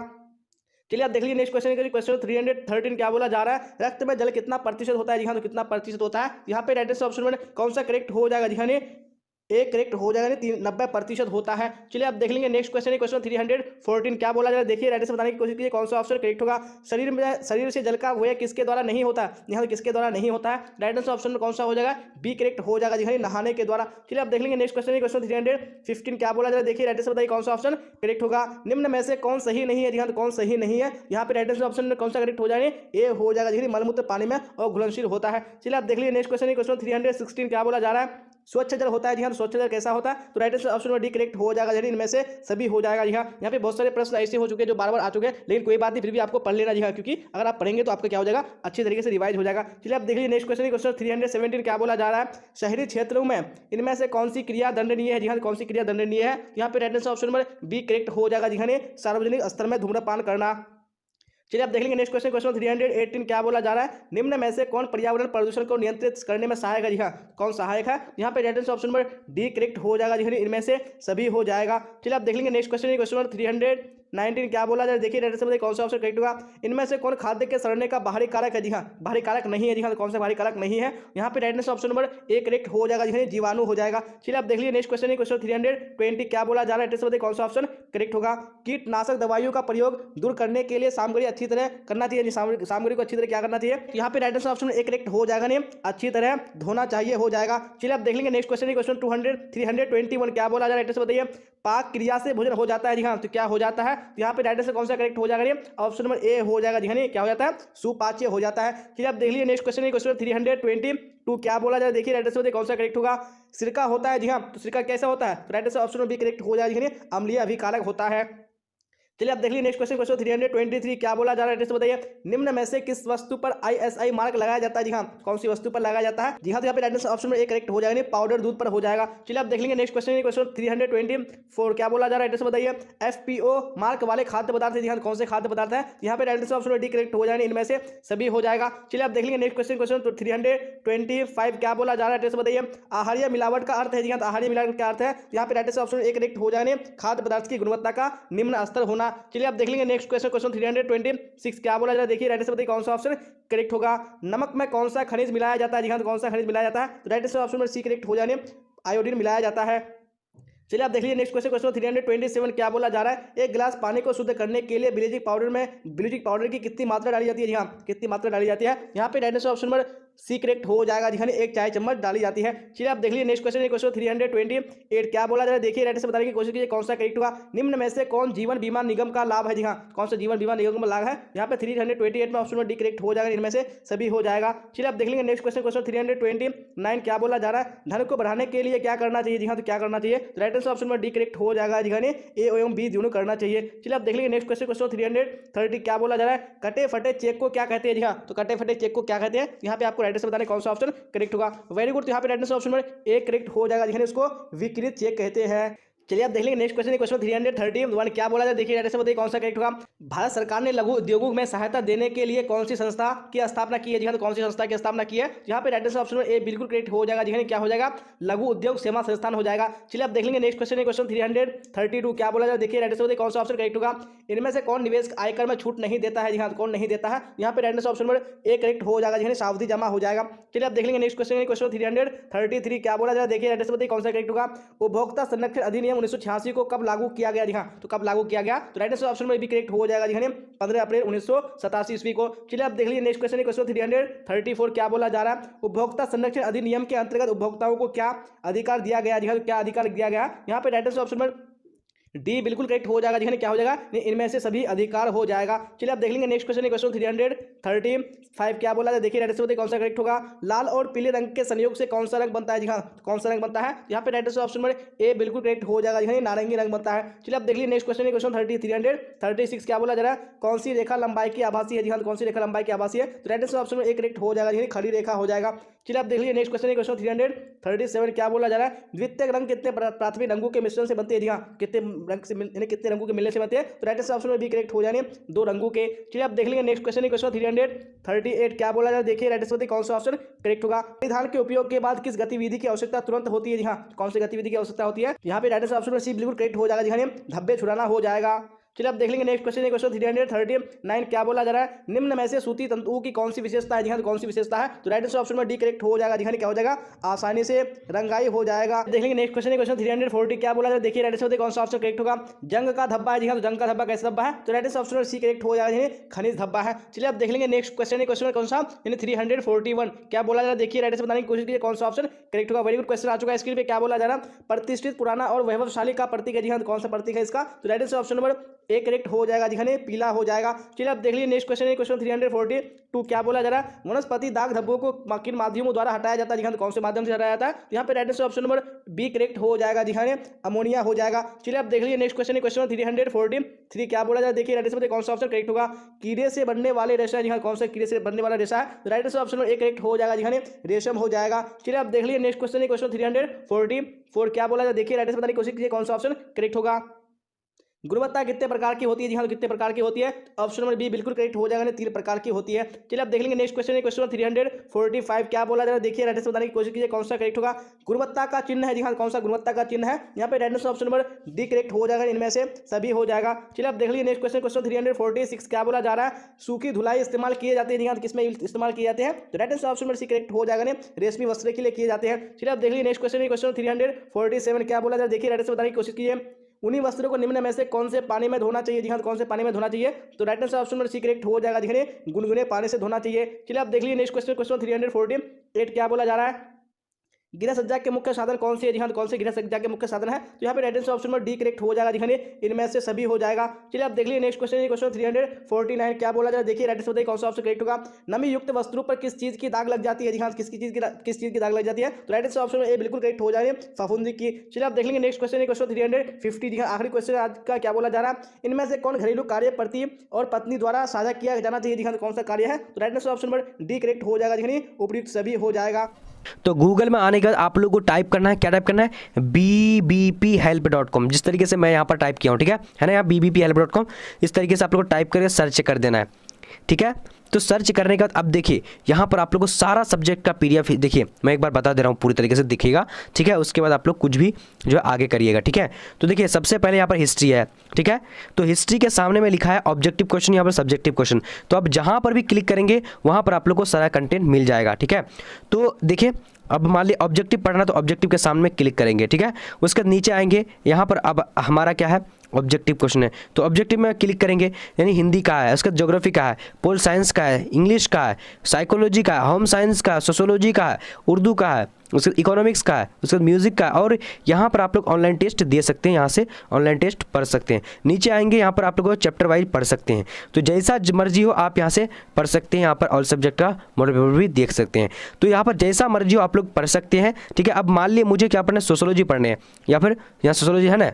चलिए आप देख लीजिए नेक्स्ट क्वेश्चन, क्वेश्चन 313 क्या बोला जा रहा है। रक्त में जल कितना प्रतिशत होता है? जी हाँ, तो कितना प्रतिशत होता है? यहाँ पे राइट आंसर ऑप्शन नंबर कौन सा करेक्ट हो जाएगा? जी हाँ, एक करेक्ट हो जाएगा, 90% होता है। चलिए आप देख लेंगे नेक्स्ट क्वेश्चन, क्वेश्चन 314 क्या बोला जाए, देखिए राइट आंसर बताने की कोशिश कीजिए कौन सा ऑप्शन करेक्ट होगा। शरीर से जल का व्यय किसके द्वारा नहीं होता? यहाँ किसके द्वारा नहीं होता है? राइट आंसर ऑप्शन में कौन सा हो जाएगा? बी करेक्ट हो जाएगा, जी नहाने के द्वारा। चलिए आप देख लेंगे नेक्स्ट क्वेश्चन, क्वेश्चन 315 क्या बोला जाए, देखिए राइट आंसर बताइए कौन सा ऑप्शन करेक्ट होगा। निम्न में से कौन सही नहीं है? जी हाँ, तो कौन सही नहीं है? यहाँ पे राइट आंसर ऑप्शन में कौन सा करेक्ट हो जाए? ए हो जाएगा, जी मलमूत्र पानी में और घुलनशील होता है। चलिए आप देख लीजिए नेक्स्ट क्वेश्चन, क्वेश्चन 316 क्या बोला जा रहा है। स्वच्छ जल होता है। जी हाँ, स्वच्छ जल कैसा होता है? तो right answer option number D correct हो जाएगा, यानी इनमें से सभी हो जाएगा। जी हाँ, यहाँ पे बहुत सारे प्रश्न ऐसे हो चुके हैं जो बार बार आ चुके हैं, लेकिन कोई बात नहीं, फिर भी आपको पढ़ लेना। जी हाँ, क्योंकि अगर आप पढ़ेंगे तो आपका क्या हो जाएगा? अच्छी तरीके से रिवाइज हो जाएगा। चलिए आप देख लीजिए नेक्स्ट क्वेश्चन, क्वेश्चन 317 क्या बोला जा रहा है। शहरी क्षेत्रों में इनमें से कौन सी क्रिया दंडनीय है? जी हाँ, कौन सी क्रिया दंडनीय है? यहाँ पे right answer option number B correct हो जाएगा, जी हाँ, सार्वजनिक स्थल में धूम्रपान करना। चलिए आप देख लेंगे नेक्स्ट क्वेश्चन, क्वेश्चन 318 क्या बोला जा रहा है। निम्न में से कौन पर्यावरण प्रदूषण को नियंत्रित करने में सहायक है? जी हाँ, कौन सहायक है? यहाँ पे right answer option number D correct हो जाएगा, जी हाँ, इनमें से सभी हो जाएगा। चलिए आप देख लेंगे नेक्स्ट क्वेश्चन, क्वेश्चन नंबर 319 क्या बोला जाए, देखिए राइट आंसर बताइए कौन सा ऑप्शन करेक्ट होगा। इनमें से कौन खाद्य के सड़ने का बाहरी कारक है? जी हाँ, बाहरी कारक नहीं है। जी हाँ, कौन सा बाहरी कारक नहीं है? यहाँ पे right answer option number A correct हो जाएगा, जी जीवाणु हो जाएगा। चलिए आप देख लीजिए नेक्स्ट क्वेश्चन, क्वेश्चन 320 क्या बोला जा रहा है, राइट आंसर बताइए कौन सा ऑप्शन करेक्ट होगा। कीटनाशक दवाइयों का प्रयोग दूर करने के लिए सामग्री अच्छी तरह करना चाहिए। सामग्री को अच्छी तरह क्या करना चाहिए? यहाँ पे राइट आंसर ऑप्शन एक करेक्ट हो जाएगा, नहीं अच्छी तरह धोना चाहिए हो जाएगा। चलिए आप देख लेंगे नेक्स्ट क्वेश्चन, क्वेश्चन 321 क्या बोला जा रहा है, राइट आंसर बताइए। पाक क्रिया से भोजन हो जाता है। जी हाँ, तो क्या हो जाता है? यहाँ पे राइट आंसर कौन सा करेक्ट हो जाएगा? ऑप्शन नंबर ए हो जाएगा, जी हाँ, क्या हो जाता है? सुपाच्य हो जाता है। चलिए आप देख लीजिए नेक्स्ट क्वेश्चन, क्वेश्चन 322 क्या बोला जाए, देखिए राइट आंसर बताइए कौन सा करेक्ट होगा। सिरका होता है। जी हाँ, तो सिरका कैसा होता है? तो right answer option number B correct हो जाएगा, अम्लीय अभिकारक होता है। चलिए आप देख लीजिए नेक्स्ट क्वेश्चन, क्वेश्चन 323 क्या बोला जा रहा है, बताइए। निम्न में से किस वस्तु पर ISI मार्क लगाया जाता है? जी हाँ, कौन सी वस्तु पर लगाया जाता है? जी हाँ, तो यहाँ पे राइट आंसर ऑप्शन में एक करेक्ट हो जाएगा, पाउडर दूध पर हो जाएगा। चलिए आप देख लेंगे नेक्स्ट क्वेश्चन, क्वेश्चन 324 क्या बोला जा रहा है, बताइए। FPO मार्क वाले खाद्य पदार्थ है। जी हाँ, कौन से खाद्य पदार्थ है? यहाँ पे राइट आंसर ऑप्शन में डी करेक्ट हो जाएगा, इनमें से सभी हो जाएगा। चलिए आप देख लेंगे नेक्स्ट क्वेश्चन, क्वेश्चन 325 क्या बोला जा रहा है, बताइए। आहारीय मिलावट का अर्थ है। जी हाँ, तो आहारीय मिलावट का अर्थ है यहाँ पे राइट आंसर ऑप्शन एक करेक्ट हो जाएगा, खाद्य पदार्थ की गुणवत्ता का निम्न स्तर होना था। चलिए आप देख लेंगे नेक्स्ट क्वेश्चन, क्वेश्चन 326 क्या बोला जाए, देखिए राइट आंसर बताइए कौन सा ऑप्शन करेक्ट होगा। नमक में कौन सा खनिज मिलाया जाता है, जी हाँ, तो कौन सा खनिज मिलाया जाता है, तो राइट आंसर ऑप्शन में सी करेक्ट हो जाने आयोडीन मिलाया जाता है। चलिए आप देख लीजिए नेक्स्ट क्वेश्चन, क्वेश्चन 327 क्या बोला जा रहा है, एक गिलास पानी को शुद्ध करने के लिए ब्लीचिंग पाउडर की कितनी मात्रा डाली जाती है, जी हाँ, कितनी मात्रा डाली जाती है, यहाँ पे right answer option number C correct हो जाएगा, जी हाँ, 1 चाय चम्मच डाली जाती है। चलिए आप देख लीजिए नेक्स्ट क्वेश्चन, क्वेश्चन 328 क्या बोला जा रहा है, देखिए राइट आंसर बताने की कोशिश कीजिए कौन सा करेक्ट होगा। निम्न में से कौन जीवन बीमा निगम का लाभ है, जी हाँ, कौन सा जीवन बीमा निगम का लाभ है, यहाँ पे 328 में ऑप्शन में डी करेक्ट हो जाएगा, इनमें से सभी हो जाएगा। चलिए आप देख लेंगे नेक्स्ट क्वेश्चन, क्वेश्चन 329 क्या बोला जा रहा है, धन को बढ़ाने के लिए क्या करना चाहिए, जी हाँ, तो क्या करना चाहिए, राइट आंसर ऑप्शन में डी करेक्ट हो जाएगा, जी हाँ, ए एवं बी दोनों करना चाहिए। चलिए आप देख लेंगे नेक्स्ट क्वेश्चन, क्वेश्चन 330 क्या बोला जा रहा है, कटे फटे चेक को क्या कहते हैं, जी हाँ, तो कटे फटे चेक को क्या कहते हैं, यहाँ पे आपको राइट आंसर बताने कौन सा ऑप्शन करेक्ट होगा। वेरी गुड, तो यहाँ पे राइट आंसर ऑप्शन में ए करेक्ट हो जाएगा, जी हाँ, इसको विकृत चेक कहते हैं। चलिए आप देख लेंगे नेक्स्ट क्वेश्चन, क्वेश्चन 331 क्या बोला जाए, देखिए राइट आंसर बताइए कौन सा करेक्ट होगा। भारत सरकार ने लघु उद्योगों में सहायता देने के लिए कौन सी संस्था की स्थापना की है, जी हाँ, तो कौन सी संस्था की स्थापना की है, यहाँ पे राइट आंसर ऑप्शन में ए बिल्कुल करेक्ट हो जाएगा, जी हाँ, क्या हो जाएगा, लघु उद्योग सेवा संस्थान हो जाएगा। चलिए आप देख लेंगे नेक्स्ट क्वेश्चन, क्वेश्चन 332 क्या बोला जाए, देखिए राइट आंसर बताइए कौन सा ऑप्शन करेक्ट होगा। इनमें से कौन निवेश आयकर में छूट नहीं देता है, जी हाँ, कौन नहीं देता है, यहाँ पे राइट आंसर ऑप्शन में ए करेक्ट हो जाएगा, जी हाँ, सावधि जमा हो जाएगा। चलिए आप देख लेंगे नेक्स्ट क्वेश्चन, क्वेश्चन 333 क्या बोला जाए, देखिए राइट आंसर बताइए कौन सा करेक्ट होगा। उपभोक्ता संरक्षण अधिनियम 1986 को कब लागू किया गया, जी हाँ, तो कब लागू किया गया, तो राइट आंसर ऑप्शन में भी करेक्ट हो जाएगा, जी हाँ, 15 अप्रैल 1987 ईस्वी को। चलिए आप देख लीजिए नेक्स्ट क्वेश्चन, क्वेश्चन 334 क्या बोला जा रहा है, उपभोक्ता संरक्षण अधिनियम के अंतर्गत उपभोक्ताओं को क्या अधिकार दिया गया, जी हाँ, क्या अधिकार दिया गया, यहाँ पे राइट आंसर ऑप्शन में डी बिल्कुल करेक्ट हो जाएगा, जी हाँ, क्या हो जाएगा, इनमें से सभी अधिकार हो जाएगा। चलिए आप देख लेंगे नेक्स्ट क्वेश्चन, क्वेश्चन 335 क्या बोला है, देखिए राइट आंसर बताइए कौन सा करेक्ट होगा। लाल और पीले रंग के संयोग से कौन सा रंग बनता है, जी हाँ, कौन सा रंग बनता है, यहाँ पे राइट आंसर ऑप्शन में ए बिल्कुल करेक्ट हो जाएगा, जी हाँ, नारंगी रंग बनता है। चलिए आप देख लीजिए नेक्स्ट क्वेश्चन, क्वेश्चन 336 क्या बोला जा रहा है, कौन सी रेखा लंबाई की आभासी है, जी हाँ, कौन सी रेखा लंबाई की आभासी है, तो राइट आंसर ऑप्शन में ए करेक्ट हो जाएगा, जी हाँ, खड़ी रेखा हो जाएगा। चलिए आप देख लीजिए नेक्स्ट क्वेश्चन, क्वेश्चन 337 क्या बोला जा रहा है, द्वितीयक रंग कितने प्राथमिक रंगों के मिश्रण से बनते हैं, जी हाँ, कितने रंग से कितने रंगों के मिलने से बनते हैं, तो राइट आंसर ऑप्शन में भी करेक्ट हो जाने 2 रंगों के। चलिए आप देख लेंगे नेक्स्ट क्वेश्चन, क्वेश्चन 338 क्या बोला जा रहा है, देखिए राइट आंसर बताइए कौन सा ऑप्शन करेक्ट होगा। परिधान के उपयोग के बाद किस गतिविधि की आवश्यकता तुरंत होती है, जी हाँ, कौन सी गतिविधि की आवश्यकता होती है, यहाँ पे राइट आंसर ऑप्शन में सी बिल्कुल करेक्ट हो जाएगा, जी हाँ, धब्बे छुड़ाना हो जाएगा। चलिए आप देख लेंगे नेक्स्ट क्वेश्चन, क्वेश्चन 339 क्या बोला जा रहा है, निम्न में से सूती तंतुओं की कौन सी विशेषता है, जी हाँ, कौन सी विशेषता है, तो राइट आंसर ऑप्शन में डी करेक्ट हो जाएगा, जी हाँ, क्या हो जाएगा, आसानी से रंगाई हो जाएगा। देख लेंगे नेक्स्ट क्वेश्चन, क्वेश्चन 340 क्या बोला जा रहा है, देखिए राइट आंसर कौन सा ऑप्शन करेक्ट होगा। जंग का धब्बा है, जी हाँ, तो जंग का धब्बा कैसा धब्बा है, तो राइट आंसर ऑप्शन में सी करेक्ट हो जाएगा, खनिज धब्बा है। चलिए आप देख लेंगे नेक्स्ट क्वेश्चन, क्वेश्चन कौन सा 341 क्या बोला जा रहा है, देखिए राइट आंसर बताने की कोशिश कीजिए कौन सा ऑप्शन करेक्ट होगा। वेरी गुड क्वेश्चन आ चुका है स्क्रीन पे, क्या बोला जा रहा है, प्रतिष्ठित पुराना और वैभवशाली का प्रतीक है, जी हाँ, कौन सा प्रतीक है इसका, तो right answer option number A correct हो जाएगा, जी हाँ, पीला हो जाएगा। चलिए आप देख लीजिए नेक्स्ट क्वेश्चन, क्वेश्चन 342 क्या बोला जा रहा है, वनस्पति दाग धब्बों को किन माध्यमों द्वारा हटाया जाता है, जी हाँ, कौन से माध्यम से हटाया जाता है, यहाँ पे right answer option number B correct हो जाएगा, जी हाँ, अमोनिया हो जाएगा। चलिए आप देख लीजिए नेक्स्ट क्वेश्चन, क्वेश्चन 343 क्या बोला जा रहा है, देखिए राइट आंसर कौन सा ऑप्शन करेक्ट होगा। कीड़े से बनने वाले रेशा, जी हाँ, कौन सा कीड़े से बनने वाला रेशा है, राइट आंसर ऑप्शन में ए करेक्ट हो जाएगा, जी हाँ, रेशम हो जाएगा। चलिए आप देख लीजिए नेक्स्ट क्वेश्चन, क्वेश्चन 344 क्या बोला जा रहा है, देखिए राइट आंसर बताने की कोशिश कीजिए कौन सा ऑप्शन करेक्ट होगा। गुणवत्ता कितने प्रकार की होती है, जी हाँ, कितने प्रकार की होती है, ऑप्शन नंबर बी बिल्कुल करेक्ट हो जाएगा, 3 प्रकार की होती है। चलिए आप देख लेंगे नेक्स्ट क्वेश्चन, क्वेश्चन 345 क्या बोला जा रहा है, देखिए राइट आंसर बताने की कोशिश कीजिए कौन सा करेक्ट होगा। गुणवत्ता का चिन्ह है, जी हाँ, कौन सा गुणवत्ता का चिन्ह है, यहाँ पे right answer option number D correct हो जाएगा, इनमें से सभी हो जाएगा। चलिए आप देख लीजिए नेक्स्ट क्वेश्चन, क्वेश्चन 346 क्या बोला जा रहा है, सूखी धुलाई इस्तेमाल किए जाते हैं, जी हाँ, किसमें इस्तेमाल किए जाते हैं, तो right answer option number C correct हो जाएगा, रेशमी वस्त्र के लिए किए जाते हैं। चलिए आप देख लीजिए नेक्स्ट क्वेश्चन, क्वेश्चन 347 क्या बोला जा रहा है, देखिए राइट आंसर बताने की कोशिश कीजिए, उन्हीं वस्त्रों को निम्न में से कौन से पानी में धोना चाहिए, जी हाँ, कौन से पानी में धोना चाहिए, तो राइट आंसर ऑप्शन में सी करेक्ट हो जाएगा, जी हाँ, गुनगुने पानी से धोना चाहिए। चलिए आप देख लीजिए नेक्स्ट क्वेश्चन, क्वेश्चन 348 क्या बोला जा रहा है, गृह सज्जा के मुख्य साधन कौन से है, जी हाँ, कौन से गृह सज्जा के मुख्य साधन है, तो यहाँ पे राइट आंसर ऑप्शन में डी करेक्ट हो जाएगा, जी हाँ, इनमें से सभी हो जाएगा। चलिए आप देख लीजिए नेक्स्ट क्वेश्चन, क्वेश्चन 349 क्या बोला जा रहा है, देखिए राइट आंसर बताइए कौन सा ऑप्शन करेक्ट होगा। नमी युक्त वस्त्रों पर किस चीज की दाग लग जाती है, जी हाँ, किस चीज की दाग लग जाती है, तो राइट आंसर ऑप्शन में ए बिल्कुल करेक्ट हो जाएगा, फफूंदी की। चलिए आप देख लेंगे नेक्स्ट क्वेश्चन, क्वेश्चन 350 जी हाँ, आखिरी क्वेश्चन आज का क्या बोला जा रहा है, इनमें से कौन घरेलू कार्य पति और पत्नी द्वारा साझा किया जाना चाहिए, जी हाँ, कौन सा कार्य है, तो राइट आंसर ऑप्शन में डी करेक्ट हो जाएगा, जी हाँ, उपयुक्त सभी हो जाएगा। तो गूगल में आने के बाद आप लोगों को टाइप करना है, क्या टाइप करना है, bbphelp.com, जिस तरीके से मैं यहाँ पर टाइप किया हूँ, ठीक है ना, यहाँ bbphelp.com इस तरीके से आप लोग को टाइप करके सर्च कर देना है, ठीक है। तो सर्च करने के बाद अब देखिए यहाँ पर आप लोग को सारा सब्जेक्ट का PDF देखिए, मैं एक बार बता दे रहा हूँ पूरी तरीके से दिखेगा, ठीक है। उसके बाद आप लोग कुछ भी जो है आगे करिएगा, ठीक है। तो देखिए सबसे पहले यहाँ पर हिस्ट्री है, ठीक है। तो हिस्ट्री के सामने में लिखा है ऑब्जेक्टिव क्वेश्चन, यहाँ पर सब्जेक्टिव क्वेश्चन। तो आप जहाँ पर भी क्लिक करेंगे वहाँ पर आप लोग को सारा कंटेंट मिल जाएगा, ठीक है। तो देखिए अब मान लीजिए ऑब्जेक्टिव पढ़ना, तो ऑब्जेक्टिव के सामने क्लिक करेंगे, ठीक है। उसके बाद नीचे आएंगे, यहाँ पर अब हमारा क्या है, ऑब्जेक्टिव क्वेश्चन है। तो ऑब्जेक्टिव में क्लिक करेंगे, यानी हिंदी का है, उसका ज्योग्राफी का है, पोल साइंस का है, इंग्लिश का है, साइकोलॉजी का है, होम साइंस का है, सोशोलॉजी का है, उर्दू का है, उसके इकोनॉमिक्स का है, उसके म्यूजिक का है। और यहाँ पर आप लोग ऑनलाइन टेस्ट दे सकते हैं, यहाँ से ऑनलाइन टेस्ट पढ़ सकते हैं। नीचे आएंगे, यहाँ पर आप लोग चैप्टर वाइज पढ़ सकते हैं। तो जैसा मर्जी हो आप यहाँ से पढ़ सकते हैं। यहाँ पर ऑल सब्जेक्ट का मॉडल पेपर भी देख सकते हैं। तो यहाँ पर जैसा मर्जी हो आप लोग पढ़ सकते हैं, ठीक है। अब मान लीजिए मुझे क्या पढ़ना है, सोशोलॉजी पढ़ने हैं, या फिर यहाँ सोशोलॉजी है ना,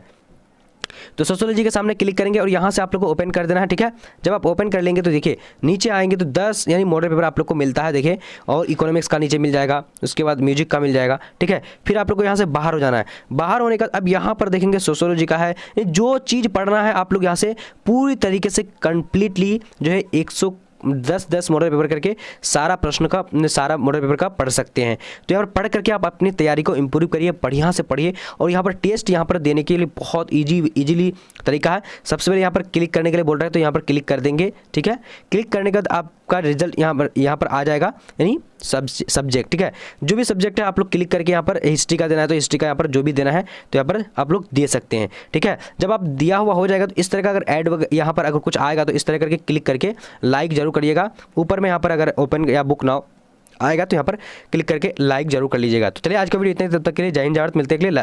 तो सोशोलॉजी के सामने क्लिक करेंगे और यहाँ से आप लोग को ओपन कर देना है, ठीक है। जब आप ओपन कर लेंगे तो देखिए नीचे आएंगे तो 10 यानी मॉडल पेपर आप लोग को मिलता है, देखिए। और इकोनॉमिक्स का नीचे मिल जाएगा, उसके बाद म्यूजिक का मिल जाएगा, ठीक है। फिर आप लोग को यहाँ से बाहर हो जाना है। बाहर होने का अब यहाँ पर देखेंगे सोशोलॉजी का है, जो चीज़ पढ़ना है आप लोग यहाँ से पूरी तरीके से कंप्लीटली जो है 110 मॉडल पेपर करके सारा प्रश्न का, सारा मॉडल पेपर का पढ़ सकते हैं। तो यहाँ पर पढ़ करके आप अपनी तैयारी को इंप्रूव करिए, बढ़िया से पढ़िए। और यहाँ पर टेस्ट यहाँ पर देने के लिए बहुत इजीली तरीका है। सबसे पहले यहाँ पर क्लिक करने के लिए बोल रहा है, तो यहाँ पर क्लिक कर देंगे, ठीक है। क्लिक करने के बाद आपका रिजल्ट यहाँ पर आ जाएगा, यानी सब्जेक्ट, ठीक है। जो भी सब्जेक्ट है आप लोग क्लिक करके यहाँ पर हिस्ट्री का देना है तो हिस्ट्री का यहाँ पर जो भी देना है तो यहाँ पर आप लोग दे सकते हैं, ठीक है। जब आप दिया हुआ हो जाएगा तो इस तरह का अगर ऐड यहाँ पर अगर कुछ आएगा तो इस तरह करके क्लिक करके लाइक जरूर करिएगा। ऊपर में यहाँ पर अगर ओपन या बुक नाउ आएगा तो यहाँ पर क्लिक करके लाइक जरूर कर लीजिएगा। तो चलिए आज का वीडियो इतने, तब तक के लिए जय हिंद, जय भारत, मिलते हैं अगले